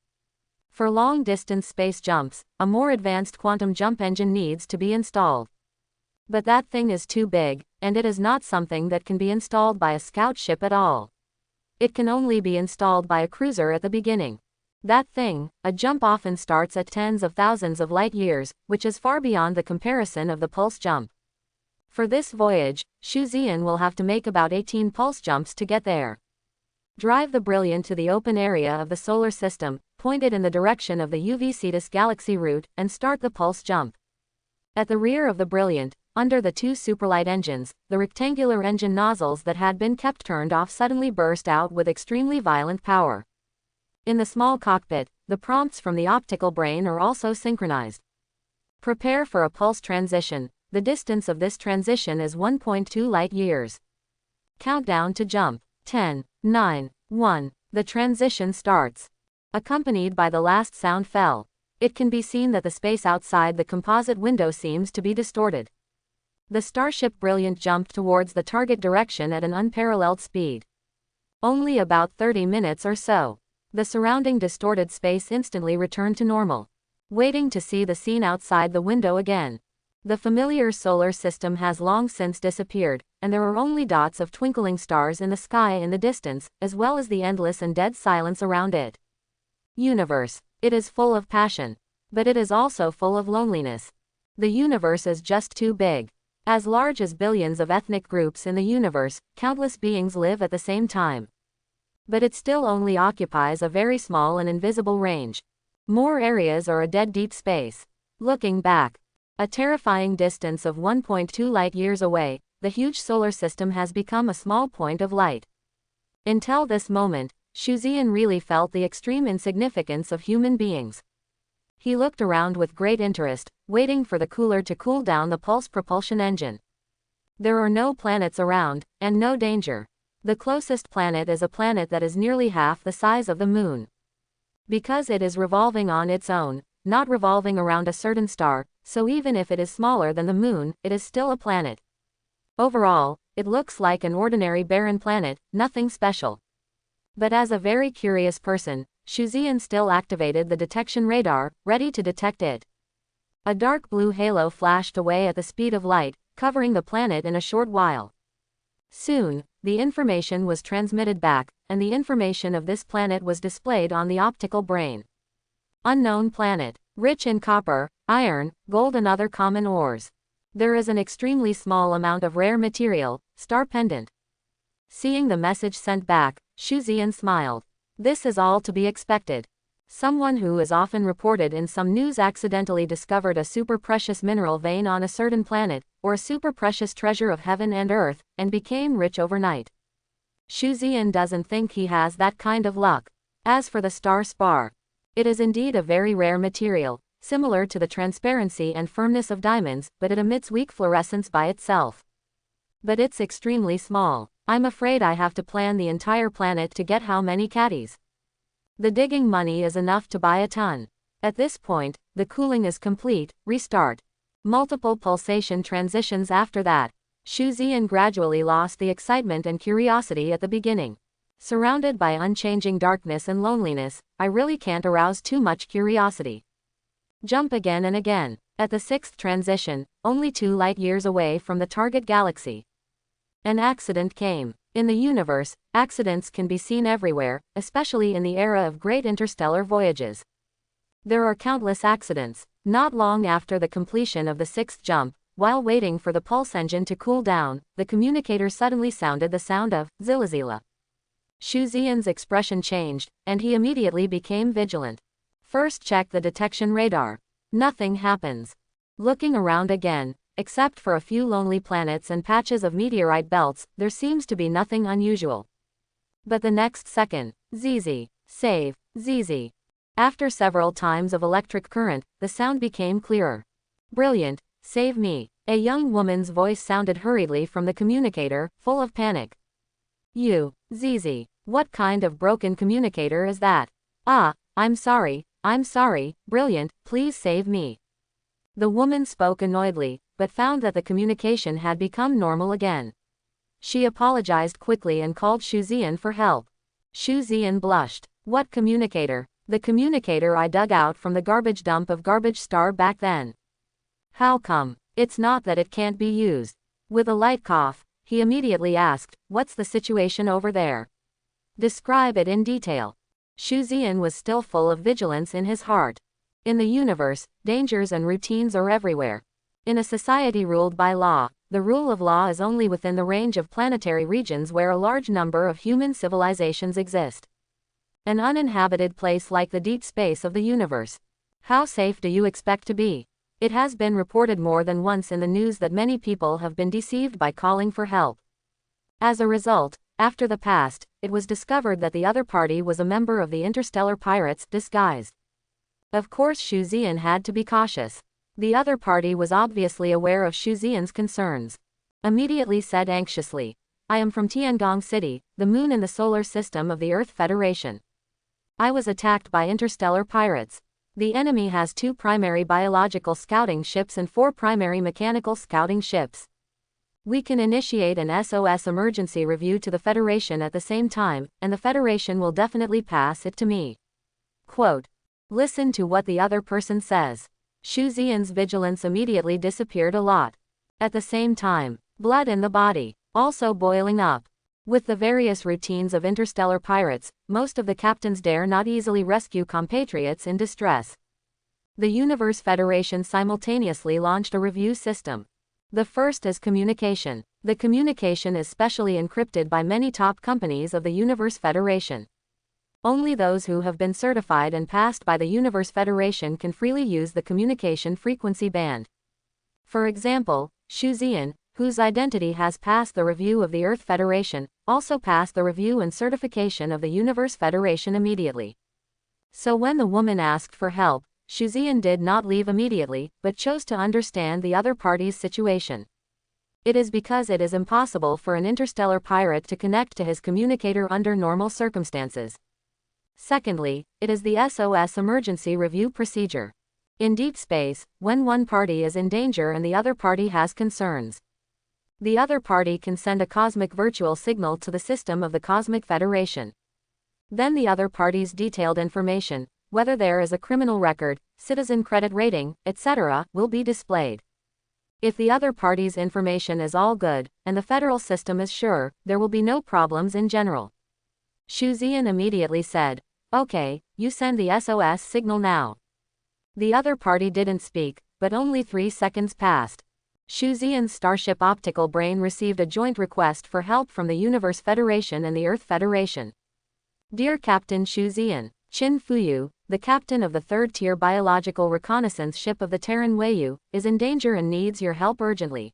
For long-distance space jumps, a more advanced quantum jump engine needs to be installed. But that thing is too big, and it is not something that can be installed by a scout ship at all. It can only be installed by a cruiser at the beginning. That thing, a jump, often starts at tens of thousands of light years, which is far beyond the comparison of the pulse jump. For this voyage, Shuan will have to make about 18 pulse jumps to get there. Drive the Brilliant to the open area of the solar system, point it in the direction of the UV Cetus galaxy route, and start the pulse jump. At the rear of the Brilliant, under the 2 superlight engines, the rectangular engine nozzles that had been kept turned off suddenly burst out with extremely violent power. In the small cockpit, the prompts from the optical brain are also synchronized. Prepare for a pulse transition. The distance of this transition is 1.2 light years. Countdown to jump. 10, 9, 1. The transition starts. Accompanied by the last sound fell. It can be seen that the space outside the composite window seems to be distorted. The Starship Brilliant jumped towards the target direction at an unparalleled speed. Only about 30 minutes or so. The surrounding distorted space instantly returned to normal. Waiting to see the scene outside the window again. The familiar solar system has long since disappeared, and there are only dots of twinkling stars in the sky in the distance, as well as the endless and dead silence around it. Universe. It is full of passion. But it is also full of loneliness. The universe is just too big. As large as billions of ethnic groups in the universe, countless beings live at the same time. But it still only occupies a very small and invisible range. More areas are a dead deep space. Looking back, a terrifying distance of 1.2 light years away, the huge solar system has become a small point of light. Until this moment, Shuan really felt the extreme insignificance of human beings. He looked around with great interest, waiting for the cooler to cool down the pulse propulsion engine. There are no planets around, and no danger. The closest planet is a planet that is nearly half the size of the Moon. Because it is revolving on its own, not revolving around a certain star, so even if it is smaller than the Moon, it is still a planet. Overall, it looks like an ordinary barren planet, nothing special. But as a very curious person, Shuan still activated the detection radar, ready to detect it. A dark blue halo flashed away at the speed of light, covering the planet in a short while. Soon, the information was transmitted back, and the information of this planet was displayed on the optical brain. Unknown planet, rich in copper, iron, gold and other common ores. There is an extremely small amount of rare material, star pendant. Seeing the message sent back, Shuan smiled. This is all to be expected. Someone who is often reported in some news accidentally discovered a super precious mineral vein on a certain planet, or a super precious treasure of heaven and earth, and became rich overnight. Shuan doesn't think he has that kind of luck. As for the star spar, it is indeed a very rare material, similar to the transparency and firmness of diamonds, but it emits weak fluorescence by itself. But it's extremely small. I'm afraid I have to plan the entire planet to get how many caddies. The digging money is enough to buy a ton. At this point, the cooling is complete, restart. Multiple pulsation transitions after that. Shuan gradually lost the excitement and curiosity at the beginning. Surrounded by unchanging darkness and loneliness, I really can't arouse too much curiosity. Jump again and again. At the 6th transition, only 2 light years away from the target galaxy, an accident came. In the universe, accidents can be seen everywhere, especially in the era of great interstellar voyages. There are countless accidents. Not long after the completion of the 6th jump, while waiting for the pulse engine to cool down, the communicator suddenly sounded the sound of zilazila. Shuan's expression changed, and he immediately became vigilant. First check the detection radar. Nothing happens. Looking around again, except for a few lonely planets and patches of meteorite belts, there seems to be nothing unusual. But the next second, ZZ, save, ZZ. After several times of electric current, the sound became clearer. Brilliant, save me. A young woman's voice sounded hurriedly from the communicator, full of panic. You, ZZ, what kind of broken communicator is that? Ah, I'm sorry, brilliant, please save me. The woman spoke annoyedly, but found that the communication had become normal again. She apologized quickly and called Shuan for help. Shuan blushed. What communicator? The communicator I dug out from the garbage dump of Garbage Star back then. How come? It's not that it can't be used. With a light cough, he immediately asked, what's the situation over there? Describe it in detail. Shuan was still full of vigilance in his heart. In the universe, dangers and routines are everywhere. In a society ruled by law, the rule of law is only within the range of planetary regions where a large number of human civilizations exist. An uninhabited place like the deep space of the universe. How safe do you expect to be? It has been reported more than once in the news that many people have been deceived by calling for help. As a result, after the past, it was discovered that the other party was a member of the Interstellar Pirates, disguised. Of course Shuan had to be cautious. The other party was obviously aware of Shuan's concerns. Immediately said anxiously, I am from Tiangong City, the moon in the solar system of the Earth Federation. I was attacked by interstellar pirates. The enemy has 2 primary biological scouting ships and 4 primary mechanical scouting ships. We can initiate an SOS emergency review to the Federation at the same time, and the Federation will definitely pass it to me. Quote. Listen to what the other person says. Shuan's vigilance immediately disappeared a lot. At the same time, blood in the body, also boiling up. With the various routines of interstellar pirates, most of the captains dare not easily rescue compatriots in distress. The Universe Federation simultaneously launched a review system. The first is communication. The communication is specially encrypted by many top companies of the Universe Federation. Only those who have been certified and passed by the Universe Federation can freely use the communication frequency band. For example, Shuan, whose identity has passed the review of the Earth Federation, also passed the review and certification of the Universe Federation immediately. So when the woman asked for help, Shuan did not leave immediately, but chose to understand the other party's situation. It is because it is impossible for an interstellar pirate to connect to his communicator under normal circumstances. Secondly, it is the SOS emergency review procedure. In deep space, when one party is in danger and the other party has concerns, the other party can send a cosmic virtual signal to the system of the Cosmic Federation. Then the other party's detailed information, whether there is a criminal record, citizen credit rating, etc., will be displayed. If the other party's information is all good, and the federal system is sure, there will be no problems in general. Shuan immediately said, "Okay, you send the SOS signal now." The other party didn't speak, but only 3 seconds passed. Shuan's Starship optical brain received a joint request for help from the Universe Federation and the Earth Federation. Dear Captain Shuan, Qin Fuyu, the captain of the third-tier biological reconnaissance ship of the Terran Weiyu, is in danger and needs your help urgently.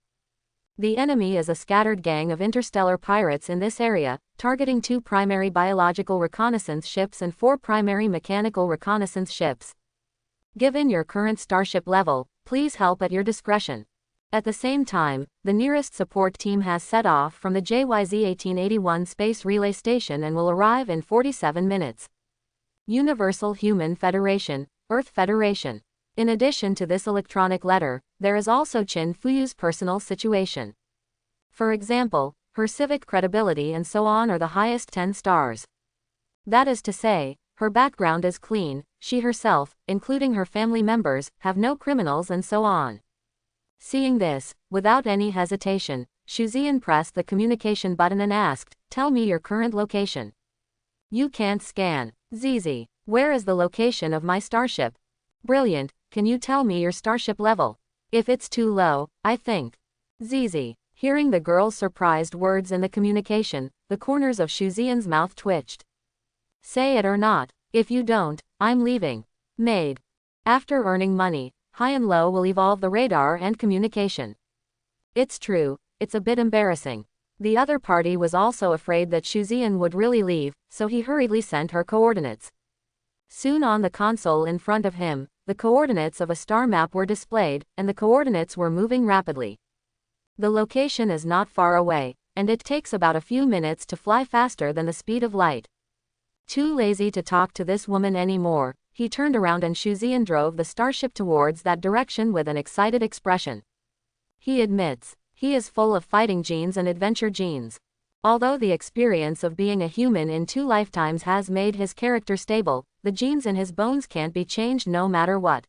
The enemy is a scattered gang of interstellar pirates in this area, targeting 2 primary biological reconnaissance ships and 4 primary mechanical reconnaissance ships. Given your current Starship level, please help at your discretion. At the same time, the nearest support team has set off from the JYZ 1881 Space Relay Station and will arrive in 47 minutes. Universal Human Federation, Earth Federation. In addition to this electronic letter, there is also Qin Fuyu's personal situation. For example, her civic credibility and so on are the highest 10 stars. That is to say, her background is clean, she herself, including her family members, have no criminals and so on. Seeing this, without any hesitation, Shuan pressed the communication button and asked, "Tell me your current location." "You can't scan. ZZ, where is the location of my starship?" "Brilliant, can you tell me your starship level?" "If it's too low, I think." ZZ, hearing the girl's surprised words in the communication, the corners of Shuan's mouth twitched. "Say it or not. If you don't, I'm leaving." Made. After earning money, High and Low will evolve the radar and communication. It's true, it's a bit embarrassing. The other party was also afraid that Shuan would really leave, so he hurriedly sent her coordinates. Soon on the console in front of him, the coordinates of a star map were displayed, and the coordinates were moving rapidly. The location is not far away, and it takes about a few minutes to fly faster than the speed of light. Too lazy to talk to this woman anymore, he turned around and Shuan drove the starship towards that direction with an excited expression. He admits, he is full of fighting genes and adventure genes. Although the experience of being a human in 2 lifetimes has made his character stable, the genes in his bones can't be changed no matter what.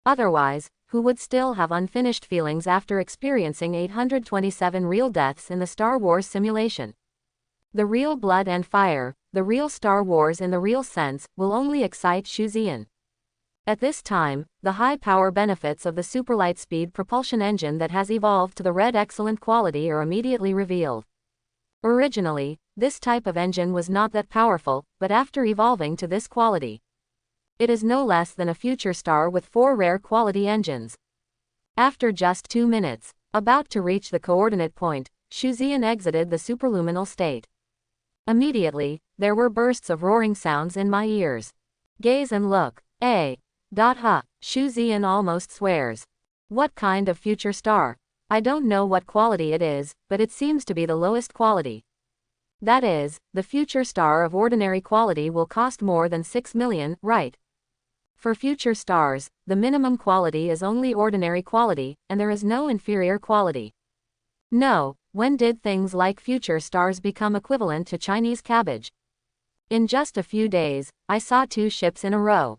Otherwise, who would still have unfinished feelings after experiencing 827 real deaths in the Star Wars simulation? The real blood and fire, the real Star Wars in the real sense, will only excite Shuan. At this time, the high power benefits of the superlight speed propulsion engine that has evolved to the red excellent quality are immediately revealed. Originally, this type of engine was not that powerful, but after evolving to this quality, it is no less than a future star with 4 rare quality engines. After just 2 minutes, about to reach the coordinate point, Shuan exited the superluminal state. Immediately, there were bursts of roaring sounds in my ears. Gaze and look. Shuan almost swears. What kind of future star? I don't know what quality it is, but it seems to be the lowest quality. That is, the future star of ordinary quality will cost more than 6 million, right? For future stars, the minimum quality is only ordinary quality, and there is no inferior quality. No, when did things like future stars become equivalent to Chinese cabbage? In just a few days, I saw 2 ships in a row.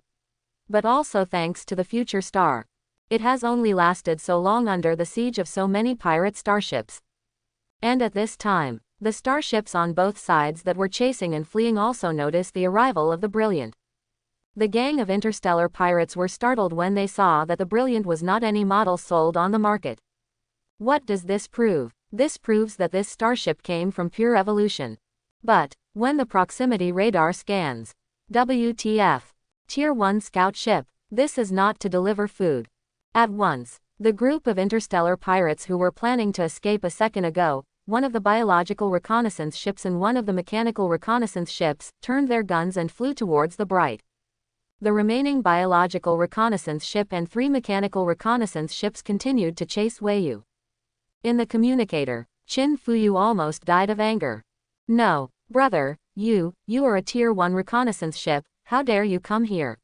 But also thanks to the future star. It has only lasted so long under the siege of so many pirate starships. And at this time, the starships on both sides that were chasing and fleeing also noticed the arrival of the Brilliant. The gang of interstellar pirates were startled when they saw that the Brilliant was not any model sold on the market. What does this prove? This proves that this starship came from pure evolution. But, when the proximity radar scans, WTF? Tier 1 scout ship. This is not to deliver food. At once, the group of interstellar pirates who were planning to escape a second ago, one of the biological reconnaissance ships and one of the mechanical reconnaissance ships, turned their guns and flew towards the Bright. The remaining biological reconnaissance ship and 3 mechanical reconnaissance ships continued to chase Weiyu. In the communicator, Qin Fuyu almost died of anger. No, brother, you are a Tier 1 reconnaissance ship. How dare you come here?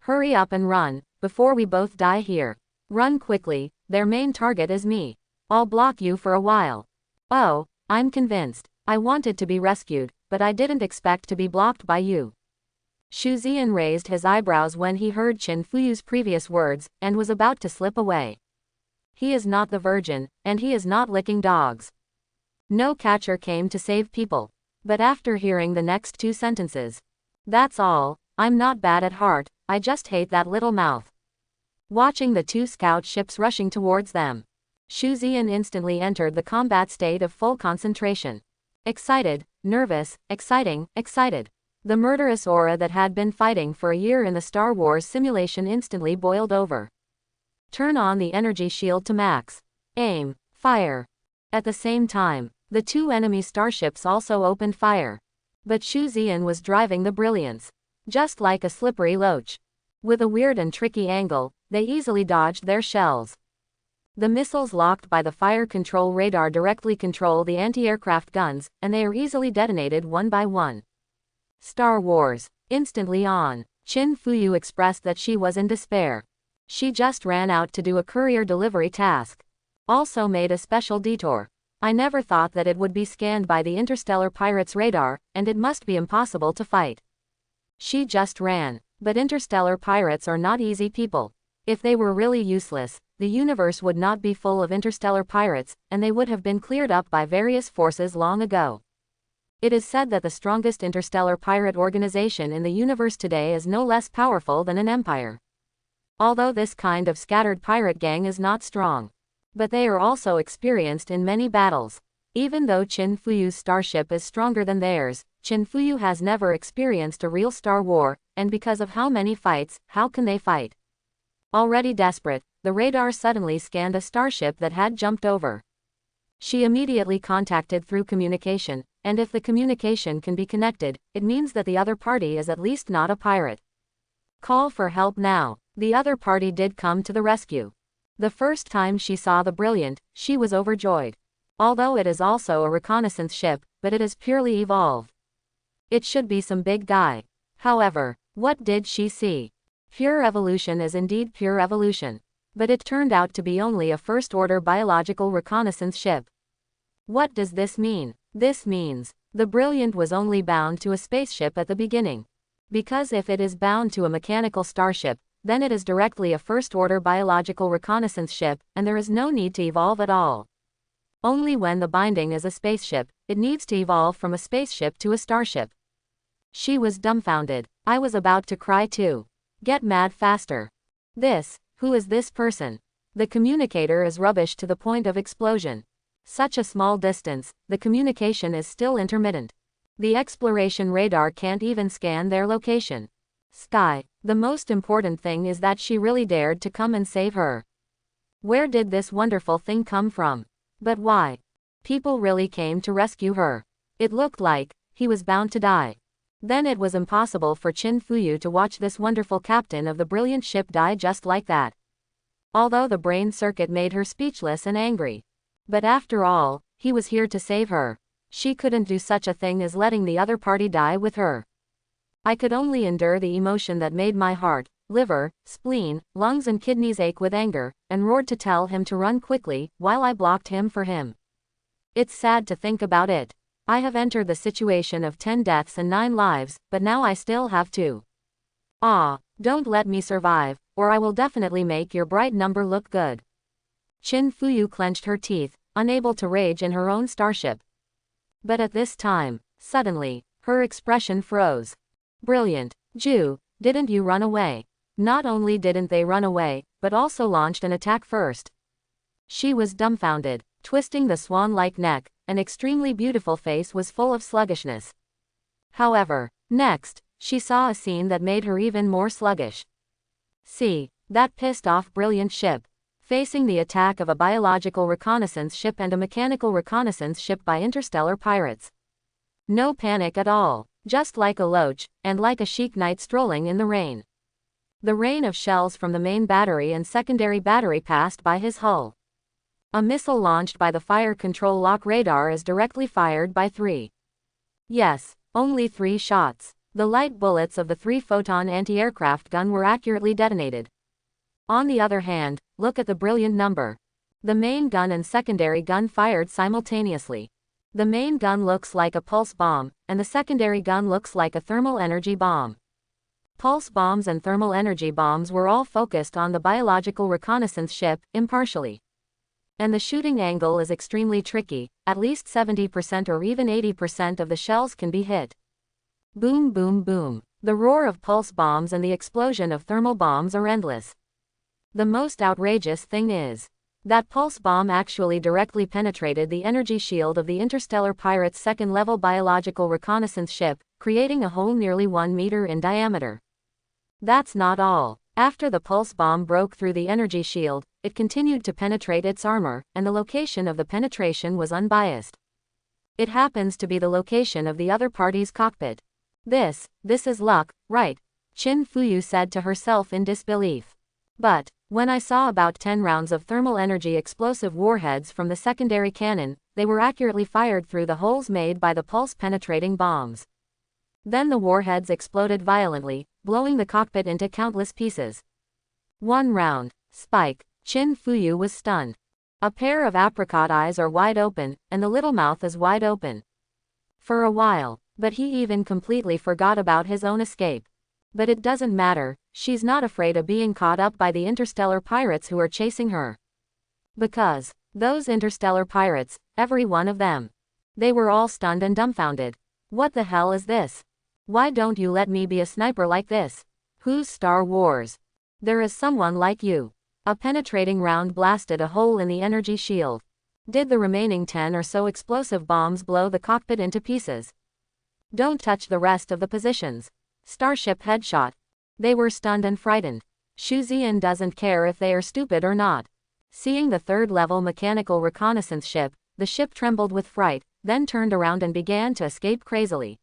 Hurry up and run, before we both die here. Run quickly, their main target is me. I'll block you for a while. Oh, I'm convinced. I wanted to be rescued, but I didn't expect to be blocked by you. Shuzian raised his eyebrows when he heard Qin Fuyu's previous words, and was about to slip away. He is not the virgin, and he is not licking dogs. No catcher came to save people. But after hearing the next two sentences, that's all, I'm not bad at heart, I just hate that little mouth. Watching the two scout ships rushing towards them, Shuzian instantly entered the combat state of full concentration. Excited, nervous, exciting, excited. The murderous aura that had been fighting for a year in the Star Wars simulation instantly boiled over. Turn on the energy shield to max. Aim. Fire. At the same time, the two enemy starships also opened fire. But Shuzian was driving the brilliance. Just like a slippery loach. With a weird and tricky angle, they easily dodged their shells. The missiles locked by the fire control radar directly control the anti-aircraft guns, and they are easily detonated one by one. Star Wars. Instantly on. Qin Fuyu expressed that she was in despair. She just ran out to do a courier delivery task. Also made a special detour. I never thought that it would be scanned by the Interstellar pirates' radar, and it must be impossible to fight. She just ran. But Interstellar pirates are not easy people. If they were really useless, the universe would not be full of interstellar pirates, and they would have been cleared up by various forces long ago. It is said that the strongest interstellar pirate organization in the universe today is no less powerful than an empire. Although this kind of scattered pirate gang is not strong. But they are also experienced in many battles. Even though Qin Fuyu's starship is stronger than theirs, Qin Fuyu has never experienced a real star war, and because of how many fights, how can they fight? Already desperate, the radar suddenly scanned a starship that had jumped over. She immediately contacted through communication, and if the communication can be connected, it means that the other party is at least not a pirate. Call for help now. The other party did come to the rescue. The first time she saw the Brilliant, she was overjoyed. Although it is also a reconnaissance ship, but it is purely evolved. It should be some big guy. However, what did she see? Pure evolution is indeed pure evolution. But it turned out to be only a first-order biological reconnaissance ship. What does this mean? This means, the Brilliant was only bound to a spaceship at the beginning. Because if it is bound to a mechanical starship, then it is directly a first-order biological reconnaissance ship, and there is no need to evolve at all. Only when the binding is a spaceship, it needs to evolve from a spaceship to a starship. She was dumbfounded. I was about to cry too. Get mad faster. Who is this person? The communicator is rubbish to the point of explosion. Such a small distance, the communication is still intermittent. The exploration radar can't even scan their location. Sky. The most important thing is that she really dared to come and save her. Where did this wonderful thing come from? But why? People really came to rescue her. It looked like he was bound to die. Then it was impossible for Qin Fuyu to watch this wonderful captain of the brilliant ship die just like that. Although the brain circuit made her speechless and angry. But after all, he was here to save her. She couldn't do such a thing as letting the other party die with her. I could only endure the emotion that made my heart, liver, spleen, lungs and kidneys ache with anger, and roared to tell him to run quickly, while I blocked him for him. It's sad to think about it. I have entered the situation of 10 deaths and 9 lives, but now I still have 2. Don't let me survive, or I will definitely make your bright number look good. Qin Fuyu clenched her teeth, unable to rage in her own starship. But at this time, suddenly, her expression froze. Brilliant. Ju, didn't you run away? Not only didn't they run away, but also launched an attack first. She was dumbfounded, twisting the swan-like neck. An extremely beautiful face was full of sluggishness. However, next, she saw a scene that made her even more sluggish. See, that pissed-off brilliant ship. Facing the attack of a biological reconnaissance ship and a mechanical reconnaissance ship by interstellar pirates. No panic at all, just like a loach, and like a chic knight strolling in the rain. The rain of shells from the main battery and secondary battery passed by his hull. A missile launched by the fire control lock radar is directly fired by 3. Yes, only 3 shots. The light bullets of the 3-photon anti-aircraft gun were accurately detonated. On the other hand, look at the brilliant number. The main gun and secondary gun fired simultaneously. The main gun looks like a pulse bomb, and the secondary gun looks like a thermal energy bomb. Pulse bombs and thermal energy bombs were all focused on the biological reconnaissance ship, impartially. And the shooting angle is extremely tricky, at least 70% or even 80% of the shells can be hit. Boom boom boom. The roar of pulse bombs and the explosion of thermal bombs are endless. The most outrageous thing is that pulse bomb actually directly penetrated the energy shield of the Interstellar pirate's second-level biological reconnaissance ship, creating a hole nearly 1 meter in diameter. That's not all. After the pulse bomb broke through the energy shield, it continued to penetrate its armor, and the location of the penetration was unbiased. It happens to be the location of the other party's cockpit. This is luck, right? Qin Fuyu said to herself in disbelief. But when I saw about 10 rounds of thermal energy explosive warheads from the secondary cannon, they were accurately fired through the holes made by the pulse-penetrating bombs. Then the warheads exploded violently, blowing the cockpit into countless pieces. One round. Spike. Qin Fuyu was stunned. A pair of apricot eyes are wide open, and the little mouth is wide open. For a while, but he even completely forgot about his own escape. But it doesn't matter, she's not afraid of being caught up by the interstellar pirates who are chasing her. Because those interstellar pirates, every one of them, they were all stunned and dumbfounded. What the hell is this? Why don't you let me be a sniper like this? Who's Star Wars? There is someone like you. A penetrating round blasted a hole in the energy shield. Did the remaining 10 or so explosive bombs blow the cockpit into pieces? Don't touch the rest of the positions. Starship headshot. They were stunned and frightened. Shuan doesn't care if they are stupid or not. Seeing the third-level mechanical reconnaissance ship, the ship trembled with fright, then turned around and began to escape crazily.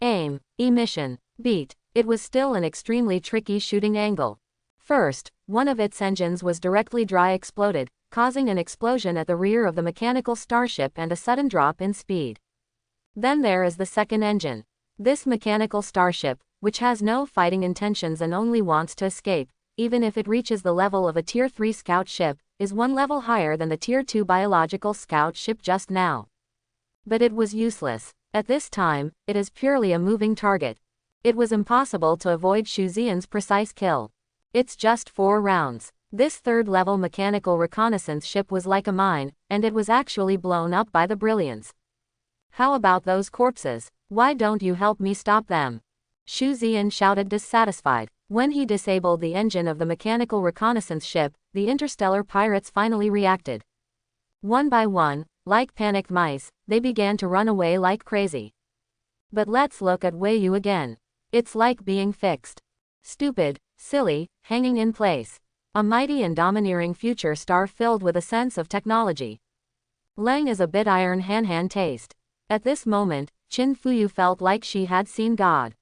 Aim. Emission. Beat. It was still an extremely tricky shooting angle. First, one of its engines was directly dry exploded, causing an explosion at the rear of the mechanical starship and a sudden drop in speed. Then there is the second engine. This mechanical starship, which has no fighting intentions and only wants to escape, even if it reaches the level of a Tier 3 scout ship, is one level higher than the Tier 2 biological scout ship just now. But it was useless. At this time, it is purely a moving target. It was impossible to avoid Shuzian's precise kill. It's just 4 rounds. This third-level mechanical reconnaissance ship was like a mine, and it was actually blown up by the brilliance. How about those corpses? Why don't you help me stop them? Shuzian shouted dissatisfied. When he disabled the engine of the mechanical reconnaissance ship, the interstellar pirates finally reacted. One by one, like panicked mice, they began to run away like crazy. But let's look at Weiyu again. It's like being fixed. Stupid, silly, hanging in place. A mighty and domineering future star filled with a sense of technology. Leng is a bit iron han taste. At this moment, Qin Fuyu felt like she had seen God.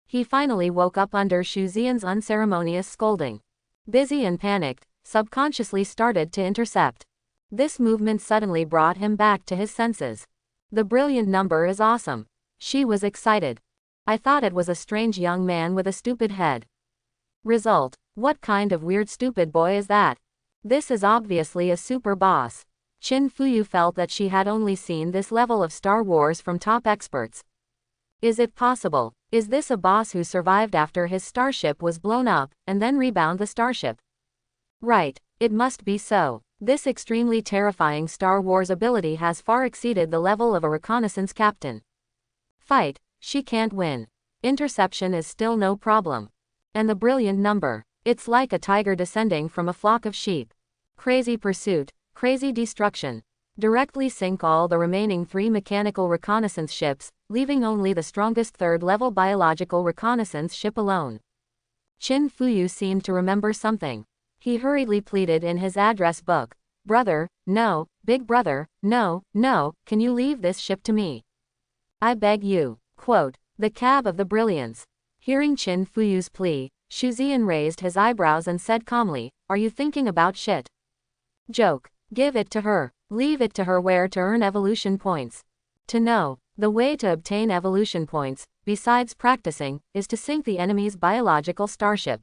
He finally woke up under Shuzian's unceremonious scolding. Busy and panicked, subconsciously started to intercept. This movement suddenly brought him back to his senses. The brilliant number is awesome. She was excited. I thought it was a strange young man with a stupid head. Result: what kind of weird stupid boy is that? This is obviously a super boss. Qin Fuyu felt that she had only seen this level of Star Wars from top experts. Is it possible? Is this a boss who survived after his starship was blown up, and then rebound the starship? Right, it must be so. This extremely terrifying Star Wars ability has far exceeded the level of a reconnaissance captain. Fight, she can't win. Interception is still no problem. And the brilliant number. It's like a tiger descending from a flock of sheep. Crazy pursuit, crazy destruction. Directly sink all the remaining 3 mechanical reconnaissance ships, leaving only the strongest third-level biological reconnaissance ship alone. Qin Fuyu seemed to remember something. He hurriedly pleaded in his address book. Brother, no, big brother, no, can you leave this ship to me? I beg you. Quote, the cab of the brilliance. Hearing Qin Fuyu's plea, Shuzian raised his eyebrows and said calmly, are you thinking about shit? Joke. Give it to her. Leave it to her where to earn evolution points. To know the way to obtain evolution points, besides practicing, is to sink the enemy's biological starship.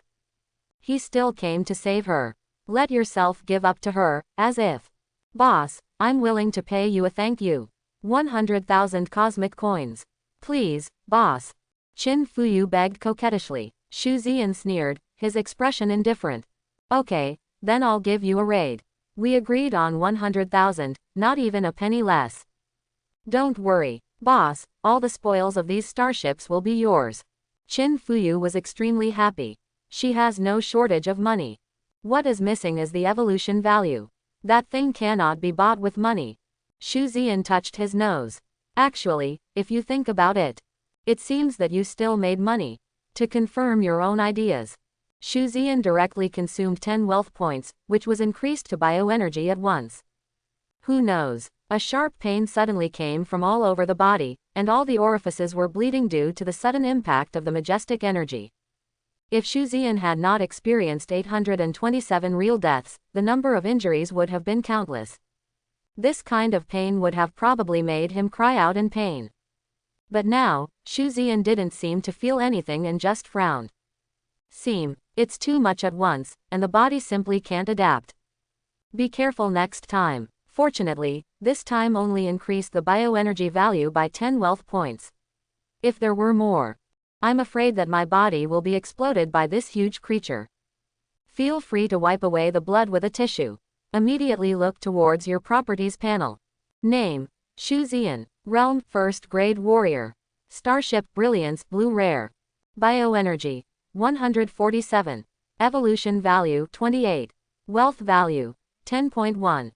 He still came to save her. Let yourself give up to her, as if. Boss, I'm willing to pay you a thank you. 100,000 cosmic coins. Please, boss. Qin Fuyu begged coquettishly. Shu Ziyan sneered, his expression indifferent. Okay, then I'll give you a raid. We agreed on 100,000, not even a penny less. Don't worry, boss, all the spoils of these starships will be yours. Qin Fuyu was extremely happy. She has no shortage of money. What is missing is the evolution value. That thing cannot be bought with money. Shu Ziyan touched his nose. Actually, if you think about it, it seems that you still made money. To confirm your own ideas. Shu Ziyan directly consumed 10 wealth points, which was increased to bioenergy at once. Who knows? A sharp pain suddenly came from all over the body, and all the orifices were bleeding due to the sudden impact of the majestic energy. If Shu Ziyan had not experienced 827 real deaths, the number of injuries would have been countless. This kind of pain would have probably made him cry out in pain. But now, Shu Ziyan didn't seem to feel anything and just frowned. It's too much at once, and the body simply can't adapt. Be careful next time. Fortunately, this time only increased the bioenergy value by 10 wealth points. If there were more, I'm afraid that my body will be exploded by this huge creature. Feel free to wipe away the blood with a tissue. Immediately look towards your properties panel. Name, Shu Ziyan. Realm, First Grade Warrior. Starship, Brilliance, Blue Rare. Bioenergy, 147. Evolution value, 28. Wealth value, 10.1.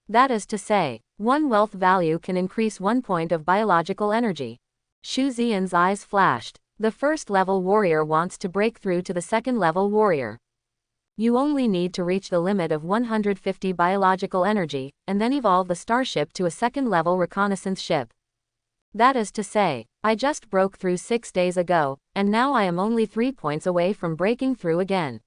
That is to say, one wealth value can increase 1 point of biological energy. Shu Ziyan's eyes flashed. The first level warrior wants to break through to the second level warrior. You only need to reach the limit of 150 biological energy, and then evolve the Starship to a second level reconnaissance ship. That is to say, I just broke through 6 days ago, and now I am only 3 points away from breaking through again.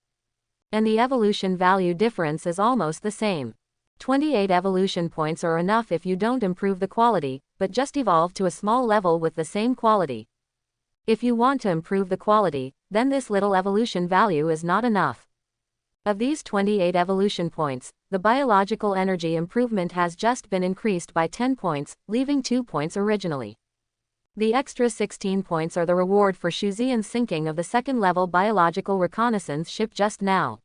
And the evolution value difference is almost the same. 28 evolution points are enough if you don't improve the quality, but just evolve to a small level with the same quality. If you want to improve the quality, then this little evolution value is not enough. Of these 28 evolution points, the biological energy improvement has just been increased by 10 points, leaving 2 points originally. The extra 16 points are the reward for Shu Ziyan's sinking of the second-level biological reconnaissance ship just now.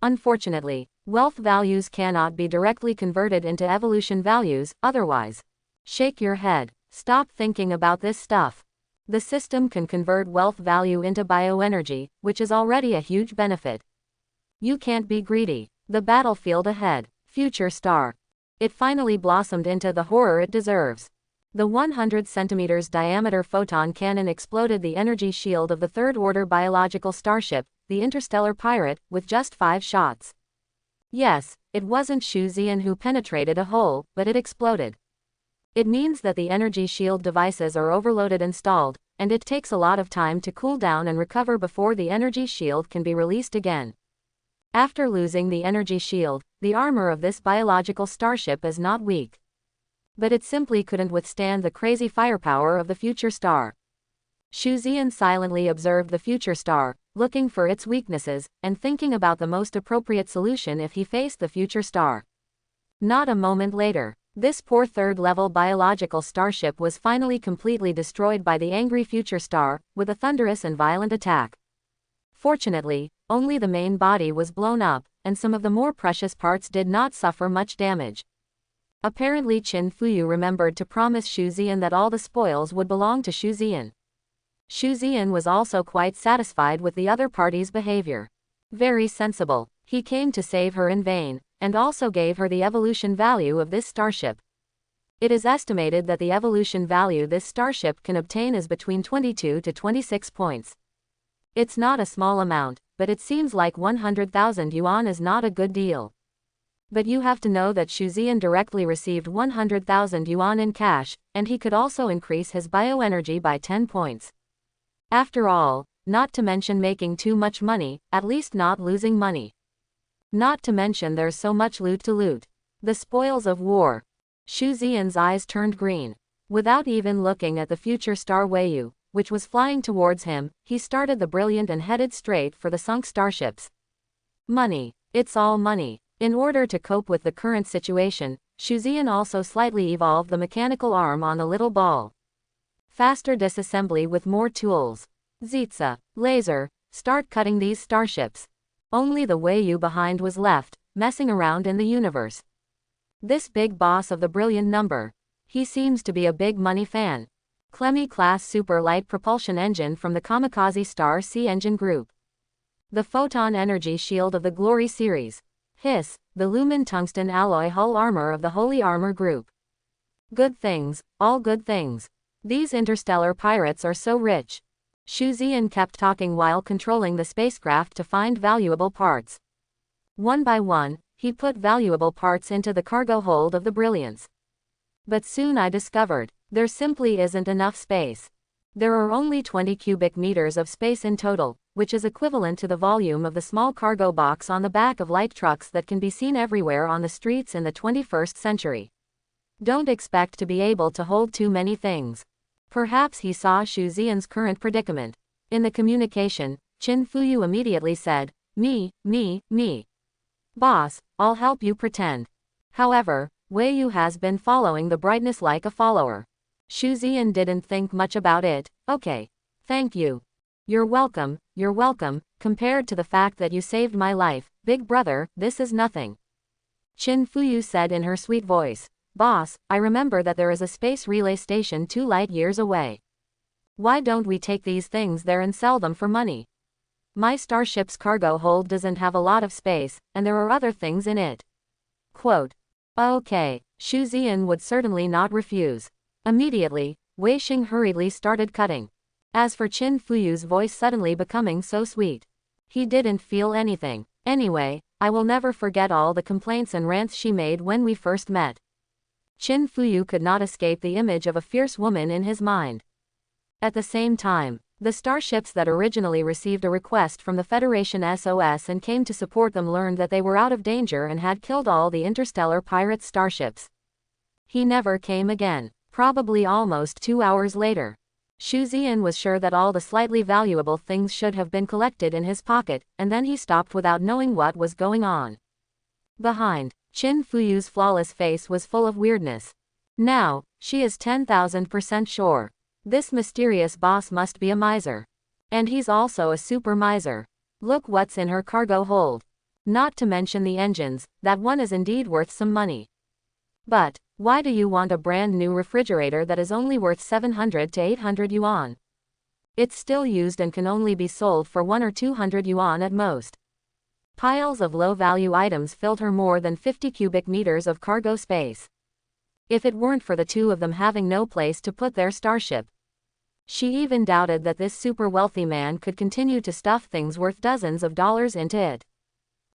Unfortunately, wealth values cannot be directly converted into evolution values, otherwise. Shake your head. Stop thinking about this stuff. The system can convert wealth value into bioenergy, which is already a huge benefit. You can't be greedy. The battlefield ahead. Future star. It finally blossomed into the horror it deserves. The 100 centimeters diameter photon cannon exploded the energy shield of the third-order biological starship, the Interstellar Pirate, with just 5 shots. Yes, it wasn't Shu Ziyan who penetrated a hole, but it exploded. It means that the energy shield devices are overloaded and stalled, and it takes a lot of time to cool down and recover before the energy shield can be released again. After losing the energy shield, the armor of this biological starship is not weak. But it simply couldn't withstand the crazy firepower of the future star. Shu Ziyan silently observed the future star, looking for its weaknesses, and thinking about the most appropriate solution if he faced the future star. Not a moment later, this poor third-level biological starship was finally completely destroyed by the angry future star, with a thunderous and violent attack. Fortunately, only the main body was blown up, and some of the more precious parts did not suffer much damage. Apparently Qin Fuyu remembered to promise Shu Ziyan that all the spoils would belong to Shu Ziyan. Shu Ziyan was also quite satisfied with the other party's behavior. Very sensible. He came to save her in vain, and also gave her the evolution value of this starship. It is estimated that the evolution value this starship can obtain is between 22 to 26 points. It's not a small amount, but it seems like 100,000 yuan is not a good deal. But you have to know that Shu Ziyan directly received 100,000 yuan in cash, and he could also increase his bioenergy by 10 points. After all, not to mention making too much money, at least not losing money. Not to mention there's so much loot to loot. The spoils of war. Shu Ziyan's eyes turned green. Without even looking at the future star Weiyu, which was flying towards him, he started the brilliant and headed straight for the sunk starships. Money. It's all money. In order to cope with the current situation, Shu Ziyan also slightly evolved the mechanical arm on the little ball. Faster disassembly with more tools. Zitsa, laser, start cutting these starships. Only the Wei behind was left, messing around in the universe. This big boss of the brilliant number. He seems to be a big money fan. Clemi-class super light propulsion engine from the Kamikaze Star Sea Engine Group. The photon energy shield of the Glory series. Hiss, the Lumen tungsten alloy hull armor of the Holy Armor Group. Good things, all good things. These interstellar pirates are so rich. Shuzian kept talking while controlling the spacecraft to find valuable parts. One by one, he put valuable parts into the cargo hold of the Brilliance. But soon I discovered, there simply isn't enough space. There are only 20 cubic meters of space in total, which is equivalent to the volume of the small cargo box on the back of light trucks that can be seen everywhere on the streets in the 21st century. Don't expect to be able to hold too many things. Perhaps he saw Shuzian's current predicament. In the communication, Qin Fuyu immediately said, me. Boss, I'll help you pretend. However, Wei Yu has been following the brightness like a follower. Shuzian didn't think much about it. Okay. Thank you. You're welcome, compared to the fact that you saved my life, big brother, this is nothing. Qin Fuyu said in her sweet voice. Boss, I remember that there is a space relay station 2 light years away. Why don't we take these things there and sell them for money? My starship's cargo hold doesn't have a lot of space, and there are other things in it. Quote. Okay, Shuzian would certainly not refuse. Immediately, Wei Xing hurriedly started cutting. As for Qin Fuyu's voice suddenly becoming so sweet. He didn't feel anything. Anyway, I will never forget all the complaints and rants she made when we first met. Qin Fuyu could not escape the image of a fierce woman in his mind. At the same time, the starships that originally received a request from the Federation SOS and came to support them learned that they were out of danger and had killed all the interstellar pirate starships. He never came again, probably almost 2 hours later. Shuzian was sure that all the slightly valuable things should have been collected in his pocket, and then he stopped without knowing what was going on. Behind, Qin Fuyu's flawless face was full of weirdness. Now, she is 10,000% sure. This mysterious boss must be a miser. And he's also a super miser. Look what's in her cargo hold. Not to mention the engines, that one is indeed worth some money. But, why do you want a brand new refrigerator that is only worth 700 to 800 yuan? It's still used and can only be sold for 100 or 200 yuan at most. Piles of low-value items filled her more than 50 cubic meters of cargo space. If it weren't for the two of them having no place to put their starship. She even doubted that this super wealthy man could continue to stuff things worth dozens of dollars into it.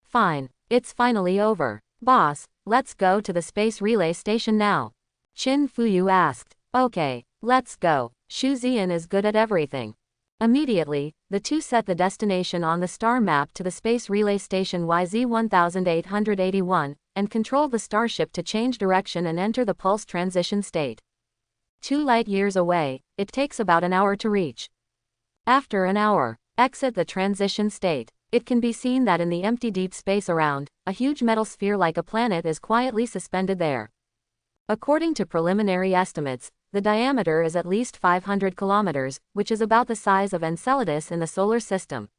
Fine, it's finally over. Boss, let's go to the space relay station now. Qin Fuyu asked. Okay, let's go. Shuzian is good at everything. Immediately, the two set the destination on the star map to the space relay station YZ-1881, and controlled the starship to change direction and enter the pulse transition state. 2 light years away, it takes about an hour to reach. After an hour, exit the transition state. It can be seen that in the empty deep space around, a huge metal sphere like a planet is quietly suspended there. According to preliminary estimates, the diameter is at least 500 kilometers, which is about the size of Enceladus in the solar system.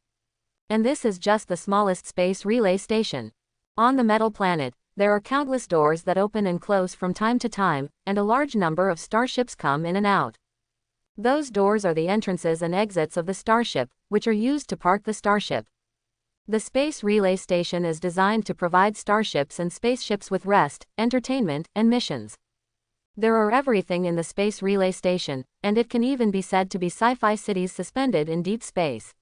And this is just the smallest space relay station. On the metal planet, there are countless doors that open and close from time to time, and a large number of starships come in and out. Those doors are the entrances and exits of the starship, which are used to park the starship. The space relay station is designed to provide starships and spaceships with rest, entertainment, and missions. There are everything in the space relay station, and it can even be said to be sci-fi cities suspended in deep space.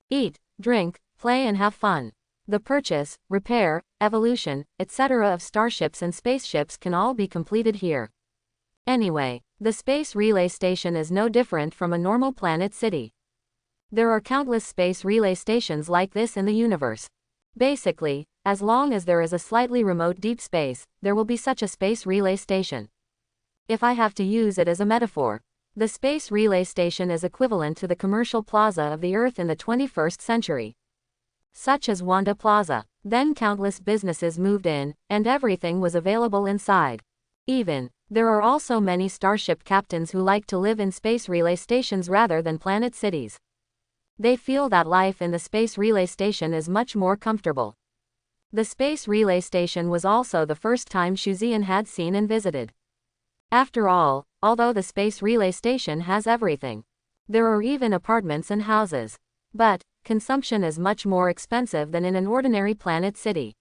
Eat, drink, play and have fun. The purchase, repair, evolution, etc. of starships and spaceships can all be completed here. Anyway, the space relay station is no different from a normal planet city. There are countless space relay stations like this in the universe. Basically, as long as there is a slightly remote deep space, there will be such a space relay station. If I have to use it as a metaphor, the space relay station is equivalent to the commercial plaza of the Earth in the 21st century. Such as Wanda Plaza. Then countless businesses moved in, and everything was available inside. There are also many starship captains who like to live in space relay stations rather than planet cities. They feel that life in the space relay station is much more comfortable. The space relay station was also the first time Shuzian had seen and visited. After all, although the space relay station has everything, there are even apartments and houses. But consumption is much more expensive than in an ordinary planet city.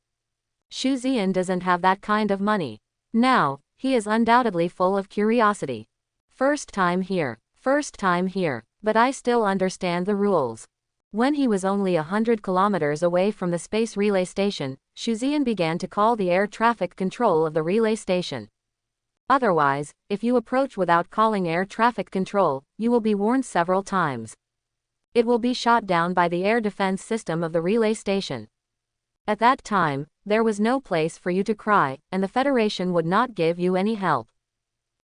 Shuzian doesn't have that kind of money. Now, he is undoubtedly full of curiosity. First time here, but I still understand the rules. When he was only 100 kilometers away from the space relay station, Shuzian began to call the air traffic control of the relay station. Otherwise, if you approach without calling air traffic control, you will be warned several times. It will be shot down by the air defense system of the relay station. At that time, there was no place for you to cry, and the Federation would not give you any help.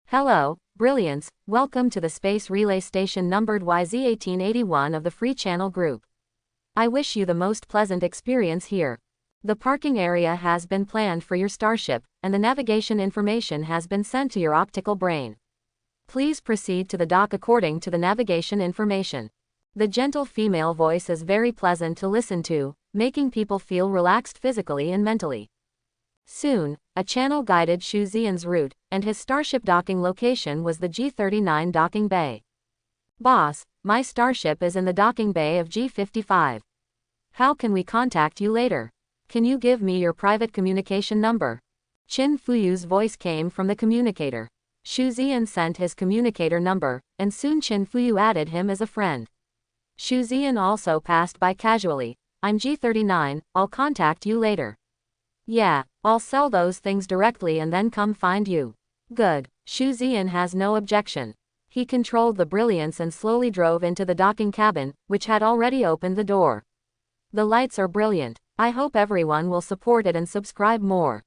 Hello, Brilliance, welcome to the Space Relay Station numbered YZ1881 of the Free Channel Group. I wish you the most pleasant experience here. The parking area has been planned for your starship, and the navigation information has been sent to your optical brain. Please proceed to the dock according to the navigation information. The gentle female voice is very pleasant to listen to, making people feel relaxed physically and mentally. Soon, a channel guided Shuzian's route, and his starship docking location was the G39 docking bay. Boss, my starship is in the docking bay of G55. How can we contact you later? Can you give me your private communication number? Qin Fuyu's voice came from the communicator. Shuzian sent his communicator number, and soon Qin Fuyu added him as a friend. Shuzian also passed by casually. I'm G39, I'll contact you later. Yeah, I'll sell those things directly and then come find you. Good. Shuzian has no objection. He controlled the Brilliance and slowly drove into the docking cabin, which had already opened the door. The lights are brilliant. I hope everyone will support it and subscribe more.